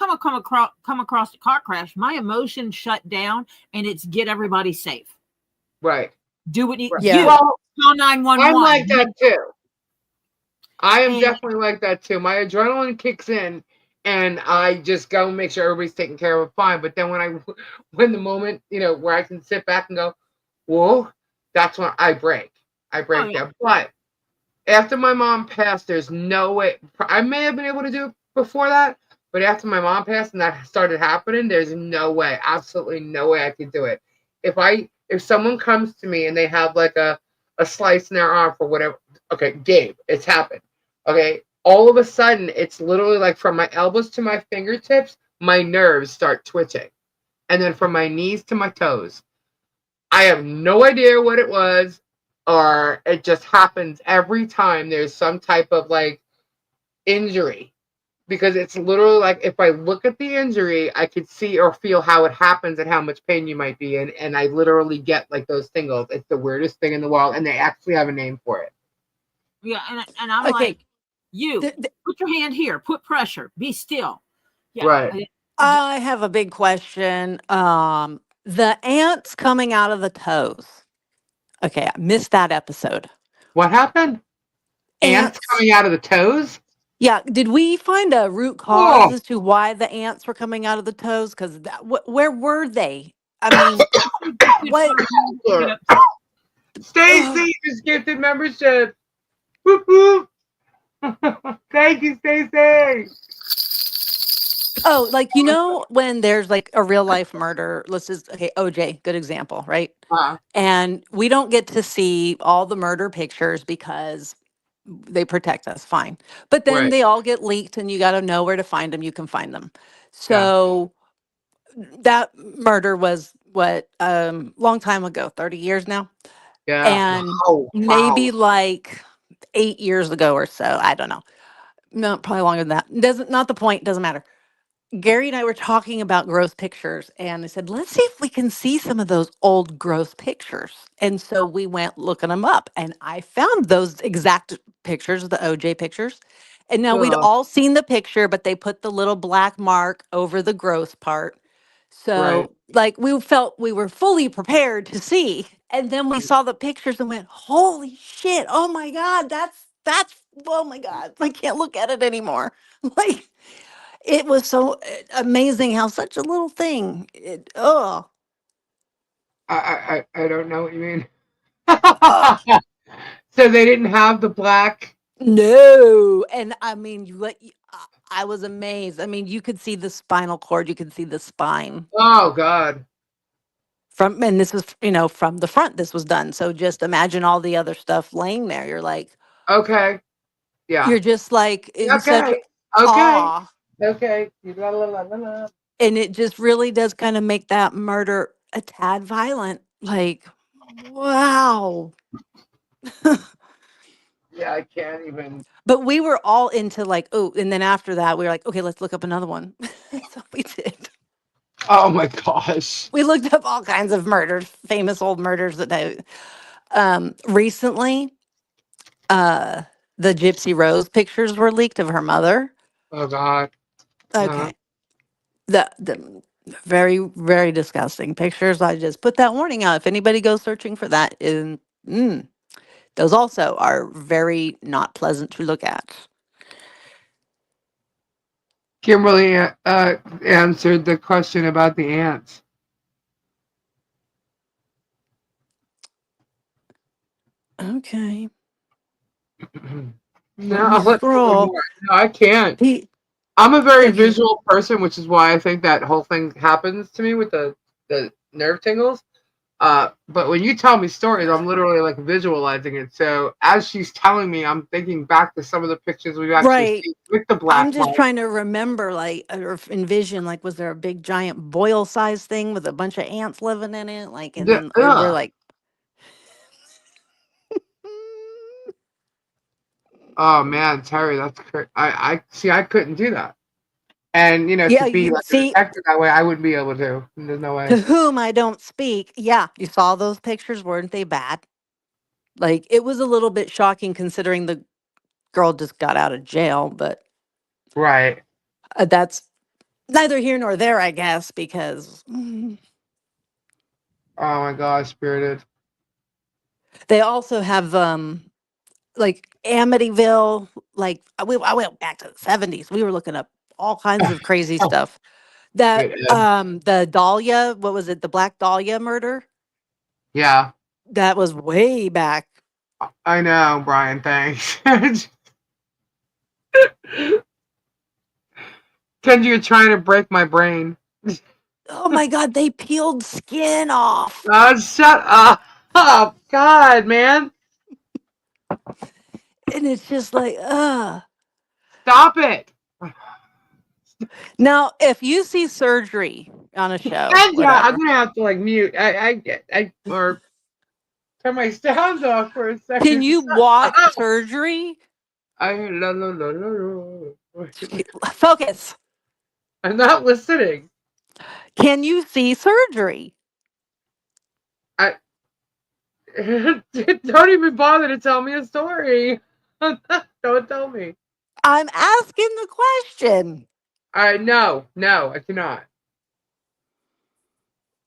across a car crash. My emotion shut down, and it's get everybody safe. Right. Do what Right. Yeah. you Well, call 911. I'm like that too. I am And- definitely like that too. My adrenaline kicks in, and I just go and make sure everybody's taken care of fine. But then when the moment, where I can sit back and go, whoa, that's when I break. I break yeah. down. But after my mom passed, there's no way. I may have been able to do it before that, but after my mom passed and that started happening, there's no way, absolutely no way I could do it. If someone comes to me and they have like a slice in their arm for whatever, okay, Gabe, it's happened. Okay, all of a sudden, it's literally like from my elbows to my fingertips, my nerves start twitching, and then from my knees to my toes. I have no idea what it was, or it just happens every time there's some type of like injury. Because it's literally like if I look at the injury, I could see or feel how it happens and how much pain you might be in. And I literally get like those tingles. It's the weirdest thing in the world. And they actually have a name for it. Yeah, and I'm Okay. like, put your hand here, put pressure, be still. Yeah. Right. I have a big question. The ants coming out of the toes. Okay, I missed that episode. What happened? Ants coming out of the toes? Yeah, did we find a root cause as to why the ants were coming out of the toes? Because where were they? I mean, what? Stacy just gifted membership. Whoop, whoop. Thank you, Stacy. Oh, like when there's like a real life murder. Let's just OJ, good example, right? And we don't get to see all the murder pictures because they protect us, fine. But then Right. they all get leaked and you got to know where to find them. You can find them. Yeah. So that murder was what, long time ago, 30 years now. Yeah. And Wow. Wow. maybe like 8 years ago or so. I don't know. No, probably longer than that. Doesn't, not the point, doesn't matter. Gary and I were talking about gross pictures, and I said, let's see if we can see some of those old gross pictures. And so we went looking them up, and I found those exact pictures, the OJ pictures. And now we'd Ugh. all seen the picture, but they put the little black mark over the gross part. Right. So, like, we felt we were fully prepared to see. And then we saw the pictures and went, holy shit, oh my God, oh my God, I can't look at it anymore. Like, it was so amazing how such a little thing. Oh, I don't know what you mean. oh So they didn't have the black. no! And I mean, I was amazed. I mean, you could see the spinal cord, you could see the spine Oh God. from, and this was, from the front. This was done. So just imagine all the other stuff laying there. Okay. Yeah. You're just like in such Okay. Okay. awe, Okay. La, la, la, la, la. and it just really does kind of make that murder a tad violent. Like, wow. Yeah, I can't even. But we were all into like, oh, and then after that, we were like, okay, let's look up another one. So we did. Oh my gosh. We looked up all kinds of murders, famous old murders that they recently uh the Gypsy Rose pictures were leaked of her mother. Oh God. Okay. The very, very disgusting pictures. I just put that warning out. If anybody goes searching for that, those also are very not pleasant to look at. Kimberly answered the question about the ants. Okay. Let me No, let's go scroll. more. No, I can't. He, I'm a very okay. visual person, which is why I think that whole thing happens to me with the nerve tingles. But when you tell me stories, I'm literally like visualizing it. So as she's telling me, I'm thinking back to some of the pictures we've actually Right. seen with the I'm black just mark. trying to remember, like, or envision, like, was there a big giant boil size thing with a bunch of ants living in it? Like, and then we're Ugh. like, Oh man, Terry, that's crazy. I see. I couldn't do that. And to yeah, be you like a see, detective that way, I wouldn't be able to. There's no to way. whom I don't speak. Yeah, you saw those pictures, weren't they bad? Like, it was a little bit shocking considering the girl just got out of jail, but Right. that's neither here nor there, I guess, because Oh my gosh, spirited. they also have like Amityville, like I went back to the 70s. We were looking up all kinds of crazy stuff. That Wait, Ed. the Dahlia, what was it? The Black Dahlia murder? Yeah, That was way back. I know, Brian. Thanks. Kenji, you're trying to break my brain. Oh my god, they peeled skin off. Oh, shut up. Oh, God, man. And it's just like, Stop it. Now, if you see surgery on a show, And yeah, I'm whatever, gonna have to like mute. I or turn my sound off for a can second. you watch surgery? La, la, la, la, la. Focus. I'm not listening. Can you see surgery? I don't even bother to tell me a story. Don't tell me. I'm asking the question. No, I cannot.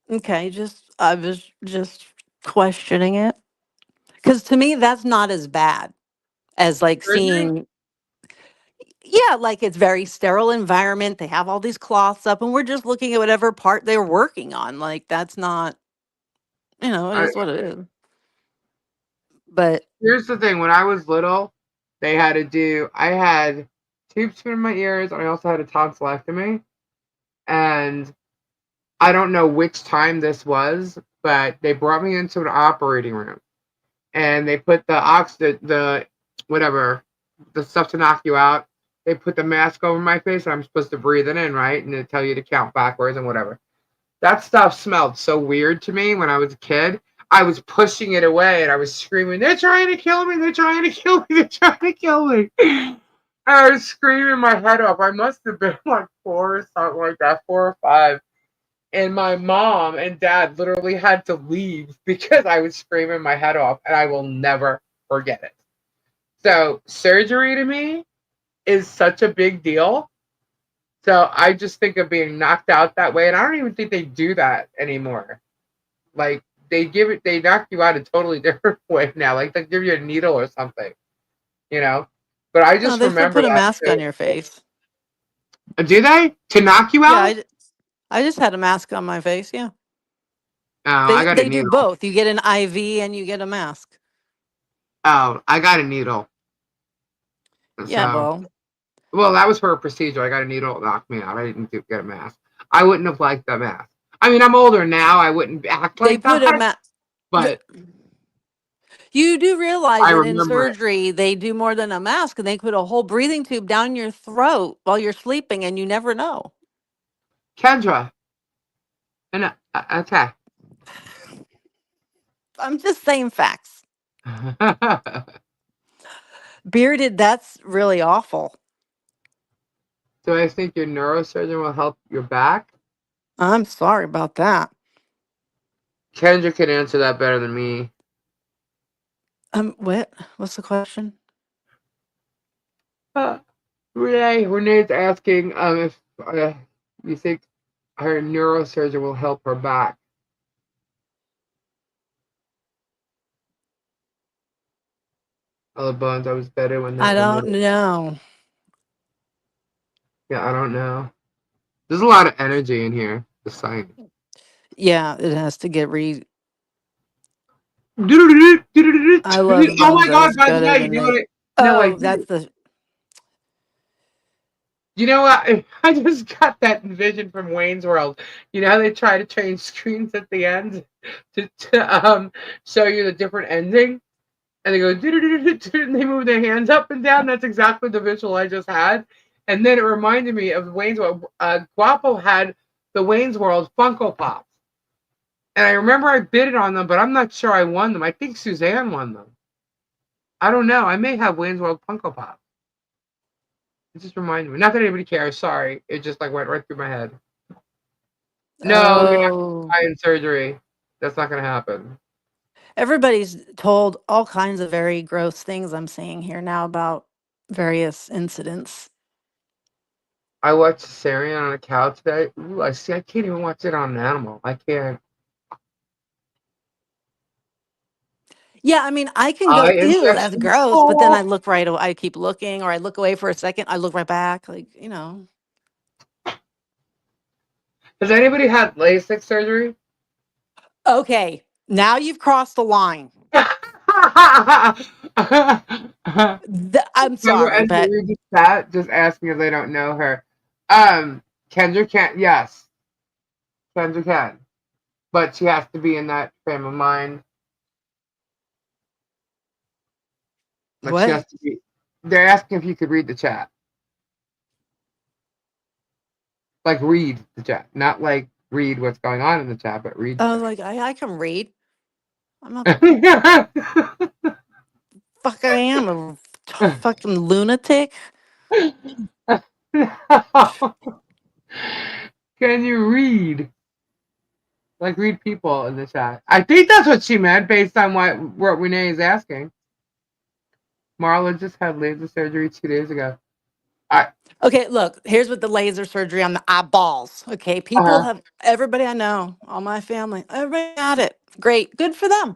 Okay, I was just questioning it. Because to me, that's not as bad as like Surgery? seeing, yeah, like it's very sterile environment. They have all these cloths up, and we're just looking at whatever part they're working on. Like that's not, it I, is what it is. But Here's the thing. When I was little, they had to do. I had tubes put in my ears, and I also had a tonsillectomy. And I don't know which time this was, but they brought me into an operating room, and they put the whatever, the stuff to knock you out. They put the mask over my face, and I'm supposed to breathe it in, right? And they tell you to count backwards and whatever. That stuff smelled so weird to me when I was a kid. I was pushing it away and I was screaming, "They're trying to kill me! They're trying to kill me! They're trying to kill me!" And I was screaming my head off. I must have been like 4 or something like that, 4 or 5. And my mom and dad literally had to leave because I was screaming my head off, and I will never forget it. So, surgery to me is such a big deal. So, I just think of being knocked out that way, and I don't even think they do that anymore. Like, they knock you out a totally different way now. Like, they give you a needle or something, you know? But I No, just they still remember put a that mask on too. your face. Do they? To knock you Yeah, out? I just had a mask on my face. Yeah, Oh, I got a they do needle. both. You get an IV and you get a mask. Oh, I got a needle. Yeah, So, well, that was for a procedure. I got a needle that knocked me out. I didn't get a mask. I wouldn't have liked the mask. I mean, I'm older now. I wouldn't act they like put a that, mask. but You do realize I that in remember it. surgery they do more than a mask, and they put a whole breathing tube down your throat while you're sleeping, and you never know. Kendra. And okay. I'm just saying facts. Bearded, that's really awful. Do I think your neurosurgeon will help your back? I'm sorry about that. Kendra could answer that better than me. What? What's the question? Renee's asking if you think her neurosurgeon will help her back. All the bones, I was better when I that when they. don't know. Yeah, I don't know. There's a lot of energy in here. The sign. Yeah, it has to get re. I love Oh bones. my That God, was guys, better yeah, you than know they. what? No, I Oh, do. that's the. You know what? I just got that vision from Wayne's World. You know how they try to change screens at the end to show you the different ending? And they go, and they move their hands up and down. That's exactly the visual I just had. And then it reminded me of Wayne's World. Guapo had the Wayne's World Funko Pops. And I remember I bid it on them, but I'm not sure I won them. I think Suzanne won them. I don't know. I may have Wayne's World Funko Pop. It just reminded me. Not that anybody cares. Sorry. It just like went right through my head. No, you're not Oh, in surgery. That's not going to happen. everybody's told all kinds of very gross things. I'm seeing here now about various incidents. I watched Sarian on a couch today. Ooh, I see. I can't even watch it on an animal. I can't. Yeah, I mean, I can Eye go, ew, that's infection. gross, but then Oh. I look right away. I keep looking, or I look away for a second. I look right back, like, you know. Has anybody had LASIK surgery? Okay, now you've crossed the line. I'm Remember, sorry, as they but read the chat, just asking if they don't know her. Kendra can't. Yes, Kendra can, but she has to be in that frame of mind. Like she what? has to be. They're asking if you could read the chat. Like read the chat, not like read what's going on in the chat, but read I the was chat. like, I can read. I'm not I am a fucking lunatic. Can you read? Like read people in the chat. I think that's what she meant based on what Renee is asking. Marla just had laser surgery 2 days ago. I Okay, look, here's what the laser surgery on the eyeballs. Okay, people uh have, everybody I know, all my family, everybody got it. Great, good for them.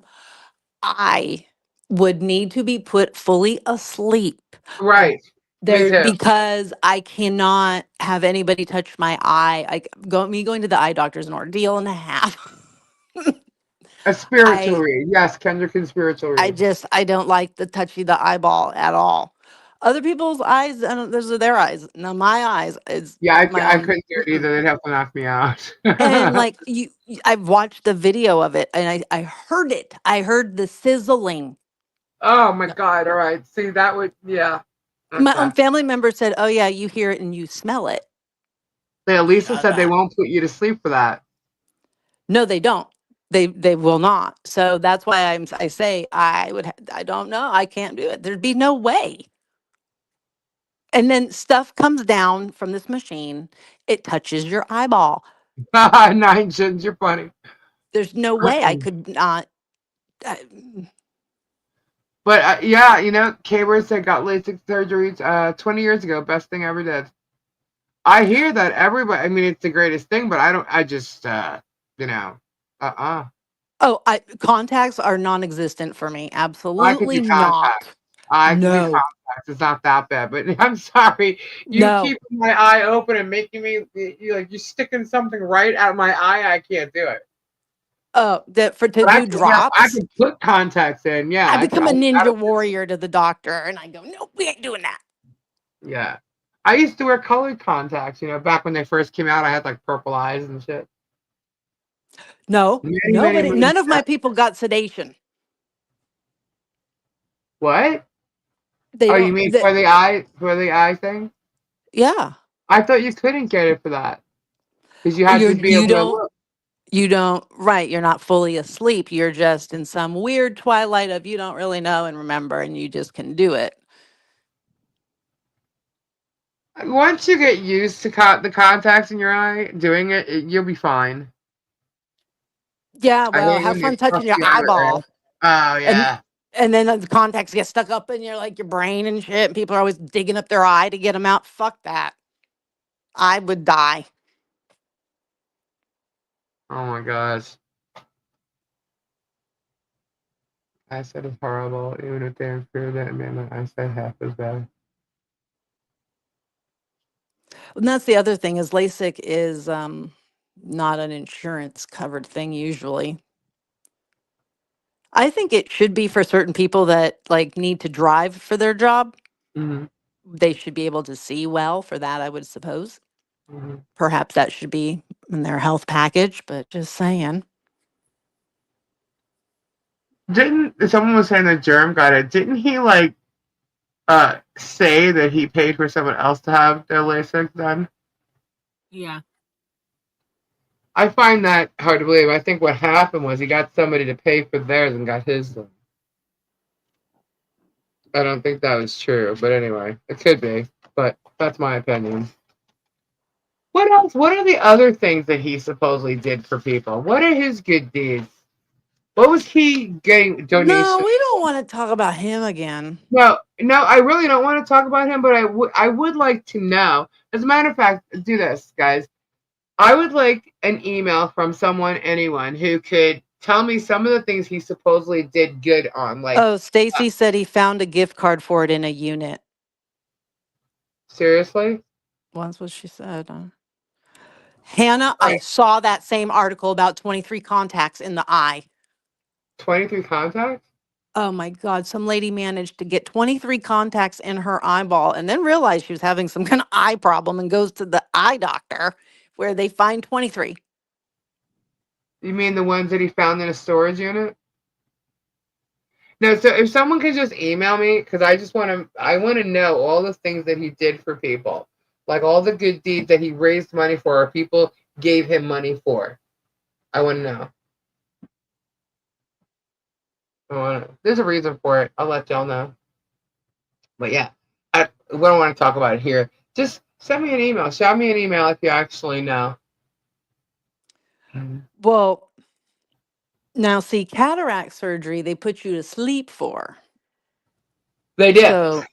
I would need to be put fully asleep right. Me there too. because I cannot have anybody touch my eye. Me going to the eye doctor is an ordeal and a half. A spiritual I read. Yes, Kendra can spiritual read. I don't like the touchy the eyeball at all. Other people's eyes, I don't, those are their eyes. Now my eyes is Yeah, my I own. couldn't do it either. They'd have to knock me out. And like I've watched the video of it and I heard it. I heard the sizzling. Oh my No. God. All right. See, that would, yeah. My own Okay. family member said, "Oh yeah, you hear it and you smell it." Lisa Shut said they up. won't put you to sleep for that. No, they don't. They will not. So that's why I say I don't know. I can't do it. There'd be no way. And then stuff comes down from this machine. It touches your eyeball. 9 cents, you're funny. There's no way I could not. I, But yeah, K-Bird said got LASIK surgery 20 years ago. Best thing I ever did. I hear that everybody, I mean, it's the greatest thing, but I just, you know, uh-uh. contacts are non-existent for me. I could Absolutely do contacts. not. I can do No. contacts. It's not that bad, but I'm sorry. You No. keep my eye open and making me, you're sticking something right at my eye. I can't do it. Oh, that for to But do I drops. can put contacts in. Yeah, I I can. become a ninja warrior to the doctor, and I go, "No, we ain't doing that." Yeah. I used to wear colored contacts, back when they first came out. I had like purple eyes and shit. No, Many, many nobody, moons none of my ago. people got sedation. What? They Oh, you don't. mean for the eye thing? Yeah, I thought you couldn't get it for that because you had to be you able to don't. look. You don't. Right. You're not fully asleep. You're just in some weird twilight of you don't really know and remember, and you just can do it. Once you get used to the contacts in your eye, doing it, you'll be fine. Yeah. I Well, think have when you fun cross touching your the other edge. eyeball, Oh and yeah. and then the contacts get stuck up in your brain and shit. And people are always digging up their eye to get them out. Fuck that. I would die. Oh my gosh. Eyesight is horrible. Even if they improve it, man, my eyesight half as bad. And that's the other thing is LASIK is not an insurance covered thing usually. I think it should be for certain people that like need to drive for their job. Hmm. They should be able to see well for that, I would suppose. Hmm. Perhaps that should be in their health package, but just saying. Didn't someone was saying that Germ got it? Didn't he like say that he paid for someone else to have their LASIK done? Yeah. I find that hard to believe. I think what happened was he got somebody to pay for theirs and got his done. I don't think that was true, but anyway, it could be. But that's my opinion. What else? What are the other things that he supposedly did for people? What are his good deeds? What was he getting No, donations? we don't want to talk about him again. No, no, I really don't want to talk about him, but I would like to know. As a matter of fact, do this, guys. I would like an email from anyone who could tell me some of the things he supposedly did good on. Like, Oh, Stacy said he found a gift card for it in a unit. seriously? Well, that's what she said. Hannah, I Right. saw that same article about 23 contacts in the eye. 23 contacts? Oh my God. Some lady managed to get 23 contacts in her eyeball and then realized she was having some kind of eye problem and goes to the eye doctor where they find 23. You mean the ones that he found in a storage unit? No, so if someone could just email me, because I want to know all the things that he did for people. Like all the good deeds that he raised money for or people gave him money for. I want to know. There's a reason for it. I'll let y'all know. But yeah, we don't want to talk about it here. Just send me an email. Shout me an email if you actually know. Well, now see, cataract surgery, they put you to sleep for. They did. So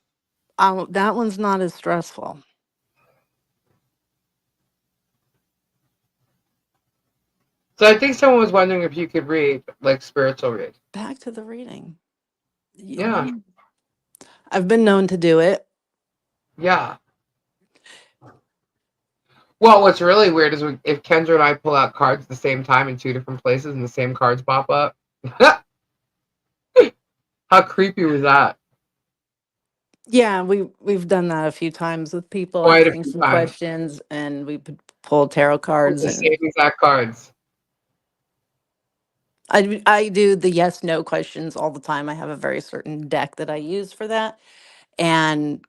that one's not as stressful. So I think someone was wondering if you could read, like spiritual read. Back to the reading. Yeah. I've been known to do it. Yeah. Well, what's really weird is if Kendra and I pull out cards at the same time in two different places and the same cards pop up. How creepy was that? Yeah, we've done that a few times with people Quite a asking few some times. questions, and we pulled tarot With cards, the and same exact cards. I do the yes no questions all the time. I have a very certain deck that I use for that. And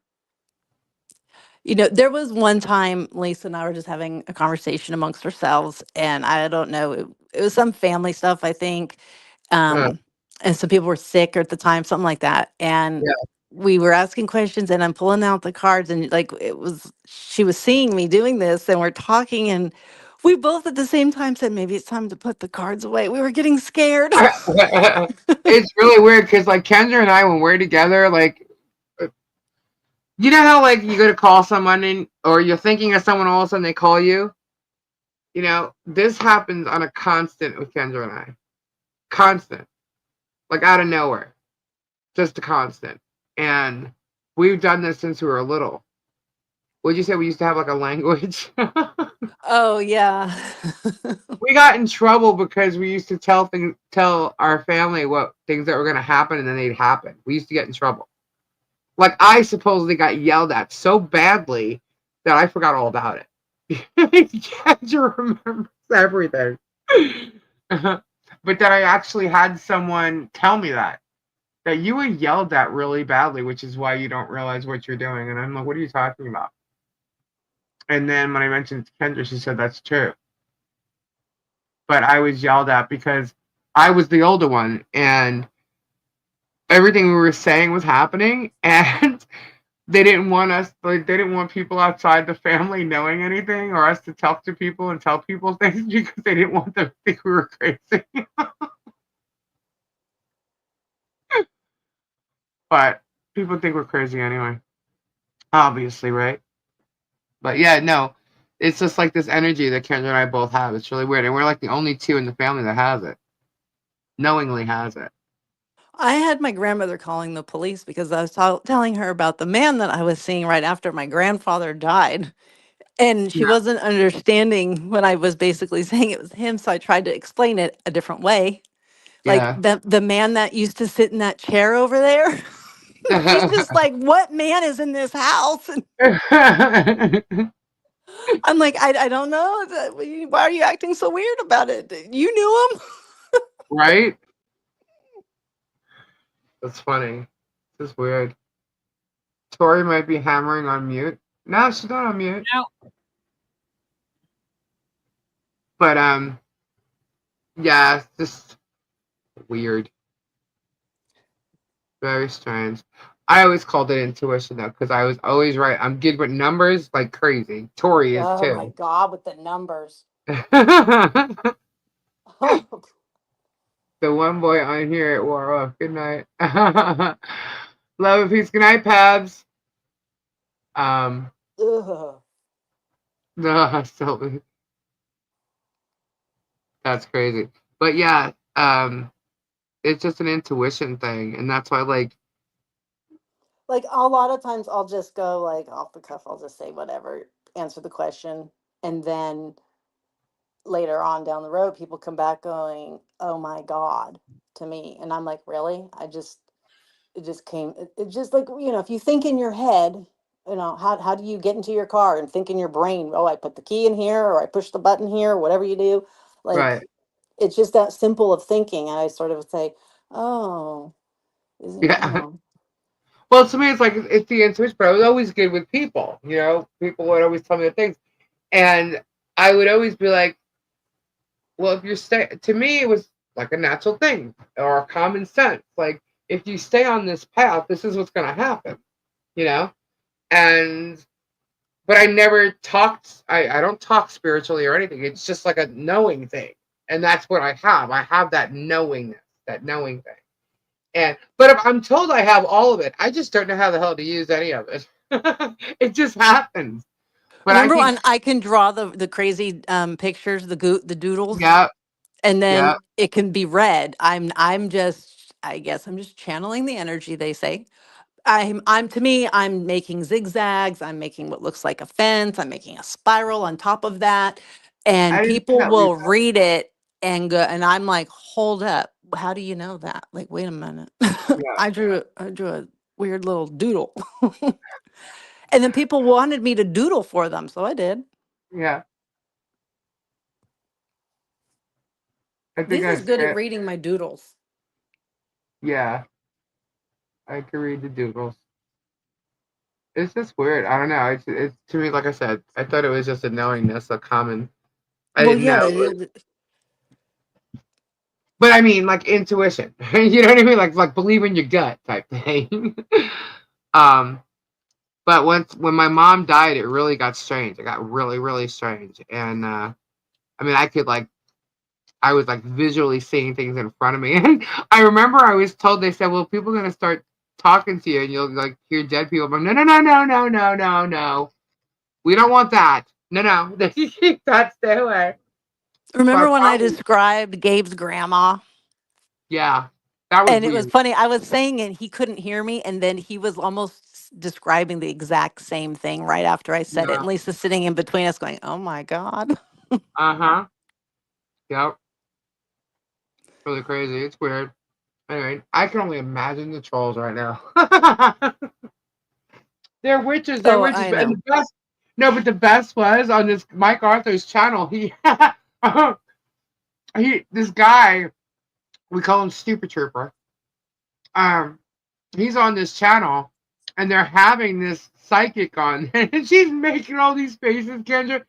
there was one time Lisa and I were just having a conversation amongst ourselves, and I don't know, it was some family stuff, I think. Uh, And some people were sick at the time, something like that. And yeah. we were asking questions, and I'm pulling out the cards, and like she was seeing me doing this, and we're talking, and we both at the same time said, maybe it's time to put the cards away. We were getting scared. It's really weird because like Kendra and I, when we're together, like you know how like you go to call someone or you're thinking of someone, all of a sudden they call you. This happens on a constant with Kendra and I. Constant, like out of nowhere, just a constant. And we've done this since we were little. Would you say we used to have like a language? Oh, yeah. We got in trouble because we used to tell our family what things that were going to happen, and then they'd happen. We used to get in trouble. Like I supposedly got yelled at so badly that I forgot all about it. Kendra remembers everything. But then I actually had someone tell me that you were yelled at really badly, which is why you don't realize what you're doing. And I'm like, what are you talking about? And then when I mentioned it to Kendra, she said that's true. But I was yelled at because I was the older one, and everything we were saying was happening, and they didn't want they didn't want people outside the family knowing anything, or us to talk to people and tell people things because they didn't want them to think we were crazy. But people think we're crazy anyway, obviously, right? But yeah, no, it's just like this energy that Kendra and I both have. It's really weird, and we're like the only two in the family that has it, knowingly has it. I had my grandmother calling the police because I was telling her about the man that I was seeing right after my grandfather died. And she Yeah, wasn't understanding when I was basically saying it was him. So I tried to explain it a different way. Like yeah. the man that used to sit in that chair over there. She's just like, what man is in this house? And I'm like, I don't know. Why are you acting so weird about it? You knew him? Right? That's funny. This is weird. Tori might be hammering on mute. No, she's not on mute. Now, But yeah, it's just weird. Very strange. I always called it intuition though, because I was always right. I'm good with numbers like crazy. Tori is Oh my too. God, with the numbers. The one boy on here it wore off. Good night. Love and peace. Good night, Pabs. Um, Ugh. no, so that's crazy. But yeah, it's just an intuition thing, and that's why Like a lot of times I'll just go like off the cuff, I'll just say whatever, answer the question. And then later on down the road, people come back going, oh my God, to me. And I'm like, really? It just came, it just like, if you think in your head, how do you get into your car and think in your brain, oh, I put the key in here or I push the button here, or whatever you do. Like, right. it's just that simple of thinking. I sort of say, oh, is it, Yeah. Well, to me, it's like it's the intuition, but I was always good with people. People would always tell me the things, and I would always be like, "Well, if you're to me, it was like a natural thing or common sense. Like, if you stay on this path, this is what's going to happen." You know, and but I never talked. I don't talk spiritually or anything. It's just like a knowing thing, and that's what I have. I have that knowingness, that knowing thing. But if I'm told I have all of it, I just don't know how the hell to use any of it. It just happens. But I remember can, when I can draw the crazy pictures, the doodles, yeah, and yeah. then it can be read. I'm just, I guess I'm just channeling the energy, they say. I'm to me, I'm making zigzags, I'm making what looks like a fence, I'm making a spiral on top of that. I And didn't see people that. We, will read it and go, and I'm like, hold up, how do you know that? Like, wait a minute. yeah, I drew a weird little doodle. And then people wanted me to doodle for them, so I did. yeah. I think I Lisa's good at said, reading my doodles. yeah, I can read the doodles. It's just weird. I don't know. It's to me, like I said, I thought it was just a knowingness, a common. I Well, didn't yeah, know, but I mean, like intuition. You know what I mean? Like believe in your gut type thing. um, but when my mom died, it really got strange. It got really really strange, and I mean, I was like visually seeing things in front of me, and I remember I was told they said, "Well, people are gonna start talking to you, and you'll like hear dead people." But no, no, no, no, no, no, no, no. We don't want that. No, no. That stay away. So I remember when I probably, described Gabe's grandma? yeah, that was And it was weird. funny. I was saying it, he couldn't hear me, and then he was almost describing the exact same thing right after I said it. Yeah. And Lisa's sitting in between us going, "Oh my God." Uh huh. Yep. Really crazy. It's weird. Anyway, I can only imagine the trolls right now. They're witches. They're Oh, witches. I But and know. the best. No, but the best was on this Mike Arthur's channel. He this guy, we call him Stupid Trooper. Um, he's on this channel, and they're having this psychic on, and she's making all these faces, Kendra.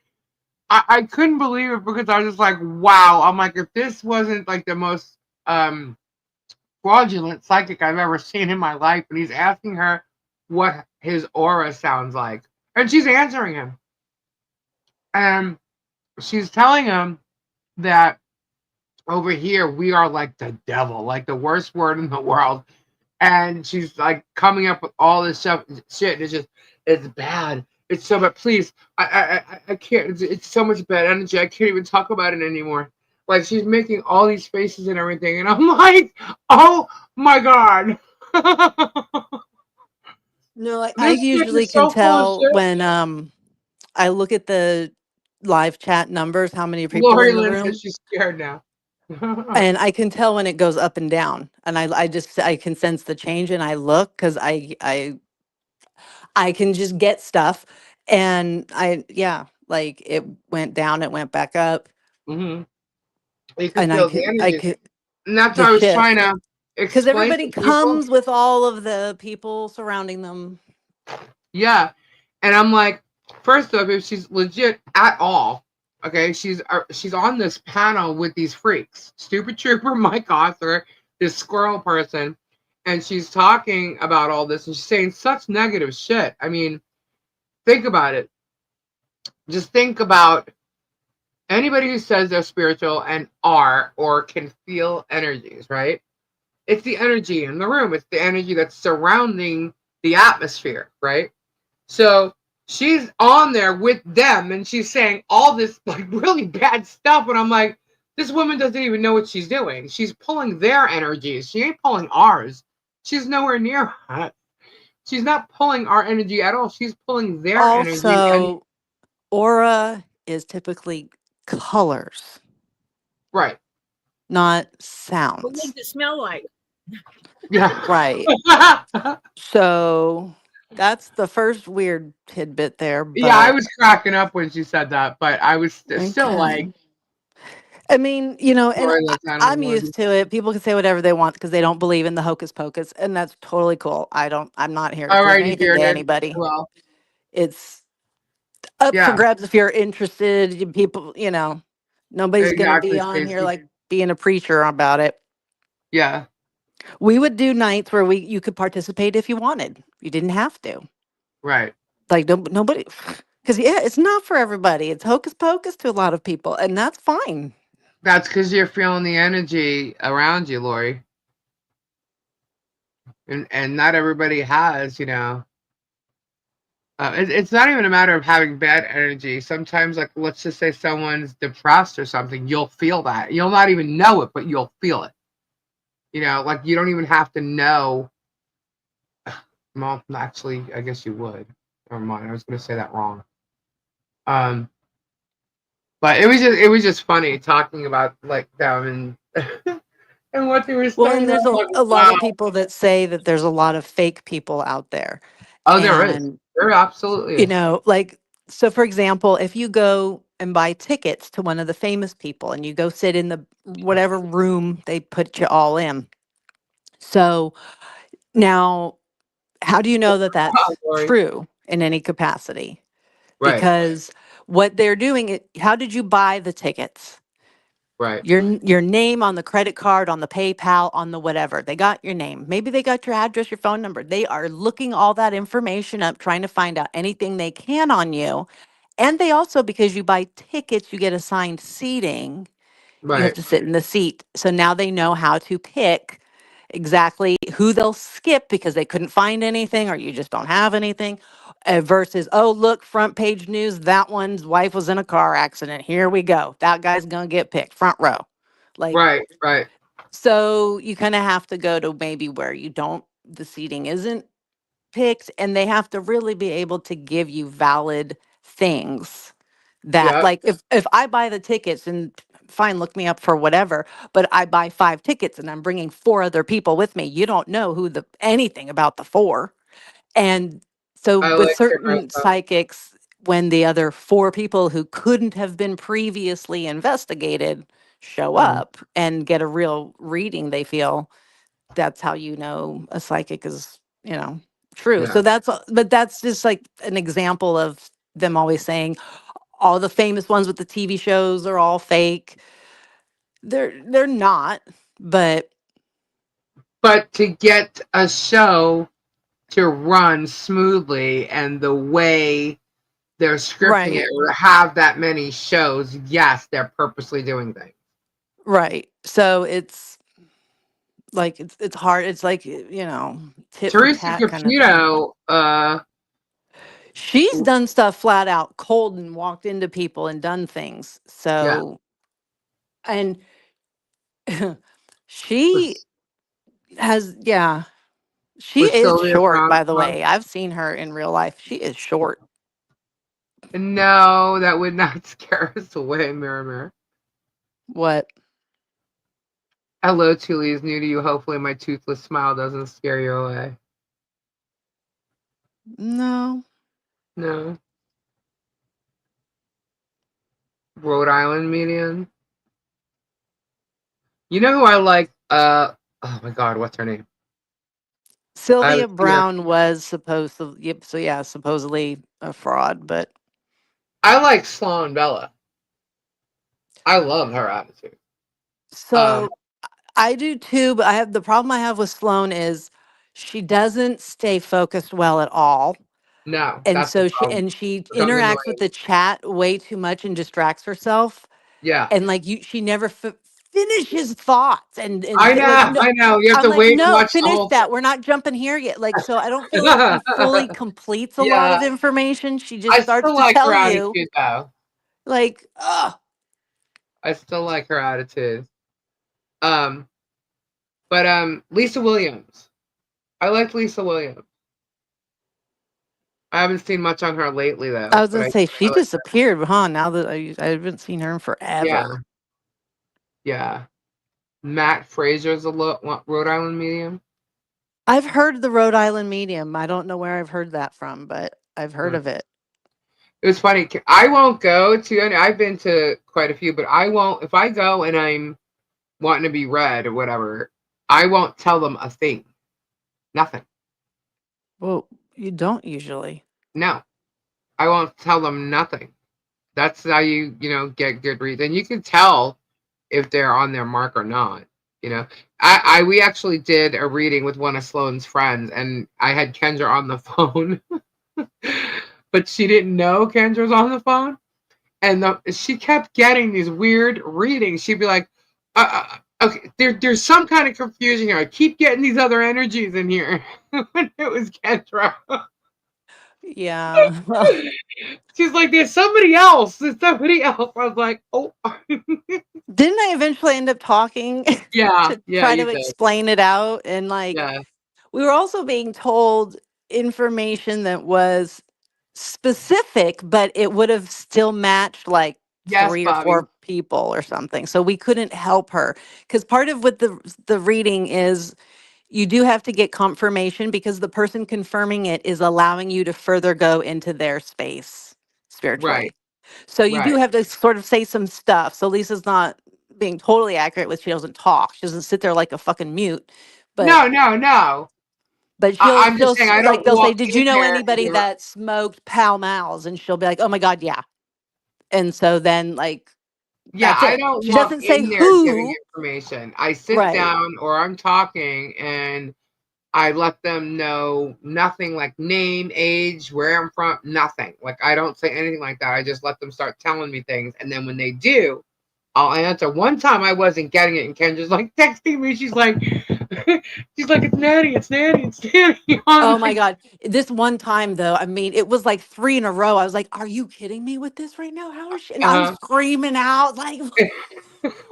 I couldn't believe it because I was just like, wow. I'm like, if this wasn't like the most um fraudulent psychic I've ever seen in my life, and he's asking her what his aura sounds like, and she's answering him, and she's telling him that over here we are like the devil, like the worst word in the world, and she's like coming up with all this stuff, shit. It's just, it's bad. It's so bad. Please, I can't. It's so much bad energy. I can't even talk about it anymore. Like she's making all these faces and everything, and I'm like, oh my god, No, I this shit usually is can so full of tell shit. when I look at the live chat numbers, how many people are Lori in the Lynn says room, she's scared now. and I can tell when it goes up and down. And I can sense the change, and I look because I can just get stuff, and yeah, like it went down, it went back up, Hmm. You can and I feel the could I energy, could and that's the what I was trying shift to because explain everybody to people. comes with all of the people surrounding them. Yeah. And I'm like, first off, if she's legit at all, okay, she's on this panel with these freaks, Stupid Trooper, Mike Arthur, this squirrel person, and she's talking about all this and she's saying such negative shit. I mean, think about it. Just think about anybody who says they're spiritual and are or can feel energies, right? It's the energy in the room. It's the energy that's surrounding the atmosphere, right? So she's on there with them and she's saying all this like really bad stuff. And I'm like, this woman doesn't even know what she's doing. She's pulling their energies. She ain't pulling ours. She's nowhere near us. She's not pulling our energy at all. She's pulling their energy. And Also, aura is typically colors, right. not What does sounds. it smell like? Yeah. Right. So that's the first weird tidbit there, Yeah, I but was cracking up when she said that, but I was still like, okay. I mean, and sorry, that's animal I'm noise. used to it. People can say whatever they want because they don't believe in the hocus pocus, and that's totally cool. I'm not here to All prove righty, anything to bearded. anybody. Well, It's up for yeah, grabs if you're interested. People, nobody's going to be exactly, on here Stacy. like being a preacher about it. Yeah, We would do nights where you could participate if you wanted. You didn't have to. right. Like nobody, because yeah, it's not for everybody. It's hocus pocus to a lot of people, and that's fine. That's because you're feeling the energy around you, Lori, and not everybody has, you know. It's not even a matter of having bad energy. Sometimes, like, let's just say someone's depressed or something, you'll feel that. You'll not even know it, but you'll feel it. You know, like you don't even have to know. Well, actually, I guess you would. Never mind. I was going to say that wrong. Um, but it was just funny talking about like them and and what they were Well, saying. and I'm there's a, like, a lot wow. of people that say that there's a lot of fake people out there. Oh, there is. And, There absolutely is. like, so for example, if you go and buy tickets to one of the famous people, and you go sit in the whatever room they put you all in. So now, how do you know that Oh, that's Lori. true in any capacity? Right, Because what they're doing, how did you buy the tickets? right, Your name on the credit card, on the PayPal, on the whatever. They got your name. Maybe they got your address, your phone number. They are looking all that information up, trying to find out anything they can on you. And they also, because you buy tickets, you get assigned seating. You have right, to sit in the seat. So now they know how to pick exactly who they'll skip because they couldn't find anything or you just don't have anything, versus, oh, look, front page news, that one's wife was in a car accident. Here we go. That guy's going to get picked front row. Like, right, right. so you kind of have to go to maybe where you don't, the seating isn't picked, and they have to really be able to give you valid things that, Yep. like, if I buy the tickets, and fine, look me up for whatever, but I buy 5 tickets and I'm bringing 4 other people with me, you don't know who the anything about the 4. And so I with like it certain myself. psychics, when the other 4 people who couldn't have been previously investigated show Mhm. up and get a real reading, they feel that's how you know a psychic is, true. Yeah. So but that's just like an example of them always saying all the famous ones with the TV shows are all fake. They're not, but But to get a show to run smoothly and the way they're scripting it right, or have that many shows, yes, they're purposely doing things. right. So it's like it's hard. It's like, tit for Teresa tat kind of thing. Caputo, She's done stuff flat out cold and walked into people and done things. yeah, So, and she was has, yeah. She was is Sylvia short, Brown. by the way. I've seen her in real life. She is short. No, that would not scare us away, Mirror Mirror. What? Hello, Tuli is new to you. Hopefully, my toothless smile doesn't scare you away. No. No, Rhode Island median. You know who I like? Oh my God, what's her name? I Sylvia haven't seen her. Brown was supposed to, yep, so yeah, supposedly a fraud, but I like Sloan Bella. I love her attitude. Um, so I do too, but the problem I have with Sloan is she doesn't stay focused well at all. no, And that's the so problem. she Becomes interacts with annoying. the chat way too much and distracts herself. Yeah, And like she never finishes thoughts and I like, know, no, I know. You have I'm to like, wait and no, watch the finish whole that, we're not jumping here yet. Like, so I don't feel like she fully thing. completes a lot Yeah, of information. She just I starts still to like her tell you attitude though. like, oh, I still like her attitude. Um, but Lisa Williams. I like Lisa Williams. I haven't seen much on her lately I though, was but gonna say she I like her. disappeared, huh? Now that I haven't seen her in Yeah, forever. yeah. Matt Fraser's a Rhode Island medium. I've heard the Rhode Island medium. I don't know where I've heard that from, but I've heard Hmm. of it. It was funny. I won't go to any. I've been to quite a few, but I won't. If I go and I'm wanting to be read or whatever, I won't tell them a thing. Nothing. Well, you don't usually. No, I won't tell them nothing. That's how get good reads, and you can tell if they're on their mark or not. You know, we actually did a reading with one of Sloane's friends, and I had Kendra on the phone, but she didn't know Kendra was on the phone, and she kept getting these weird readings. She'd be like, "Okay, there's some kind of confusion here. I keep getting these other energies in here." When it was Kendra, Yeah. Well, she's like, "There's somebody else. There's somebody else." I was like, "Oh, didn't I eventually end up talking yeah, to yeah, try you to did, explain it out? And like, yeah, we were also being told information that was specific, but it would have still matched like yes, 3 or 4 Bobby, people or something. So we couldn't help her because part of what the reading is, you do have to get confirmation because the person confirming it is allowing you to further go into their space right." spiritually. So you do Right. have to sort of say some stuff. So Lisa's not being totally accurate with she doesn't talk. She doesn't sit there like a fucking mute. But No. but I'm just saying I like don't they'll say, walk "Did you in know there and anybody go, that smoked Pall Malls?" And she'll be like, "Oh my god, yeah." And so then like yeah, that's I it. don't She walk doesn't say in there giving who. information. I sit Right. down or I'm talking and I let them know nothing like name, age, where I'm from, nothing. Like I don't say anything like that. I just let them start telling me things. And then when they do, I'll answer. One time I wasn't getting it and Kendra's like texting me. She's like, it's Natty, it's Natty, it's Natty. I'm Oh my like, god. This one time though, I mean, it was like 3 in a row. I was like, "Are you kidding me with this right now? How is she?" And I'm uh, screaming out like,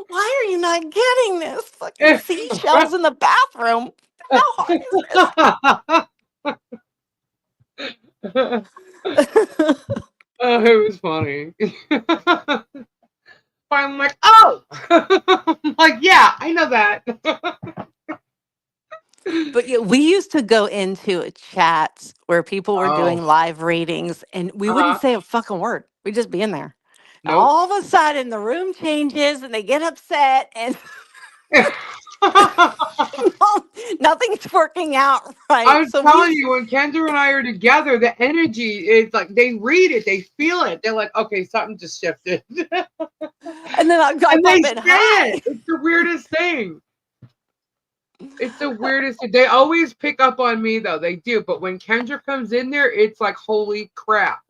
"Why are you not getting this? Fucking seashells in the bathroom. How hard is this?" oh, it was funny. I'm like, oh, I'm like, yeah, I know that. But yeah, we used to go into a chat where people were Oh, doing live readings and we wouldn't uh-huh. say a fucking word. We'd just be in there. And Nope. all of a sudden the room changes and they get upset and nothing's working out right. I'm So we telling you, when Kendra and I are together, the energy is like they read it, they feel it. They're like, okay, something just shifted. and then I And they bump in say it. hi. It's the weirdest thing. It's the weirdest thing. They always pick up on me though. They do. But when Kendra comes in there, it's like holy crap.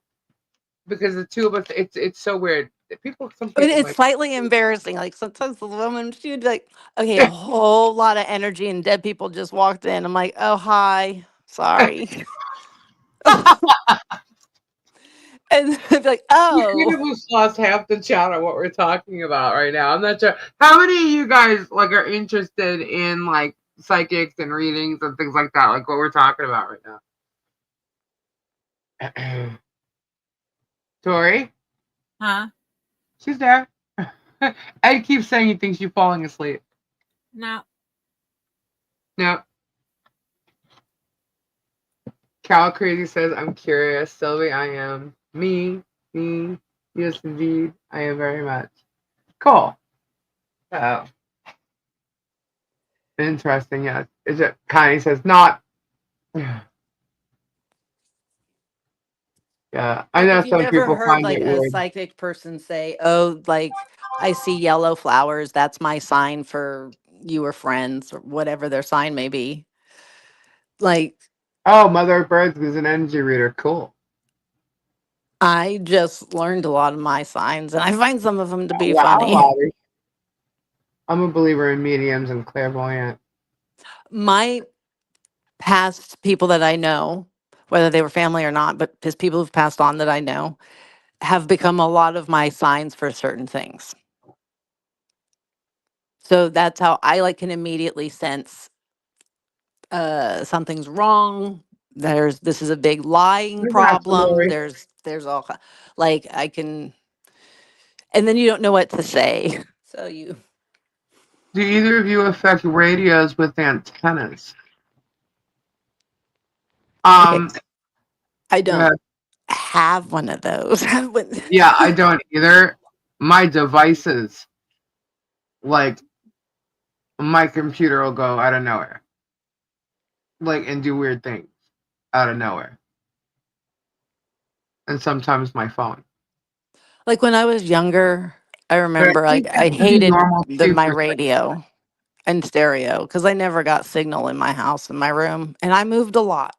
Because the two of us, it's so weird. Some But people it's might. slightly embarrassing. Like sometimes the woman, she would be like, okay, a whole lot of energy and dead people just walked in. I'm like, oh, hi. Sorry. And they'd be like, We could oh, have just lost half the chat on what we're talking about right now. I'm not sure. How many of you guys like are interested in like psychics and readings and things like that, like what we're talking about right now? Tori, Huh? she's there. Ed keeps saying he thinks you're falling asleep. No. No. Cal Crazy says, I'm curious. Sylvie, I am. Me. Yes, indeed. I am very much. Cool. Oh, interesting. Yes. Is it? Connie says, not. Yeah. I like know if you some never people heard find like it a weird. psychic person say, oh, like I see yellow flowers, that's my sign for you or friends or whatever their sign may be. Like Oh, Mother of Birds is an energy reader. Cool. I just learned a lot of my signs and I find some of them to be Wow, funny. Bobby. I'm a believer in mediums and clairvoyant. My past people that I know, whether they were family or not, but just people who've passed on that I know, have become a lot of my signs for certain things. So that's how I like can immediately sense something's wrong. This is a big lying I got you, problem. Lori. There's all like I can, and then you don't know what to say. So you Do either of you affect radios with antennas? okay? Um, I go don't ahead. have one of those. Yeah, I don't either. My devices, like my computer, will go out of nowhere, like and do weird things out of nowhere, and sometimes my phone. Like when I was younger, I But I remember like think it I should be hated normal too my for radio and stereo because I never got signal in my house in my room, and I moved a lot,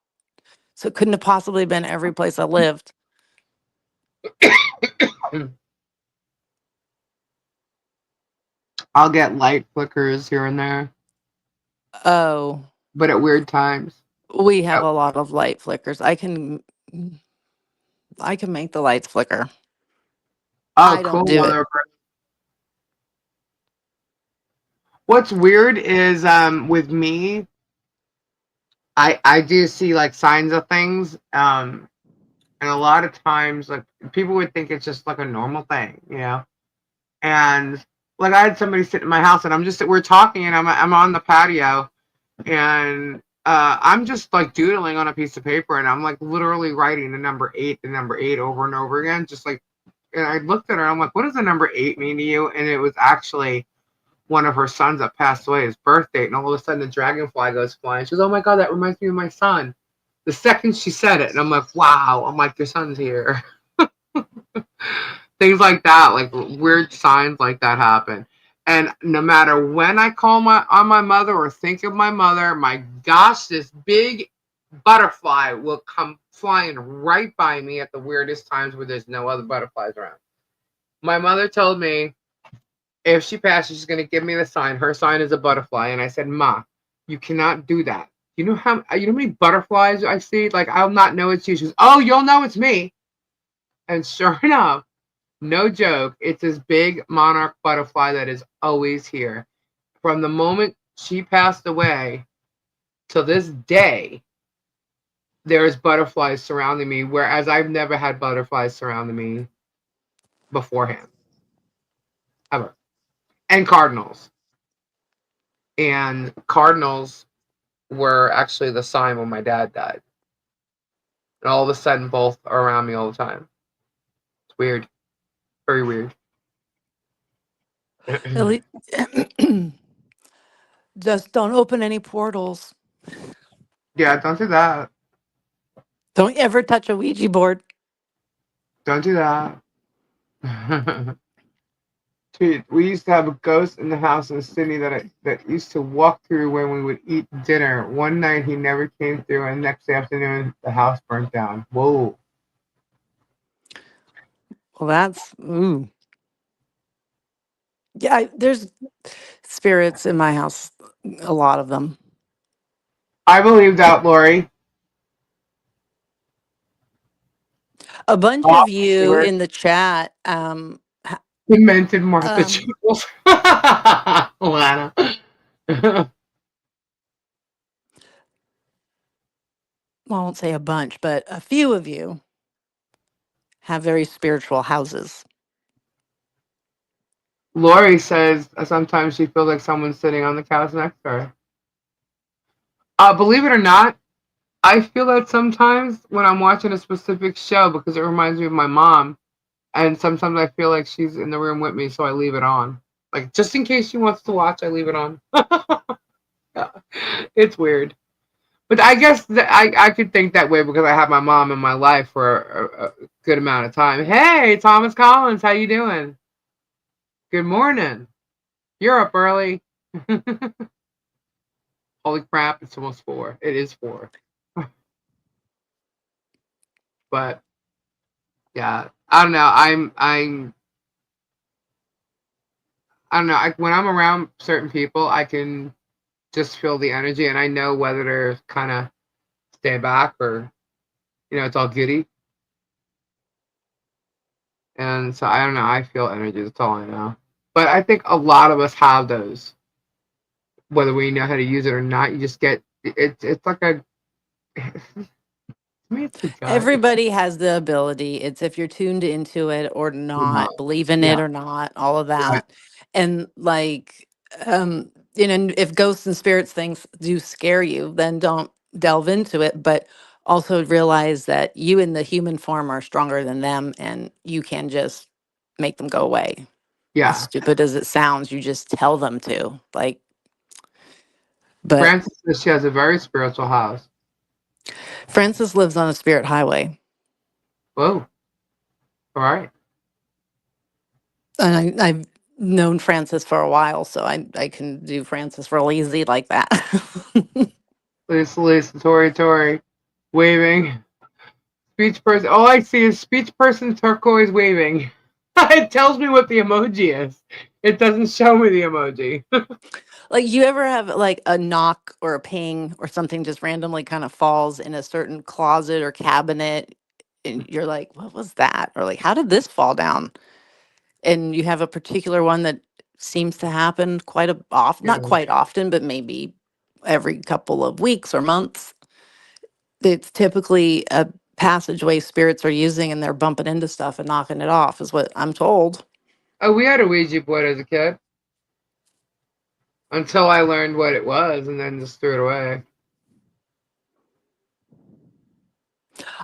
so it couldn't have possibly been every place I lived. psychics. I'll get light flickers here and there, Oh, but at weird times. we have Oh, a lot of light flickers. I can make the lights flicker. oh, I don't cool, do it. mother. What's weird is with me, I do see like signs of things. And a lot of times like people would think it's just like a normal thing, you know? And like I had somebody sit in my house and we're talking and I'm on the patio and I'm just like doodling on a piece of paper and I'm like literally writing the number eight over and over again, just like and I looked at her. I'm like, what does the number 8 mean to you? And it was actually one of her sons that passed away, his birth date. And all of a sudden, the dragonfly goes flying. She goes, oh my God, that reminds me of my son. The second she said it, and I'm like, wow. I'm like, your son's here. Things like that, like weird signs like that happen. And no matter when I call on my mother or think of my mother, my gosh, this big butterfly will come flying right by me at the weirdest times where there's no other butterflies around. My mother told me if she passes, she's going to give me the sign. Her sign is a butterfly. And I said, Ma, you cannot do that. You know how many butterflies I see? Like, I'll not know it's you. She goes, oh, you'll know it's me. And sure enough, no joke, it's this big monarch butterfly that is always here. From the moment she passed away till this day, there's butterflies surrounding me, whereas I've never had butterflies surrounding me beforehand. Ever. And cardinals. And cardinals were actually the sign when my dad died. And all of a sudden, both are around me all the time. It's weird. Very weird. At least, just don't open any portals. Yeah, don't do that. Don't ever touch a Ouija board. Don't do that. Dude, we used to have a ghost in the house in Sydney that used to walk through when we would eat dinner. One night he never came through, and next afternoon the house burnt down. Whoa. Well, that's ooh. Yeah, there's spirits in my house. A lot of them. I believe that, Lori. A bunch Oh, of you we're in the chat. demented Martha Um, Chuckles. Lana. well, I won't say a bunch, but a few of you have very spiritual houses. Lori says sometimes she feels like someone's sitting on the couch next to her. Believe it or not, I feel that sometimes when I'm watching a specific show because it reminds me of my mom. And sometimes I feel like she's in the room with me, so I leave it on. Like, just in case she wants to watch, I leave it on. It's weird. But I guess that I could think that way because I have my mom in my life for a good amount of time. Hey, Thomas Collins, how you doing? Good morning. You're up early. Holy crap, it's almost 4. It is 4. But yeah, I don't know. I don't know. When I'm around certain people, I can just feel the energy, and I know whether to kind of stay back or it's all giddy. And so I don't know. I feel energy. That's all I know. But I think a lot of us have those, whether we know how to use it or not. You just get it's like a. To me, it's a gut. It's Everybody has the ability. It's if you're tuned into it or not. not, believe in it Yeah. or not, all of Right. that. And like, if ghosts and spirits things do scare you, then don't delve into it. But also realize that you in the human form are stronger than them and you can just make them go away. As Yeah. stupid as it sounds, you just tell them to. Like, but Frances says she has a very spiritual house. Francis lives on a spirit highway. Whoa. All right. And I've known Francis for a while, so I can do Francis real easy like that. Lisa, Tori, waving. Speech person. All I see is speech person turquoise waving. It tells me what the emoji is. It doesn't show me the emoji. Like, you ever have like a knock or a ping or something just randomly kind of falls in a certain closet or cabinet, and you're like, what was that? Or like, how did this fall down? And you have a particular one that seems to happen quite often, Yeah. not quite often, but maybe every couple of weeks or months. It's typically a passageway spirits are using and they're bumping into stuff and knocking it off, is what I'm told. Oh, we had a Ouija board as a kid until I learned what it was and then just threw it away.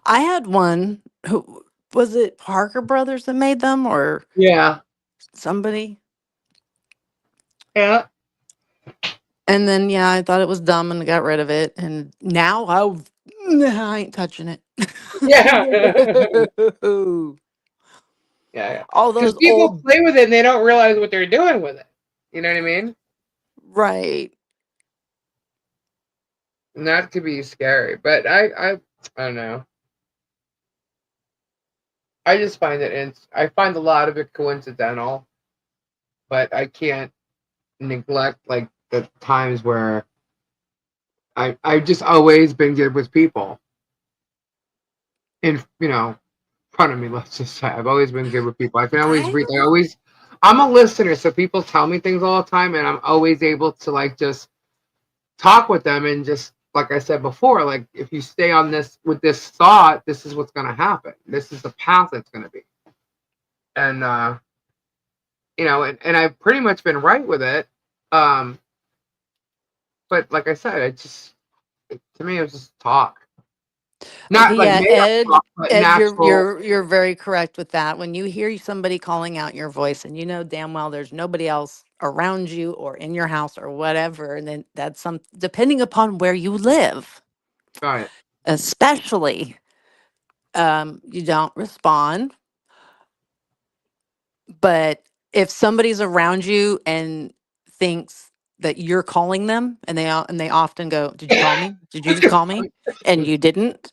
I had one who was it Parker Brothers that made them or Yeah. somebody? Yeah. And then yeah, I thought it was dumb and got rid of it. And now I ain't touching it. Yeah. No. Yeah. All Because those people old play with it and they don't realize what they're doing with it. You know what I mean? right. And that could be scary. But I don't know. I just find I find a lot of it coincidental, but I can't neglect like the times where I've just always been good with people. In front of me, let's just say. I've always been good with people. I can always I read. I'm a listener, so people tell me things all the time, and I'm always able to like just talk with them and just like I said before, like if you stay on this with this thought, this is what's going to happen. This is the path it's going to be, and and I've pretty much been right with it. Um, but like I said, to me, it was just talk, okay, not like yeah, made up Ed. talk, but Ed, you're natural. you're you're very correct with that. When you hear somebody calling out your voice and you know damn well there's nobody else around you or in your house or whatever, and then that's some depending upon where you live, Right. especially you don't respond. But if somebody's around you and thinks that you're calling them and they often go, "Did you call me? Did you just call me?" And you didn't,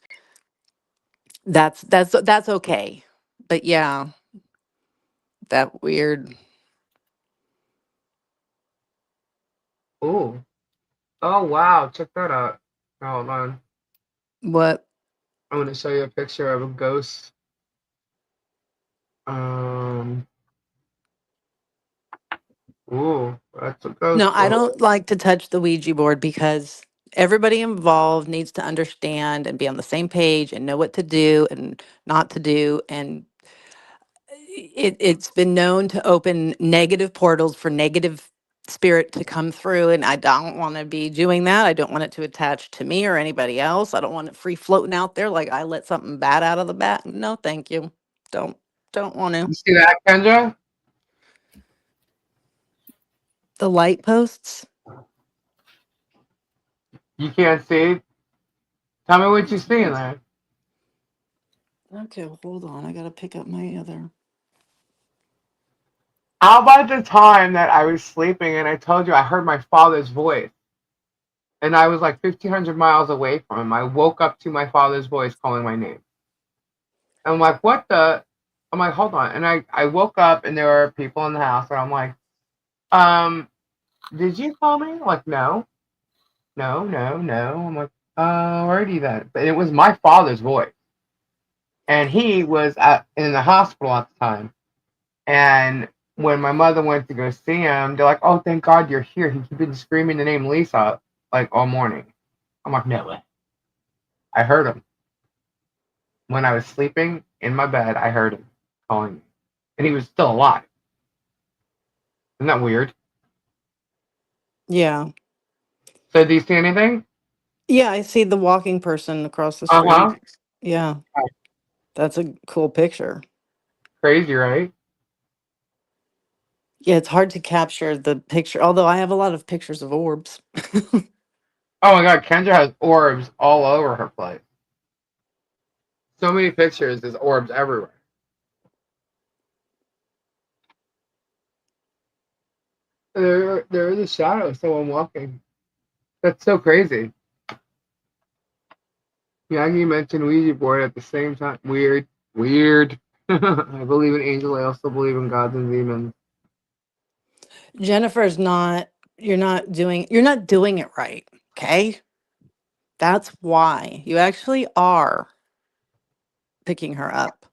that's okay. But yeah, that weird. Ooh. Oh wow, check that out. Oh, hold on. What? I'm gonna show you a picture of a ghost. Um ooh, that's a No, ghost. I don't like to touch the Ouija board because everybody involved needs to understand and be on the same page and know what to do and not to do. And it's been known to open negative portals for negative spirit to come through, and I don't want to be doing that. I don't want it to attach to me or anybody else. I don't want it free floating out there like I let something bad out of the bat. No, thank you. Don't don't want to. You see that, Kendra? The light posts. You can't see? Tell me what you see in there. Okay, hold on. I gotta pick up my other. How about the time that I was sleeping and I told you I heard my father's voice? And I was like 1,500 miles away from him. I woke up to my father's voice calling my name. And I'm like, what the? I'm like, hold on. And I woke up and there were people in the house. And I'm like, um, did you call me? Like, no, no, no, no. I'm like, alrighty then. But it was my father's voice. And he was in the hospital at the time. And when my mother went to go see him, they're like, oh, thank God you're here. He's been screaming the name Lisa like all morning. I'm like, no way. I heard him. When I was sleeping in my bed, I heard him calling me. And he was still alive. Isn't that weird? Yeah. So do you see anything? Yeah, I see the walking person across the Uh-huh. street. Yeah, that's a cool picture. Crazy, right? Yeah, it's hard to capture the picture, although I have a lot of pictures of orbs. Oh my God, Kendra has orbs all over her place. So many pictures, there's orbs everywhere. There is a shadow of someone walking. That's so crazy. Yagi mentioned Ouija board at the same time. Weird. Weird. I believe in angels. I also believe in gods and demons. Jennifer's not, you're not doing it right. Okay. That's why you actually are picking her up,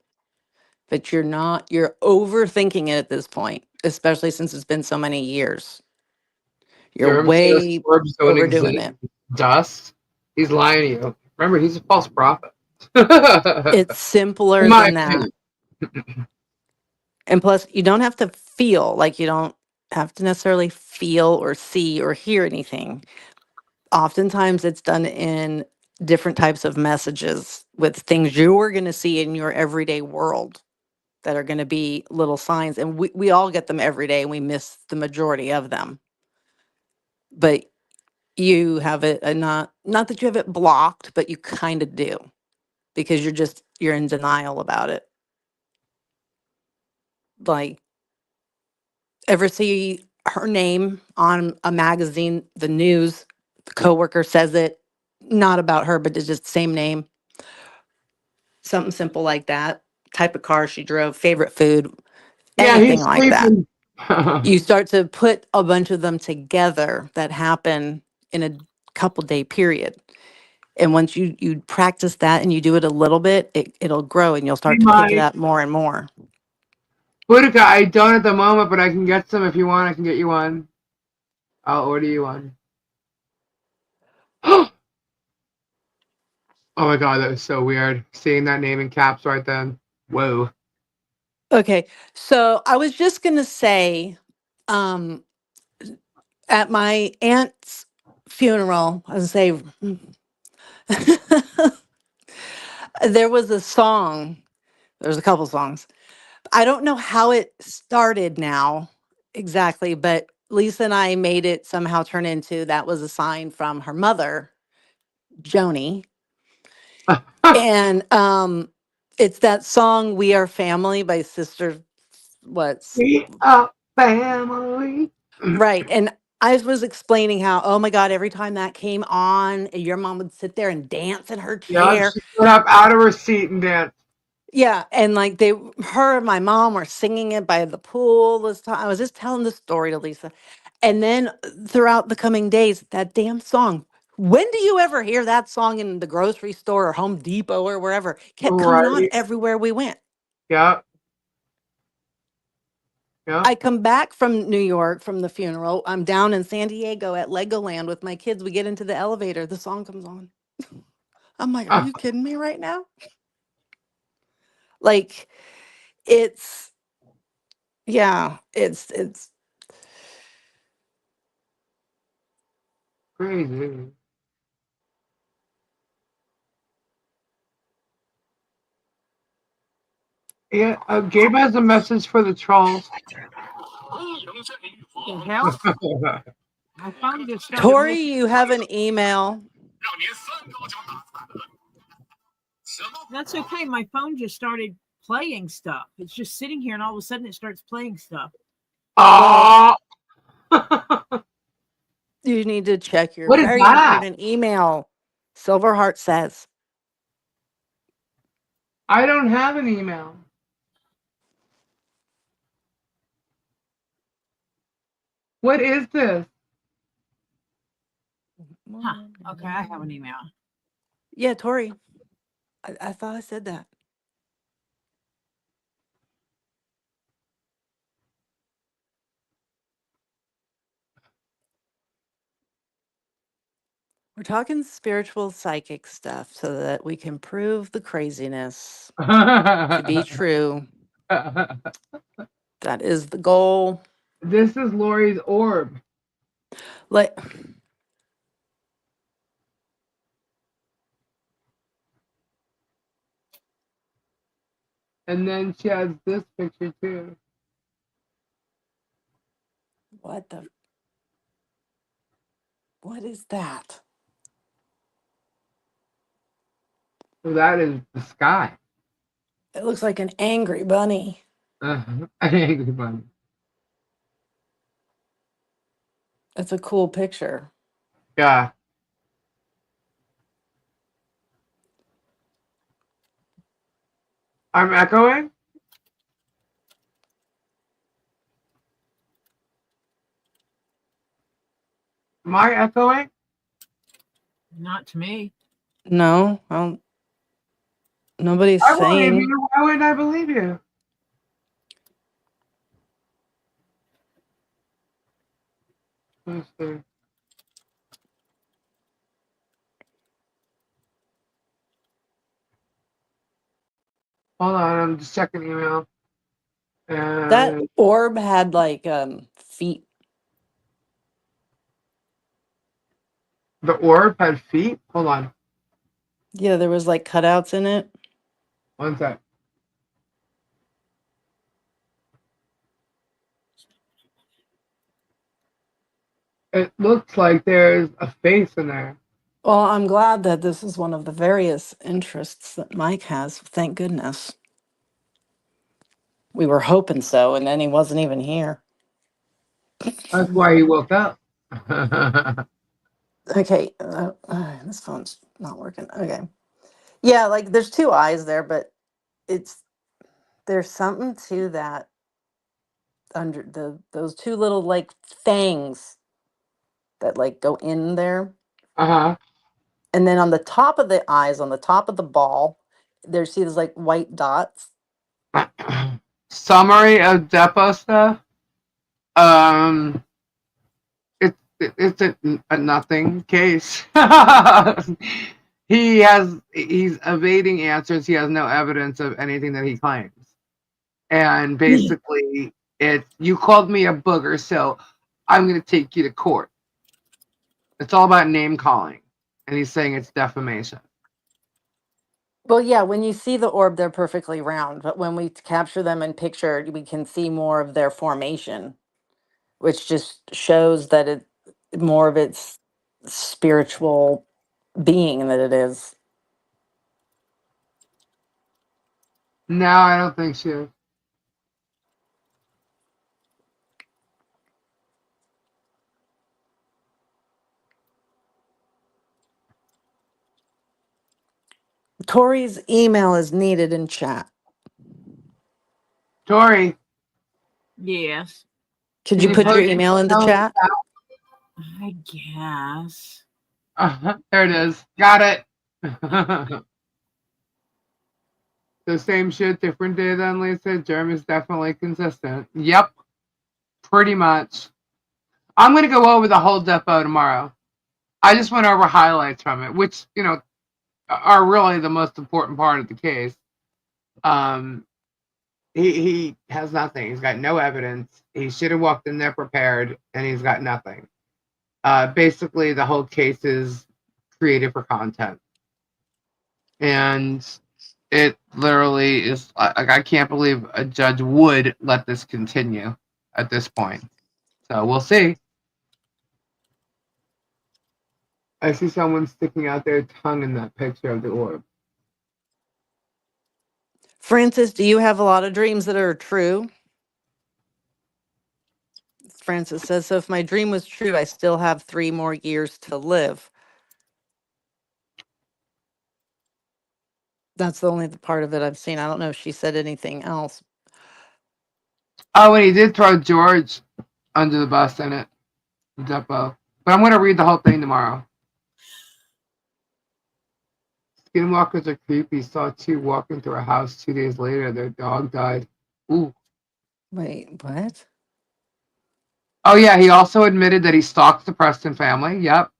but you're overthinking it at this point, especially since it's been so many years. You're Durham says way orbs don't overdoing exist. it. Dust. He's lying to you. Remember, he's a false prophet. It's In simpler my than that. opinion. And plus, you don't have to feel like you don't have to necessarily feel or see or hear anything. Oftentimes, it's done in different types of messages with things you're going to see in your everyday world that are going to be little signs. And we all get them every day and we miss the majority of them. But you have it, not that you have it blocked, but you kind of do because you're in denial about it. Like, ever see her name on a magazine, the news, the coworker says it, not about her, but it's just the same name. Something simple like that. Type of car she drove, favorite food, Yeah, anything he's like that. sleeping. You start to put a bunch of them together that happen in a couple day period. And once you practice that and you do it a little bit, it'll grow and you'll Hey, start to pick it Mike. up more and more. Boudica, I don't at the moment, but I can get some if you want. I can get you one. I'll order you one. Oh my god, that was so weird. Seeing that name in caps right then. Whoa. Okay. So I was just gonna say, at my aunt's funeral, I was say there was a song. There's a couple songs. I don't know how it started now exactly, but Lisa and I made it somehow turn into that was a sign from her mother, Joni. And it's that song "We Are Family" by Sister what's We are family. right. And I was explaining how, oh my God, every time that came on, your mom would sit there and dance in her Yeah, chair. she got up out of her seat and danced. Yeah, and like her and my mom were singing it by the pool this time. I was just telling the story to Lisa. And then throughout the coming days, that damn song. When do you ever hear that song in the grocery store or Home Depot or wherever? Kept coming on Right. everywhere we went. Yeah. Yeah. I come back from New York from the funeral. I'm down in San Diego at Legoland with my kids. We get into the elevator. The song comes on. I'm like, are you kidding me right now? Like, it's yeah, it's Crazy. Yeah, Gabe has a message for the trolls. The hell? My phone just started Tori, making. you have an email. That's okay. My phone just started playing stuff. It's just sitting here, and all of a sudden, it starts playing stuff. Oh, You need to check your what is very that? important email. Silverheart says. I don't have an email. What is this? Huh. Okay, I have an email. Yeah, Tori. I thought I said that. We're talking spiritual psychic stuff so that we can prove the craziness to be true. That is the goal. This is Lori's orb. Like, And then she has this picture too. what is that? So that is the sky. It looks like an angry bunny. Angry bunny. That's a cool picture. Yeah. I'm echoing? Am I echoing? Not to me. No, nobody's I believe saying. you. Why wouldn't I believe you? Let's see. Hold on, I'm just checking email. That orb had like feet. The orb had feet? Hold on. Yeah, there was like cutouts in it. One sec. It looks like there's a face in there. Well, I'm glad that this is one of the various interests that Mike has. Thank goodness. We were hoping so, and then he wasn't even here. That's why he woke up. Okay, this phone's not working. Okay. Yeah, like there's two eyes there, but it's there's something to that under those two little like fangs that like go in there. Uh And then on the top of the eyes, on the top of the ball, there's like white dots. huh. Summary of Depo stuff. Um, it's a nothing case. He's evading answers. He has no evidence of anything that he claims. And basically, it's you called me a booger, so I'm going to take you to court. It's all about name calling, and he's saying it's defamation. Well, yeah, when you see the orb, they're perfectly round, but when we capture them in picture, we can see more of their formation, which just shows that it more of its spiritual being that it is. No, I don't think so. Tori's email is needed in chat. Tori, Yes, Could can you you put your post email in the your email? chat? I guess. There it is. Got it. The same shit, different day then, Lisa. Jeremy's definitely consistent. Yep, pretty much. I'm going to go over the whole depo tomorrow. I just went over highlights from it, which, are really the most important part of the case. He has nothing. He's got no evidence. He should have walked in there prepared, and he's got nothing. Basically, the whole case is created for content. And it literally is like I can't believe a judge would let this continue at this point. So we'll see. I see someone sticking out their tongue in that picture of the orb. Francis, do you have a lot of dreams that are true? Francis says, so if my dream was true, I still have 3 more years to live. That's the only part of it I've seen. I don't know if she said anything else. Oh, and he did throw George under the bus in it, Depo. But I'm going to read the whole thing tomorrow. Skinwalkers are creepy. Saw 2 walking through a house 2 days later. Their dog died. Ooh. Wait, what? Oh, yeah. He also admitted that he stalks the Preston family. Yep.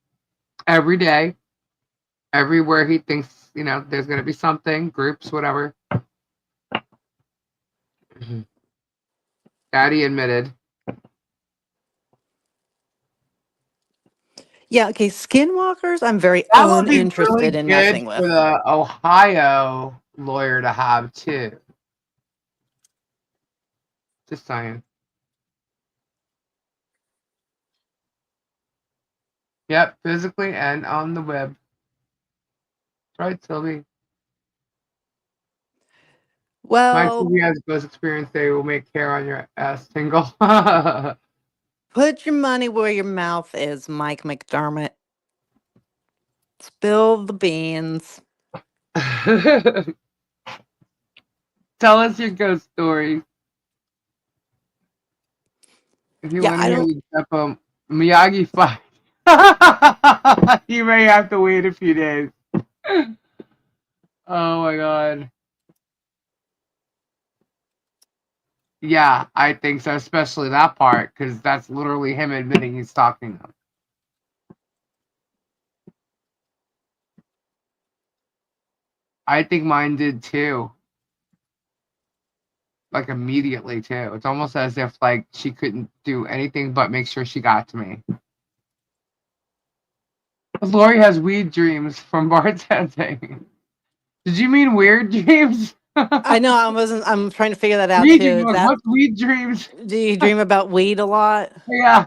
Every day. Everywhere he thinks, there's going to be something, groups, whatever. Daddy admitted. Yeah, okay, skinwalkers, I'm very That would be uninterested really in good messing for with. the Ohio lawyer to have, too. Just saying. Yep, physically and on the web. That's right, Sylvie. Mike, if Well, you have ghost experience, they will make hair on your ass tingle. put your money where your mouth is, Mike McDermott. Spill the beans. Tell us your ghost story. If you Yeah, want to I hear don't. the Depo Miyagi fight, you may have to wait a few days. Oh my god. Yeah, I think so, especially that part, because that's literally him admitting he's stalking them. I think mine did too. Like immediately too. It's almost as if like she couldn't do anything but make sure she got to me. Lori has weed dreams from bartending. Did you mean weird dreams? I know I'm trying to figure that out too. Weed Is dreams. that, What's weed dreams? do you dream about weed a lot? Yeah.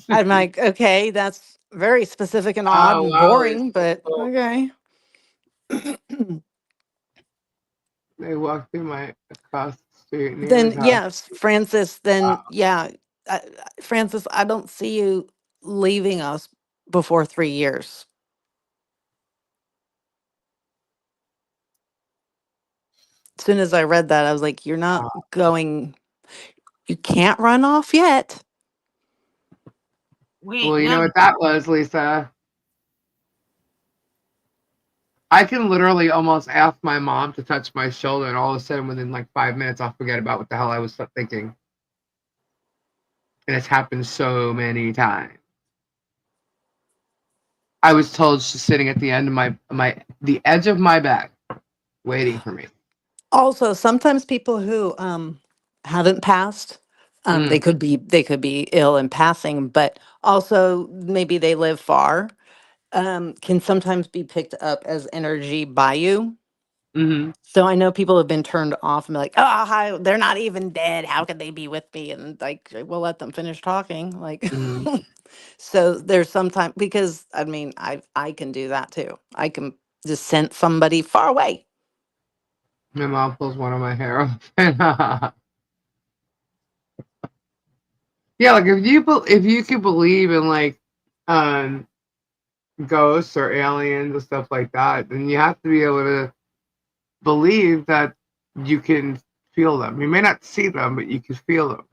I'm like, okay, that's very specific and odd Oh and wow, it's boring, but cool. okay. They walked through my across the street neighbor's Then house. yes, Francis, then yeah, Francis, I don't see you leaving us before 3 years. As soon as I read that, I was like, you're not going, you can't run off yet. We Well, ain't you know done. what that was, Lisa. I can literally almost ask my mom to touch my shoulder, and all of a sudden, within like 5 minutes, I'll forget about what the hell I was thinking. And it's happened so many times. I was told she's sitting at the end of the edge of my bed, waiting for me. Also, sometimes people who haven't passed, Mm, they could be ill in passing, but also maybe they live far, can sometimes be picked up as energy by you. mm-hmm, So I know people have been turned off and be like, oh, hi, they're not even dead. How could they be with me? And like, we'll let them finish talking. Like, mm-hmm. so there's sometimes, because I mean, I can do that too. I can just sense somebody far away. My mom pulls one of my hair off. Yeah, like if you could believe in like um ghosts or aliens and stuff like that, then you have to be able to believe that you can feel them. You may not see them, but you can feel them.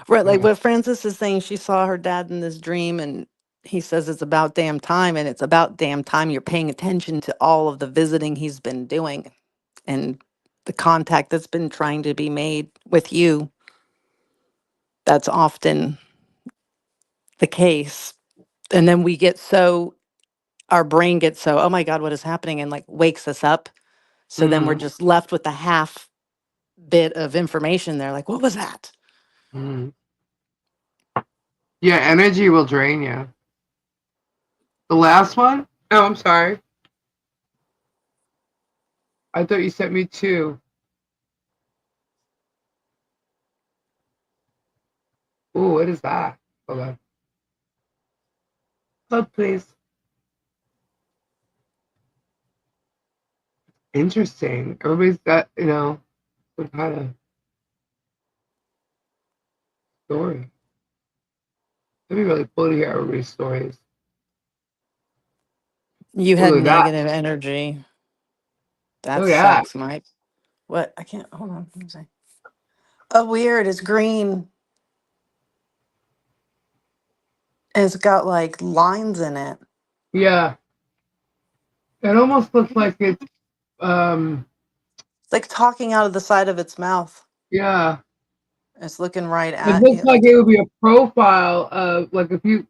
Right, like Yeah. what Frances is saying, she saw her dad in this dream, and he says it's about damn time, and it's about damn time you're paying attention to all of the visiting he's been doing and the contact that's been trying to be made with you. That's often the case. And then we get so, our brain gets so, oh my God, what is happening? And like wakes us up. So then we're Mm-hmm. just left with the half bit of information there. Like, what was that? Mm-hmm. Yeah, energy will drain you. The last one? Oh, I'm sorry. I thought you sent me two. Ooh, what is that? Hold on. Oh, please. Interesting. Everybody's got, some kind of story. It'd be really cool to hear everybody's stories. You Oh, had look at that. negative energy. That Look at that. sucks, Mike. What? I can't, hold on. Let me see. Oh, weird. It's green. And it's got like lines in it. Yeah. It almost looks like it's, It's like talking out of the side of its mouth. yeah. It's looking right It at looks you. like it would be a profile of, like, if you,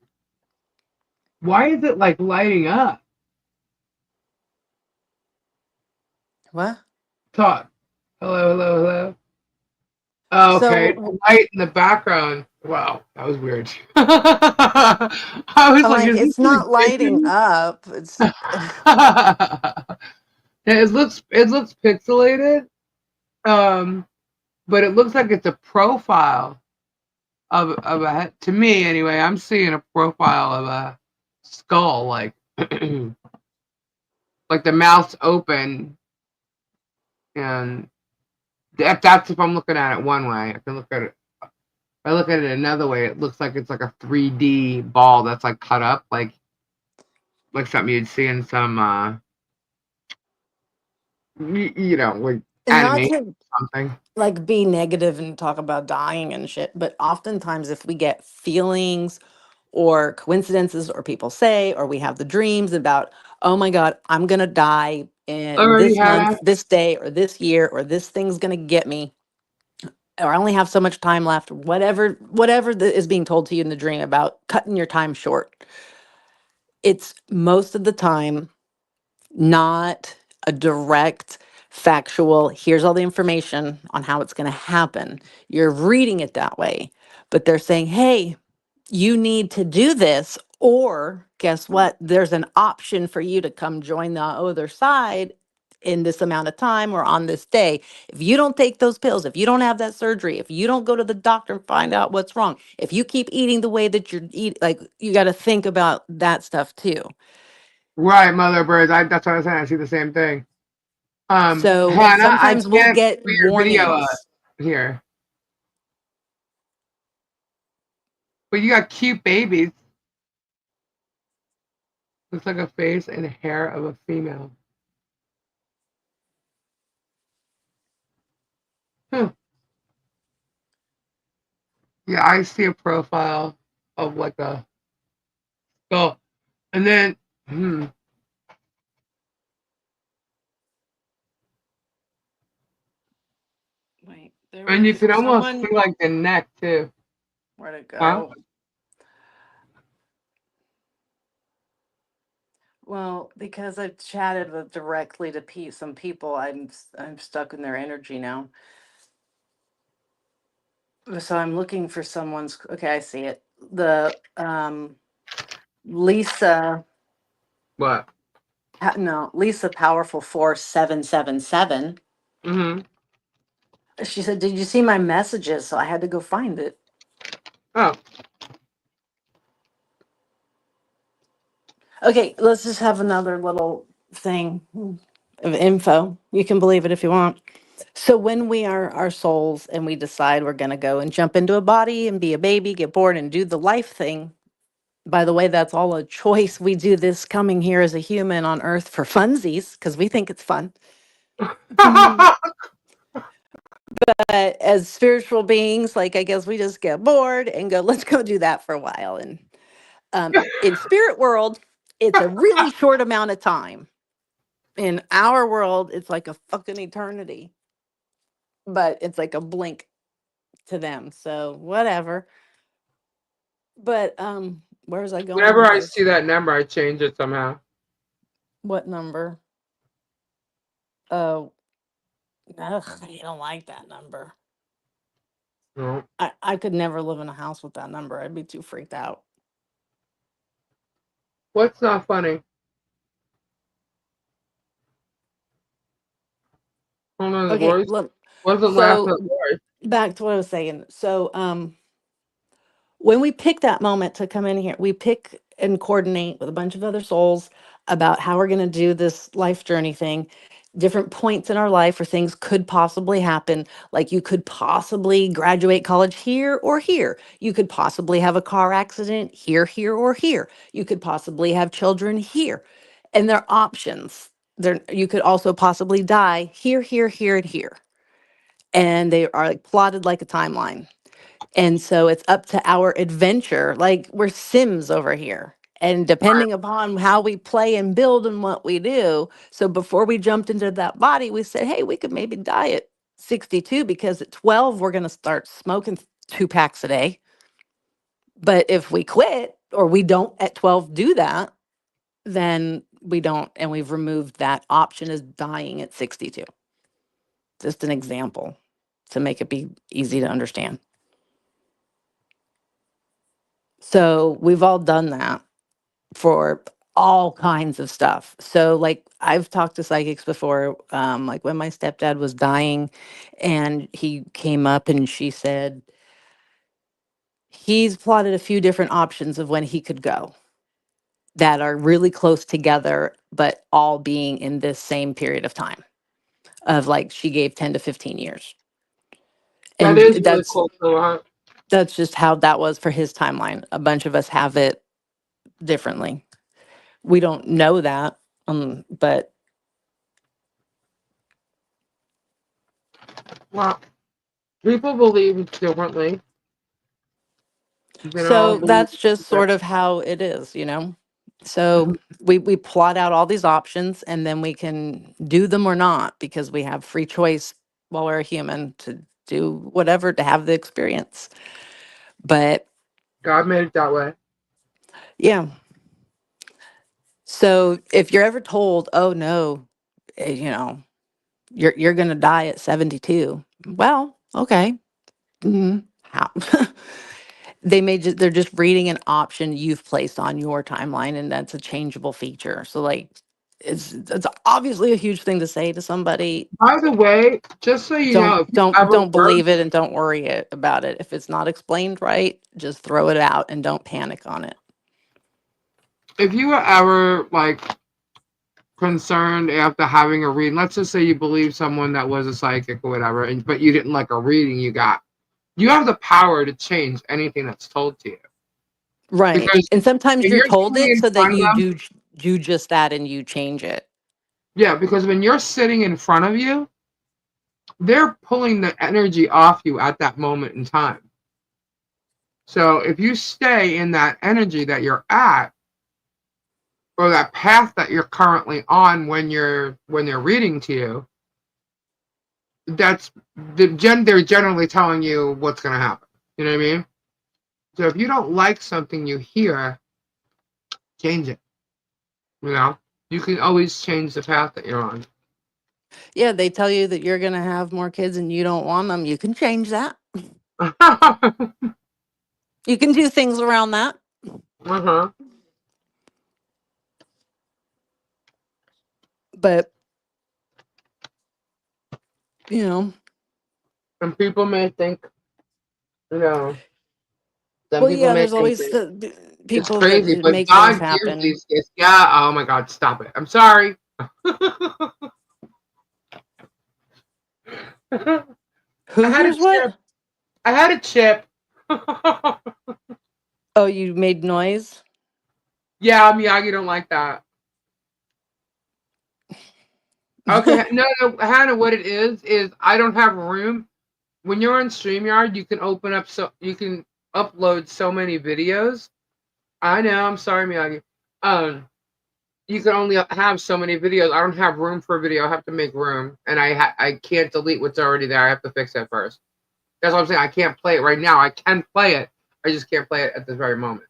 why is it like lighting up? What? Talk. Hello, hello, hello. Oh, okay. So Light in the background. Wow, that was weird. I was I'm like, like, is this it's not lighting ridiculous? up. It's Yeah, it looks pixelated. But it looks like it's a profile of a to me anyway. I'm seeing a profile of a skull, like like the mouth's open, and if I'm looking at it one way. I can look at it. If I look at it another way, it looks like it's like a 3D ball that's like cut up, like something you'd see in some like and not animation to or something. like be negative and talk about dying and shit, but oftentimes if we get feelings or coincidences or people say or we have the dreams about, oh my God, I'm gonna die in Already this had. month, this day, or this year, or this thing's gonna get me, or I only have so much time left, whatever that is being told to you in the dream about cutting your time short. It's most of the time not a direct factual, here's all the information on how it's going to happen. You're reading it that way, but they're saying, hey, you need to do this Or guess what? There's an option for you to come join the other side in this amount of time or on this day. If you don't take those pills, if you don't have that surgery, if you don't go to the doctor and find out what's wrong, if you keep eating the way that you're eating, like you got to think about that stuff too. Right, mother birds. That's what I was saying. I see the same thing. So Hannah, I sometimes we'll can't get put your video up warnings. here. But you got cute babies. Looks like a face and hair of a female. Hmm. Yeah, I see a profile of like a skull. And then, Wait, there and you was could almost someone. see like the neck too. Where'd it Huh? go? Well, because I've chatted with directly to some people, I'm stuck in their energy now. So I'm looking for someone's. Okay, I see it. The Lisa. What? No, Lisa Powerful 4777. Mm-hmm. She said, "Did you see my messages?" So I had to go find it. Oh. Okay, let's just have another little thing of info. You can believe it if you want. So when we are our souls and we decide we're going to go and jump into a body and be a baby, get born and do the life thing, by the way, that's all a choice. We do this coming here as a human on earth for funsies because we think it's fun. But as spiritual beings, like I guess we just get bored and go, let's go do that for a while. And in spirit world, it's a really short amount of time. In our world, it's like a fucking eternity, but it's like a blink to them. So whatever. But where was I going Whenever with I this? see that number, I change it somehow. What number? Oh, ugh, I don't like that number. No. I could never live in a house with that number. I'd be too freaked out. What's not funny? Hold on, the Okay, voice look. wasn't laughing So at the voice. back to what I was saying. So when we pick that moment to come in here, we pick and coordinate with a bunch of other souls about how we're going to do this life journey thing. Different points in our life where things could possibly happen. Like you could possibly graduate college here or here. You could possibly have a car accident here, here, or here. You could possibly have children here. And they're options. You could also possibly die here, here, here, and here. And they are like plotted like a timeline. And so it's up to our adventure. Like we're Sims over here. And depending upon how we play and build and what we do. So before we jumped into that body, we said, hey, we could maybe die at 62 because at 12, we're going to start smoking 2 packs a day. But if we quit or we don't at 12 do that, then we don't. And we've removed that option as dying at 62. Just an example to make it be easy to understand. So we've all done that for all kinds of stuff. So like I've talked to psychics before, like when my stepdad was dying and he came up and she said he's plotted a few different options of when he could go that are really close together, but all being in this same period of time of like she gave 10 to 15 years. That And is really cool. that's just how that was for his timeline. A bunch of us have it differently. We don't know that, but Well, people believe differently. They so don't believe that's just that. sort of how it is, you know? So we plot out all these options and then we can do them or not because we have free choice while we're a human to do whatever to have the experience. But God made it that way. yeah. So if you're ever told, oh no, you know, you're gonna die at 72, well, okay. How? they're just reading an option you've placed on your timeline, and that's a changeable feature. So like it's obviously a huge thing to say to somebody. By the way, just so you know, Don't if you don't ever don't work, believe it and don't worry about it. If it's not explained right, just throw it out and don't panic on it. if you were ever like concerned after having a reading, let's just say you believe someone that was a psychic or whatever, but you didn't like a reading you got, you have the power to change anything that's told to you. Right. Because And sometimes when you're you're told sitting it in so that front of you them, do just that and you change it. yeah, because when you're sitting in front of you, they're pulling the energy off you at that moment in time. So if you stay in that energy that you're at, or that path that you're currently on when they're reading to you, that's they're generally telling you what's going to happen. You know what I mean? So if you don't like something you hear, change it. You know, you can always change the path that you're on. Yeah, they tell you that you're going to have more kids and you don't want them. You can change that. You can do things around that. Uh-huh. But, you know, And people may think, you know, some well, people yeah, may there's think always that the it's people that crazy, but make things God gives happen. these gifts. Yeah. Oh my God, stop it. I'm sorry. I Who had a hears what? chip. I had a chip. Oh, you made noise? Yeah, Miyagi don't like that. Okay, no, no, Hannah, what it is I don't have room. When you're on StreamYard, you can open up you can upload so many videos. I know, I'm sorry, Miyagi. Um, you can only have so many videos. I don't have room for a video. I have to make room, and I can't delete what's already there. I have to fix it first. That's what I'm saying. I can't play it right now. I can play it. I just can't play it at this very moment.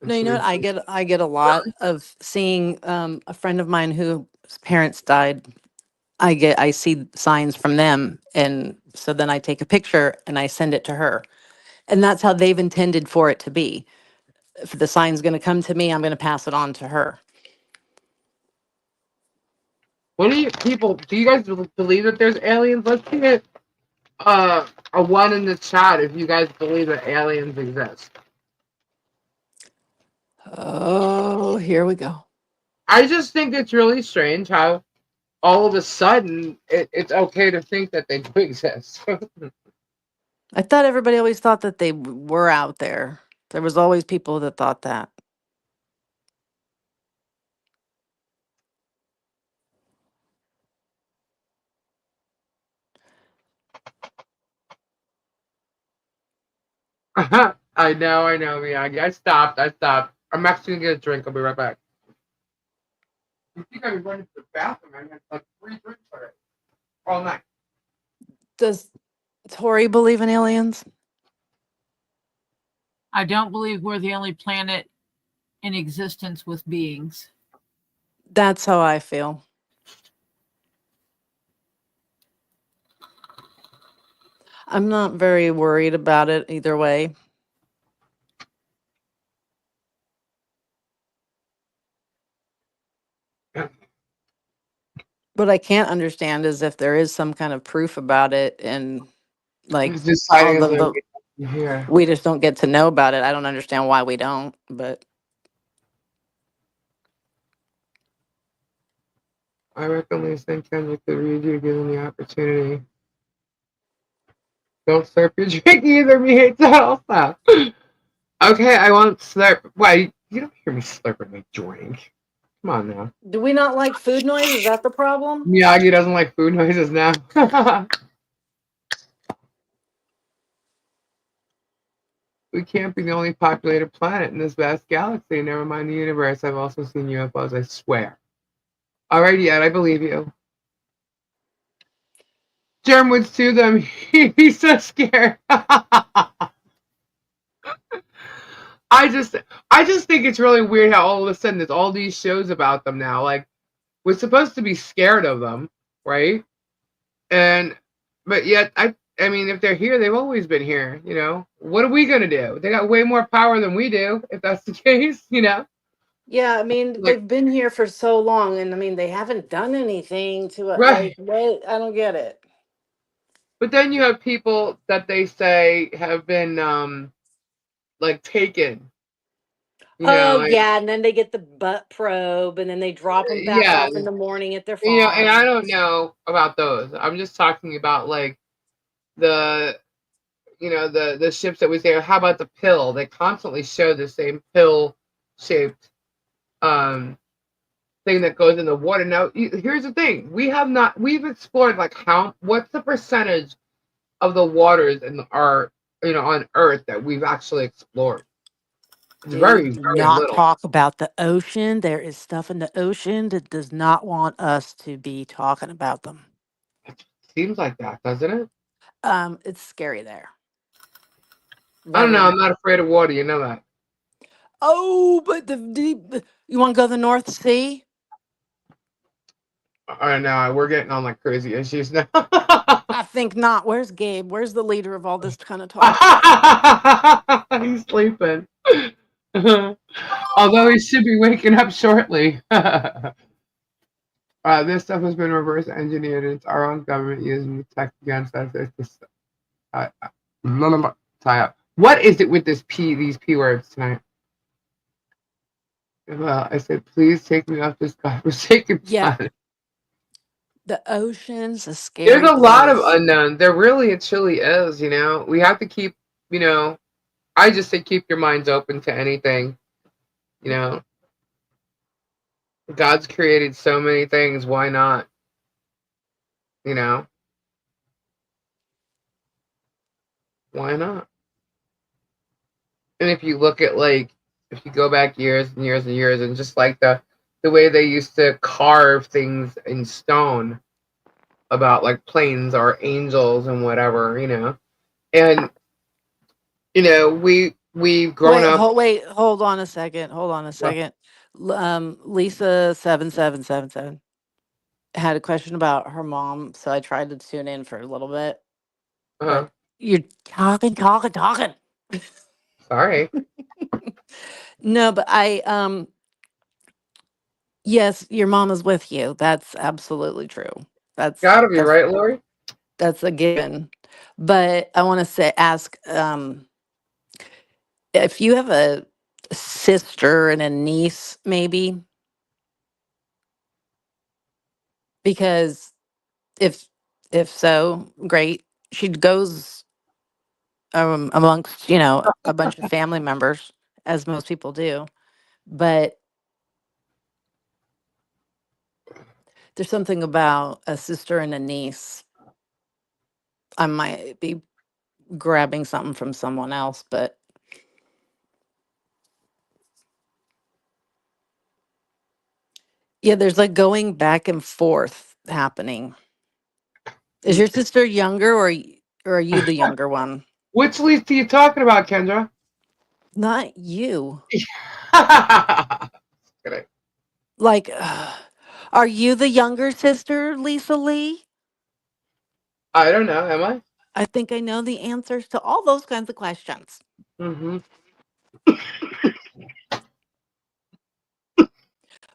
No, And you know what? seriously, I get a lot of seeing a friend of mine whose parents died. I see signs from them, and so then I take a picture and I send it to her. And that's how they've intended for it to be. If the sign's going to come to me, I'm going to pass it on to her. what do you people? Do you guys believe that there's aliens? Let's get a one in the chat if you guys believe that aliens exist. Oh, here we go. I just think it's really strange how all of a sudden it's okay to think that they do exist. I thought everybody always thought that they were out there. There was always people that thought that. I know, Miyagi. I stopped. I'm actually gonna get a drink. I'll be right back. You think I've been running to the bathroom? I had like 3 drinks already, all night. Does Tori believe in aliens? I don't believe we're the only planet in existence with beings. That's how I feel. I'm not very worried about it either way. What I can't understand is if there is some kind of proof about it and like It's just all signing is the here. we just don't get to know about it. I don't understand why we don't, but I reckon Lisa and Kendrick could read you given the opportunity. Don't slurp your drink either, me hates that also. Okay, I won't slurp. Why? You don't hear me slurping my drink. Come on now. do we not like food noise? Is that the problem? Miyagi doesn't like food noises now. We can't be the only populated planet in this vast galaxy. Never mind the universe. I've also seen UFOs, I swear. Alrighty, Ed, I believe you. Germ would sue them. He's so scared. I just I just think it's really weird how all of a sudden there's all these shows about them now. Like we're supposed to be scared of them, right? And but yet I mean if they're here, they've always been here, you know. What are we gonna do? They got way more power than we do, if that's the case, you know? Yeah, I mean, Like they've been here for so long, and I mean, they haven't done anything to it. Like, right. what? I don't get it. But then you have people that they say have been like taken, you Oh, know, and yeah, and then they get the butt probe, and then they drop them back yeah, off in the morning at their you know, and I farm. don't know about those. I'm just talking about like the you know the ships that we say. How about the pill? They constantly show the same pill shaped um thing that goes in the water. Now, here's the thing: we've explored like what's the percentage of the waters in our on Earth that we've actually explored? It's Dude, very do very not little. talk about the ocean. There is stuff in the ocean that does not want us to be talking about them. Seems like that, doesn't it? It's scary there. I don't Very, know. very. I'm not afraid of water. You know that. Oh, but the deep. You want to go to the North Sea? I know we're getting on like crazy issues now. I think not. Where's Gabe? Where's the leader of all this kind of talk? He's sleeping. Although he should be waking up shortly. This stuff has been reverse engineered. It's our own government using tech against us. It's just uh, blah, blah, blah, tie up. What is it with these p words tonight? Well, I said, please take me off this godforsaken Yeah, planet. the ocean's a There's scary a lot of place. unknowns. There really, it truly is. You know, we have to keep. You know, I just say keep your minds open to anything. You know, God's created so many things. Why not? You know, why not? And if you look at like, if you go back years and years and years, and just like the way they used to carve things in stone about like planes or angels and whatever, you know, and we've grown up. Wait, hold on a second. Hold on a Well, second. Lisa 7777 had a question about her mom, so I tried to tune in for a little bit, uh, but you're talking. sorry, No, but yes, your mom is with you. That's absolutely true. That's gotta be that's right, Lori. that's a given. But I want to ask, if you have a sister and a niece, maybe, because if if so, great. She goes amongst a bunch of family members, as most people do. But there's something about a sister and a niece. I might be grabbing something from someone else, but yeah, there's like going back and forth happening. Is your sister younger, or are you the younger one? Which leaf are you talking about, Kendra? Not you. Kidding. Like, are you the younger sister, Lisa Lee? I don't know. Am I? I think I know the answers to all those kinds of questions. Mm-hmm.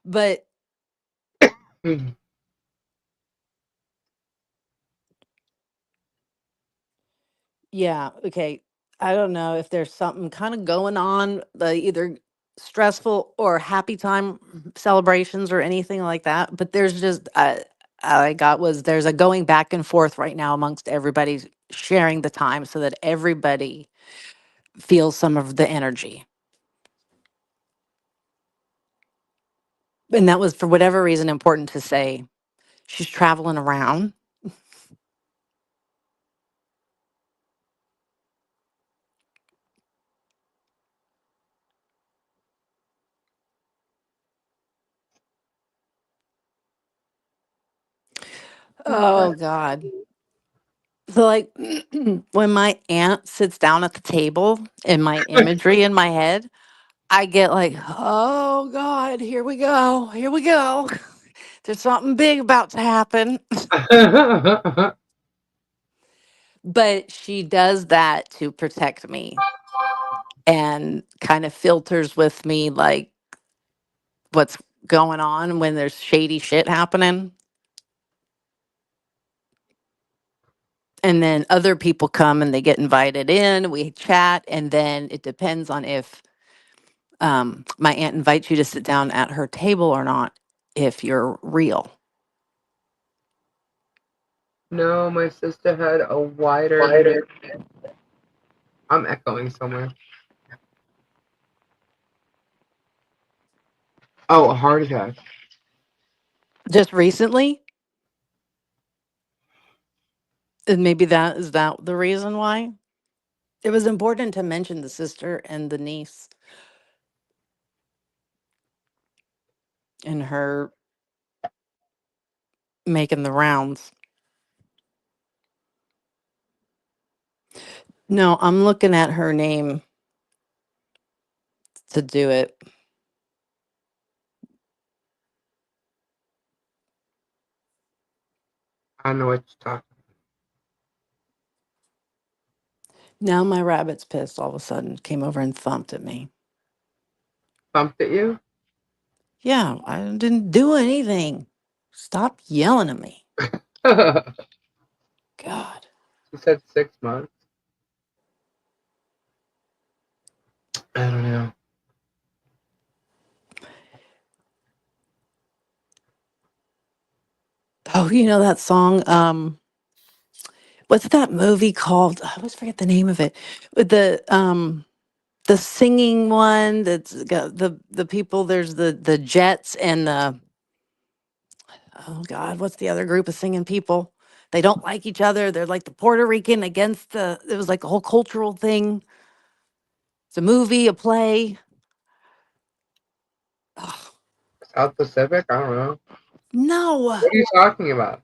But Mm-hmm. yeah, okay. I don't know if there's something kind of going on, the either stressful or happy time celebrations or anything like that. But there's just I got was there's a going back and forth right now amongst everybody sharing the time so that everybody feels some of the energy. And that was for whatever reason important to say. She's traveling around. Oh God. So like when my aunt sits down at the table in my imagery in my head, I get like, oh God, here we go. Here we go. There's something big about to happen. But she does that to protect me and kind of filters with me like what's going on when there's shady shit happening. And then other people come and they get invited in, we chat, and then it depends on if my aunt invites you to sit down at her table or not, if you're real. No, my sister had a wider. I'm echoing somewhere. Oh, a heart attack. Just recently? And maybe that is that the reason why? It was important to mention the sister and the niece and her making the rounds. No, I'm looking at her name to do it. I don't know what you're talking. Now my rabbit's pissed all of a sudden, came over and thumped at me. Bumped at you? Yeah, I didn't do anything. Stop yelling at me. God. She said 6 months. I don't know. Oh, you know that song? What's that movie called? I always forget the name of it. With the singing one that's got the people, there's the Jets and the, oh God, what's the other group of singing people? They don't like each other. They're like the Puerto Rican against the, it was like a whole cultural thing. It's a movie, a play. Ugh, South Pacific? I don't know. no. What are you talking about?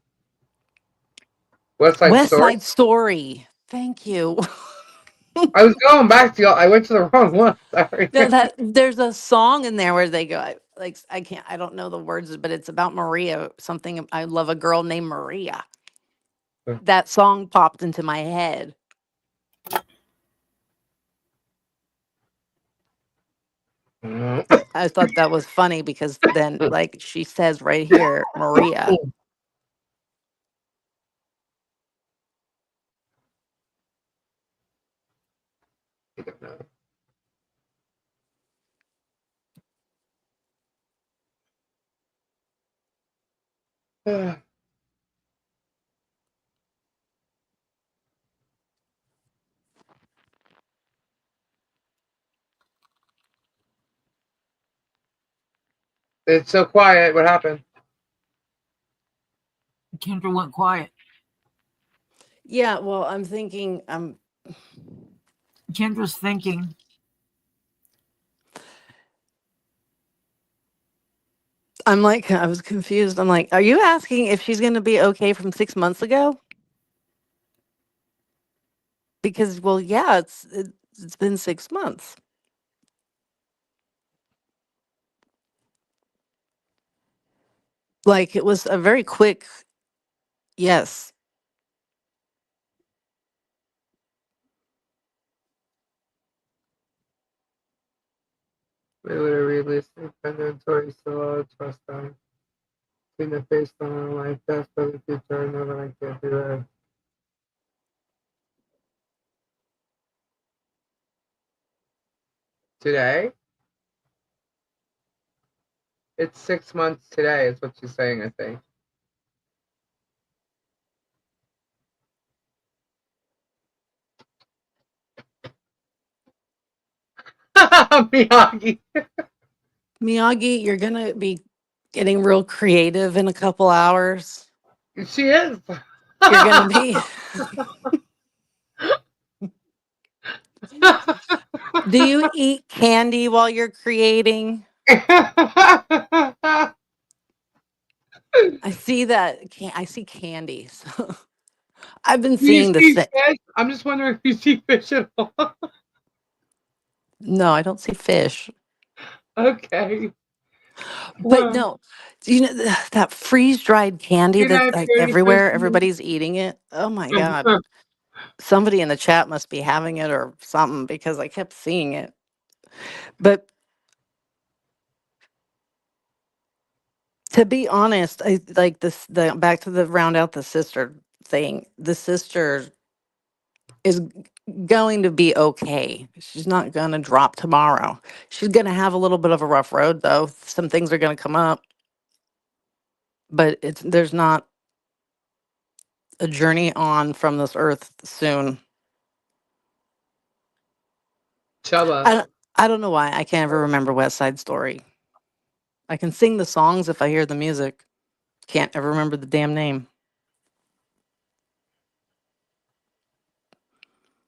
West Side West Story? Side Story. Thank you. I was going back to y'all. I went to the wrong one. Sorry. No, that there's a song in there where they go, like, I can't, I don't know the words, but it's about Maria, something. I love a girl named Maria. That song popped into my head. No. I thought that was funny because then, like she says right here, Maria. I don't know. It's so quiet. What happened? Kendra went quiet. Yeah, well, I'm thinking, Kendra's thinking. I'm like, I was confused. I'm like, are you asking if she's going to be okay from 6 months ago? Because, well, yeah, it's been 6 months. Like it was a very quick yes. We would have released the inventory so trust them. Seen the face on life, that's for the future. No, but I can't do that. Today? It's 6 months today, is what she's saying, I think. Miyagi. Miyagi, you're going to be getting real creative in a couple hours. She is. You're going to be. Do you eat candy while you're creating? I see that. I see candy. So I've been Do you seeing the see same. fish? I'm just wondering if you see fish at all. No, I don't see fish. Okay. But no, you know that freeze dried candy Good that's night, like pretty everywhere. Christmas. Everybody's eating it. Oh my god! Somebody in the chat must be having it or something because I kept seeing it. But to be honest, I like this. The back to the round out the sister thing. The sister is going to be okay. She's not going to drop tomorrow. She's going to have a little bit of a rough road though. Some things are going to come up, but there's not a journey on from this earth soon. Chubba. I don't know why I can't ever remember West Side Story. I can sing the songs if I hear the music. Can't ever remember the damn name.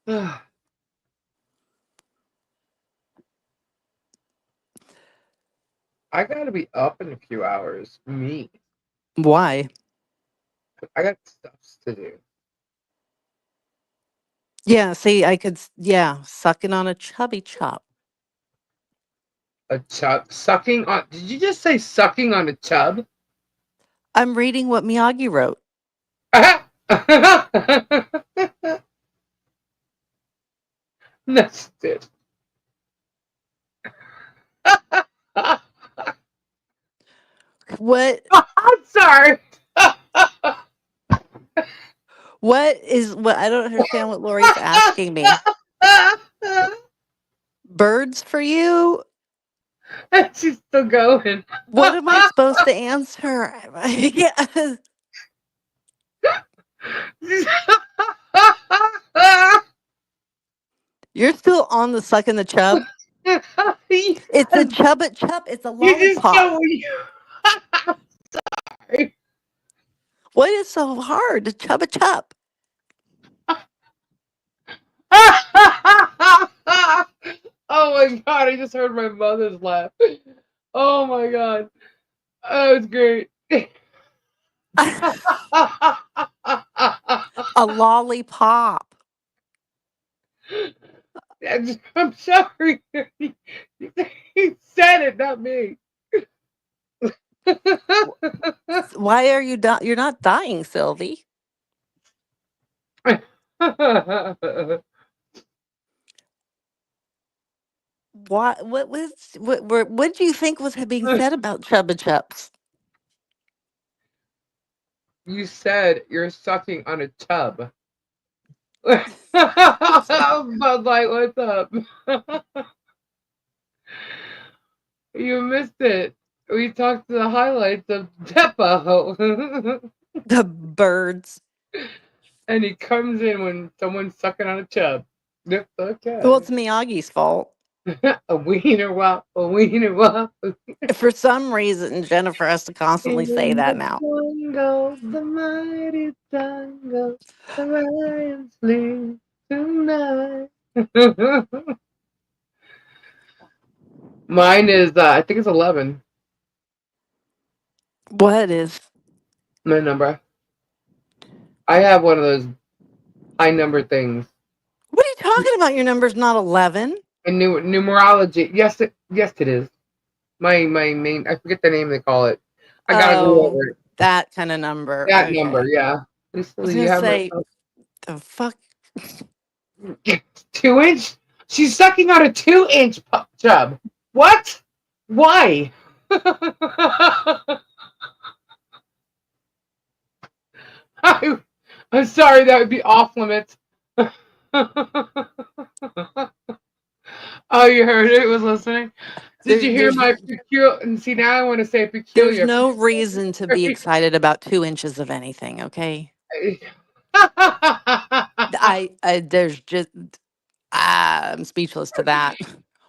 I gotta be up in a few hours. Me. Why? I got stuff to do. Yeah, see, yeah, sucking on a chubby chop. A chub. Sucking on. Did you just say sucking on a chub? I'm reading what Miyagi wrote. That's it. What I'm sorry. what I don't understand what Lori's asking me. Birds for you? She's still going. What am I supposed to answer? Yeah. You're still on the sucking the chub? It's a chub at chub. It's a You just lollipop. don't. Sorry. What is so hard to chub a chub? Oh my god! I just heard my mother's laugh. Oh my god, that was great. A lollipop. I'm sorry. He said it, not me. Why are you You're not dying, Sylvie. What do you think was being said about Chubba Chups? You said you're sucking on a tub. Bud Light, what's up? You missed it. We talked to the highlights of Depo. The birds. And he comes in when someone's sucking on a chub. Yep, okay. Well, it's Miyagi's fault. A wiener wop, a wiener wop. For some reason, Jennifer has to constantly say In that the now. jungle, the mighty jungle, the lion sleep tonight. Mine is, I think it's 11. What is? My number. I have one of those high number things. What are you talking about? Your number's not 11. And numerology. Yes, it is. My main. I forget the name they call it. I gotta go over it. That kind of number. That Okay. number, yeah. I was gonna say, the fuck. 2-inch. She's sucking on a 2-inch chub. What? Why? I'm sorry, that would be off limits. Oh, you heard it? Was listening? Did you hear my peculiar? And see, now I want to say peculiar. There's no reason to be excited about 2 inches of anything, okay? There's just, I'm speechless to that.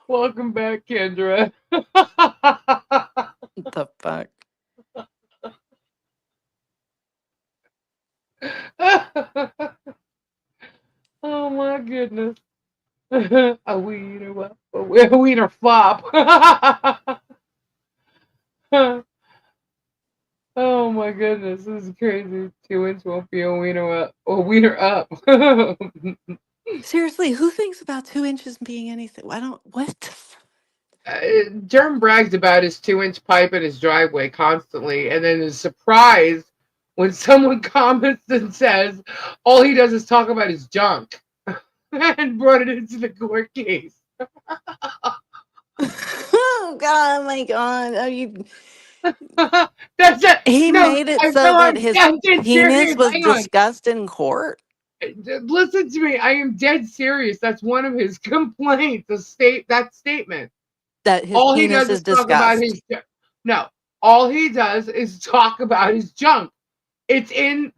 Welcome back, Kendra. What the fuck? Oh my goodness. A wiener flop. Oh my goodness, this is crazy. 2-inch won't be a wiener up. A wiener up. Seriously, who thinks about 2 inches being anything? I don't, what? Jerm brags about his 2-inch pipe in his driveway constantly, and then is surprised when someone comments and says all he does is talk about his junk and brought it into the court case. Oh God, my God. That's it. He No, made it I so know that I'm his dead penis serious. was Hang on. discussed in court. Listen to me. I am dead serious. That's one of his complaints. That statement. That his All he penis does is is talk about discussed. his no. All he does is talk about his junk. It's in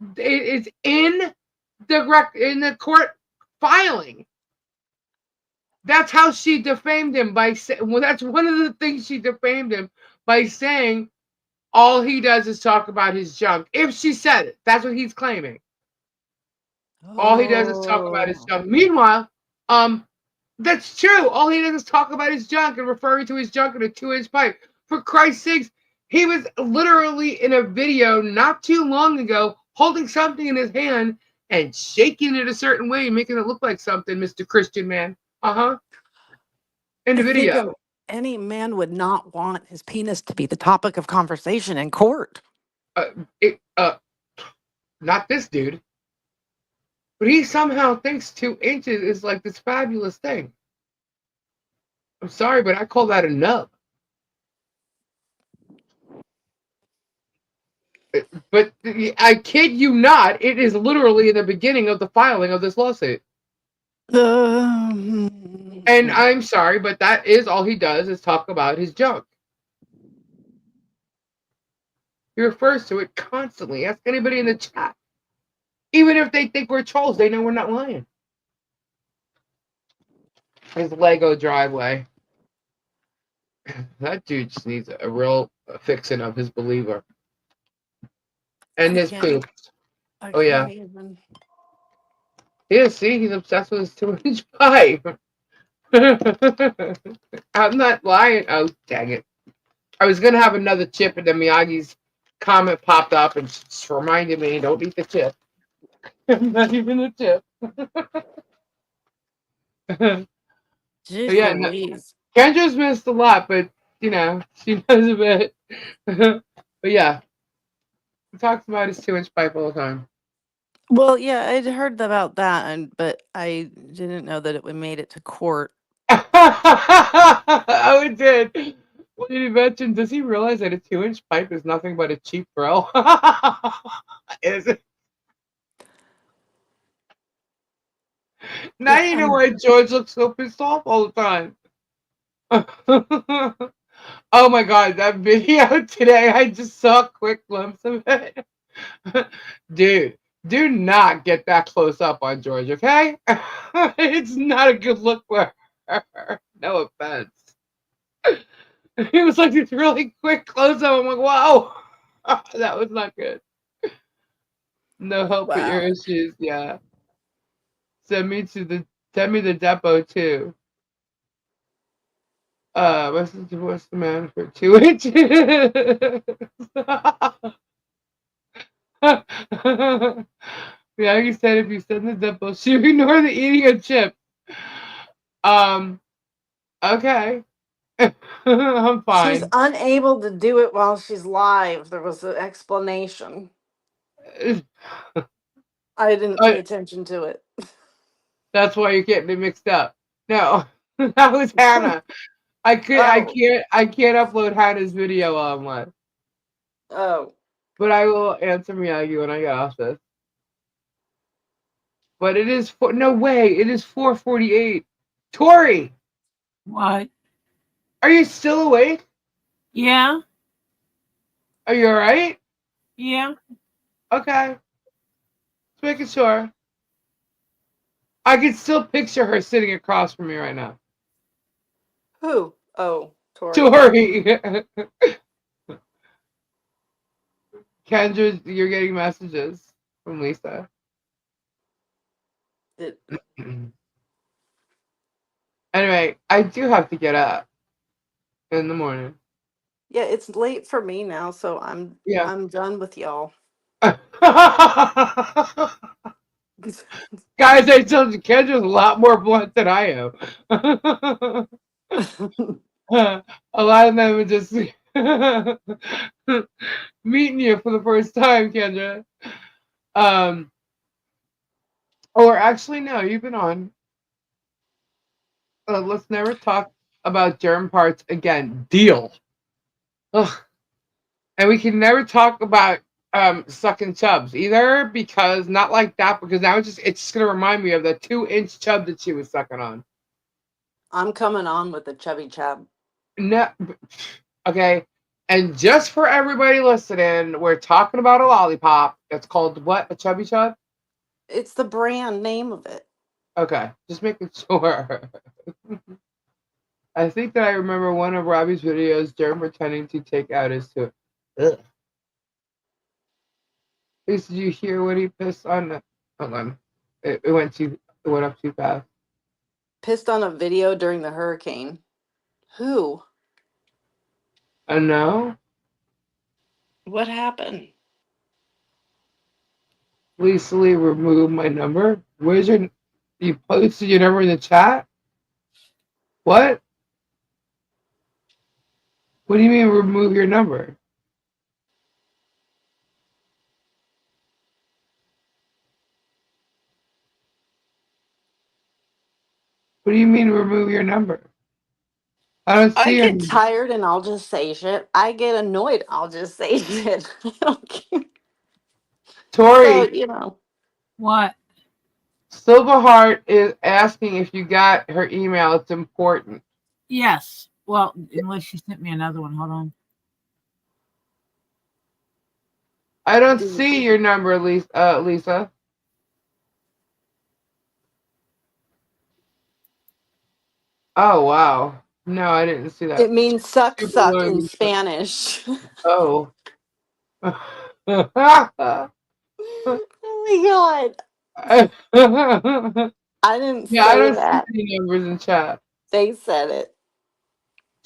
the court filing. That's how she defamed him by saying. Well, that's one of the things she defamed him by saying all he does is talk about his junk. If she said it, that's what he's claiming. All he does is talk about his Oh. junk. Meanwhile, that's true. All he does is talk about his junk and referring to his junk in a 2-inch pipe. For Christ's sakes, he was literally in a video not too long ago holding something in his hand and shaking it a certain way, making it look like something, Mr. Christian man. Uh-huh. In the I think video. any man would not want his penis to be the topic of conversation in court. Uh, it, not this dude. But he somehow thinks 2 inches is like this fabulous thing. I'm sorry, but I call that a nub. But I kid you not, it is literally in the beginning of the filing of this lawsuit. And I'm sorry, but that is all he does is talk about his junk. He refers to it constantly. Ask anybody in the chat. Even if they think we're trolls, they know we're not lying. His Lego driveway. That dude just needs a real fixing of his believer. And his poop. I Oh, yeah. can't even. Yeah, see, he's obsessed with his 2-inch pipe. I'm not lying. Oh, dang it. I was going to have another chip, and then Miyagi's comment popped up and just reminded me, don't eat the chip. Not even a chip. Jeez Yeah, no, Louise. Kendra's missed a lot, but, she knows a bit. But, yeah, he talks about his 2-inch pipe all the time. Well, yeah, I'd heard about that, but I didn't know that it made it to court. Oh, it did. When he mentioned, does he realize that a 2-inch pipe is nothing but a cheap grill? Is it? Now you know why George looks so pissed off all the time. Oh my God, that video today, I just saw a quick glimpse of it. Dude, do not get that close up on George, okay? It's not a good look for her. No offense. It was like this really quick close up. I'm like, wow, that was not good. No help with your issues, yeah. Send me the depot too. What's the man for 2 inches? Yeah, you said if you send the depot, she ignore the eating of chips. Okay. I'm She's fine. unable to do it while she's live. There was an explanation. I didn't pay attention to it. That's why you're getting it mixed up. No, that was Hannah. I can't upload Hannah's video while I'm live. Oh. But I will answer Miyagi when I get off this. But it is no way. It is 4:48. Tori, What? are you still awake? Yeah. Are you all right? Yeah. Okay. Just making sure. I can still picture her sitting across from me right now. Who? Oh, Tori. Tori. Kendra, you're getting messages from Lisa. Anyway, I do have to get up in the morning. Yeah, it's late for me now, so I'm done with y'all. Guys, I told you Kendra's a lot more blunt than I am. A lot of them are just meeting you for the first time, Kendra. Um, or actually, no, you've been on. Let's never talk about germ parts again. Deal. Ugh. And we can never talk about sucking chubs either, because not like that, because now it's just gonna remind me of the 2-inch chub that she was sucking on. I'm coming on with the chubby chub. No, okay. And just for everybody listening, we're talking about a lollipop. It's called what? A chubby chub? It's the brand name of it. Okay, just making sure. I think that I remember one of Robbie's videos, Jerem pretending to take out his tooth. Ugh. Did you hear what he pissed on? Hold on. It went up too fast. Pissed on a video during the hurricane. Who? No? What happened? Lisa Lee removed my number. You posted your number in the chat? What? What do you mean remove your number? What do you mean remove your number? I don't I see your get number. tired and I'll just say shit. I get annoyed. I'll just say shit. I don't care. So, Tori, What? Silverheart is asking if you got her email. It's important. Yes. Well, unless she sent me another one. Hold on. I don't see your number, Lisa. Oh, wow. No, I didn't see that. it means suck Super suck in low. Spanish. Oh. Oh my god. I didn't Yeah, I say don't see that. any numbers in chat. They said it.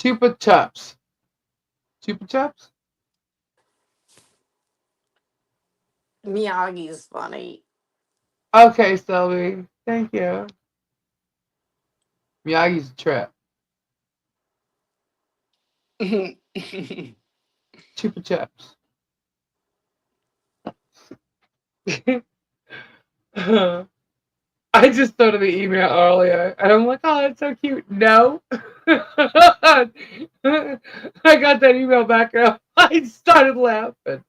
Chupa Chups. Chupa Chups? Miyagi's funny. Okay, Sylvie. Thank you. Miyagi's a trip. Chupa Chups. I just thought of the email earlier, and I'm like, oh, that's so cute. No. I got that email back, and I started laughing.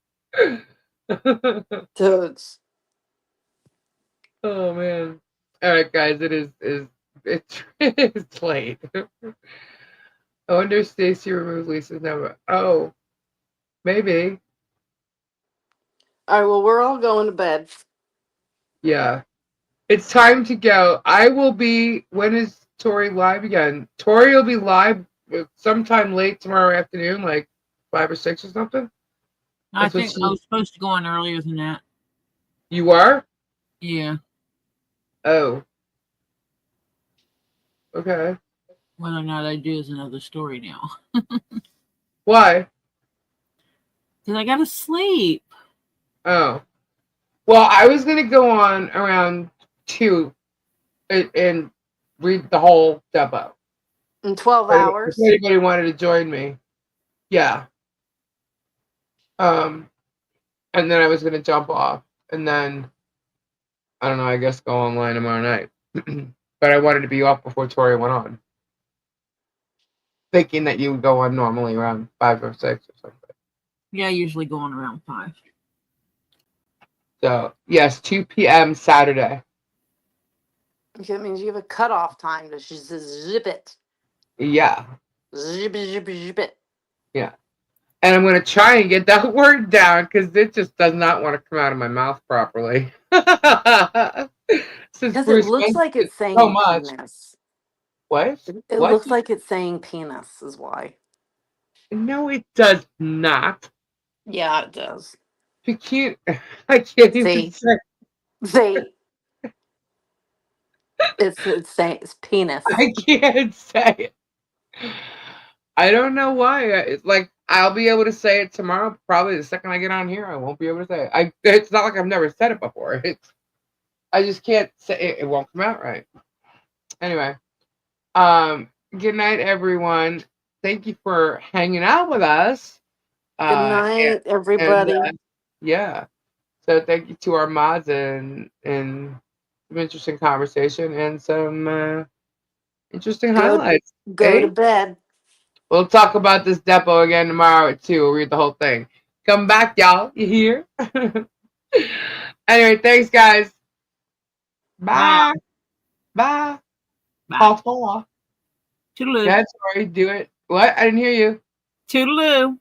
Dudes. Oh, man. All right, guys, it's late. I wonder if Stacy removed Lisa's number. Oh, maybe. All right, well, we're all going to bed. Yeah. It's time to go. I will be, when is Tori live again? Tori will be live sometime late tomorrow afternoon, like 5 or 6 or something. I think I was supposed to go on earlier than that. You are? Yeah. Oh. Okay. Whether or not I do is another story now. Why? Because I got to sleep. Oh. Well, I was going to go on around 2 and read the whole depot. In 12 hours. If anybody wanted to join me. Yeah. And then I was going to jump off. And then, I don't know, I guess go online tomorrow night. But I wanted to be off before Tori went on. Thinking that you would go on normally around 5 or 6 or something. Yeah, I usually go on around 5. So, yes, 2 p.m. Saturday. That means you have a cutoff time to just zip it. Yeah. Zip it, zip it, zip it. Yeah. And I'm going to try and get that word down because it just does not want to come out of my mouth properly. Because it looks like it's saying so much. penis. What? It looks like it's saying penis is why. No, it does not. Yeah, it does. You can't. I can't even say. See. It's saying it's penis. I can't say it. I don't know why. It's like I'll be able to say it tomorrow. Probably the second I get on here, I won't be able to say it. It's not like I've never said it before. I just can't say it. It won't come out right. Anyway, good night, everyone. thank you for hanging out with us. Good night, everybody. Yeah. So thank you to our mods and some interesting conversation and some interesting highlights. Go to bed. We'll talk about this depot again tomorrow at 2. We'll read the whole thing. Come back, y'all. You hear? Anyway, thanks, guys. Bye. Bye. Bye. Toodaloo. Toodaloo. Yeah, sorry. Do it. What? I didn't hear you. Toodaloo.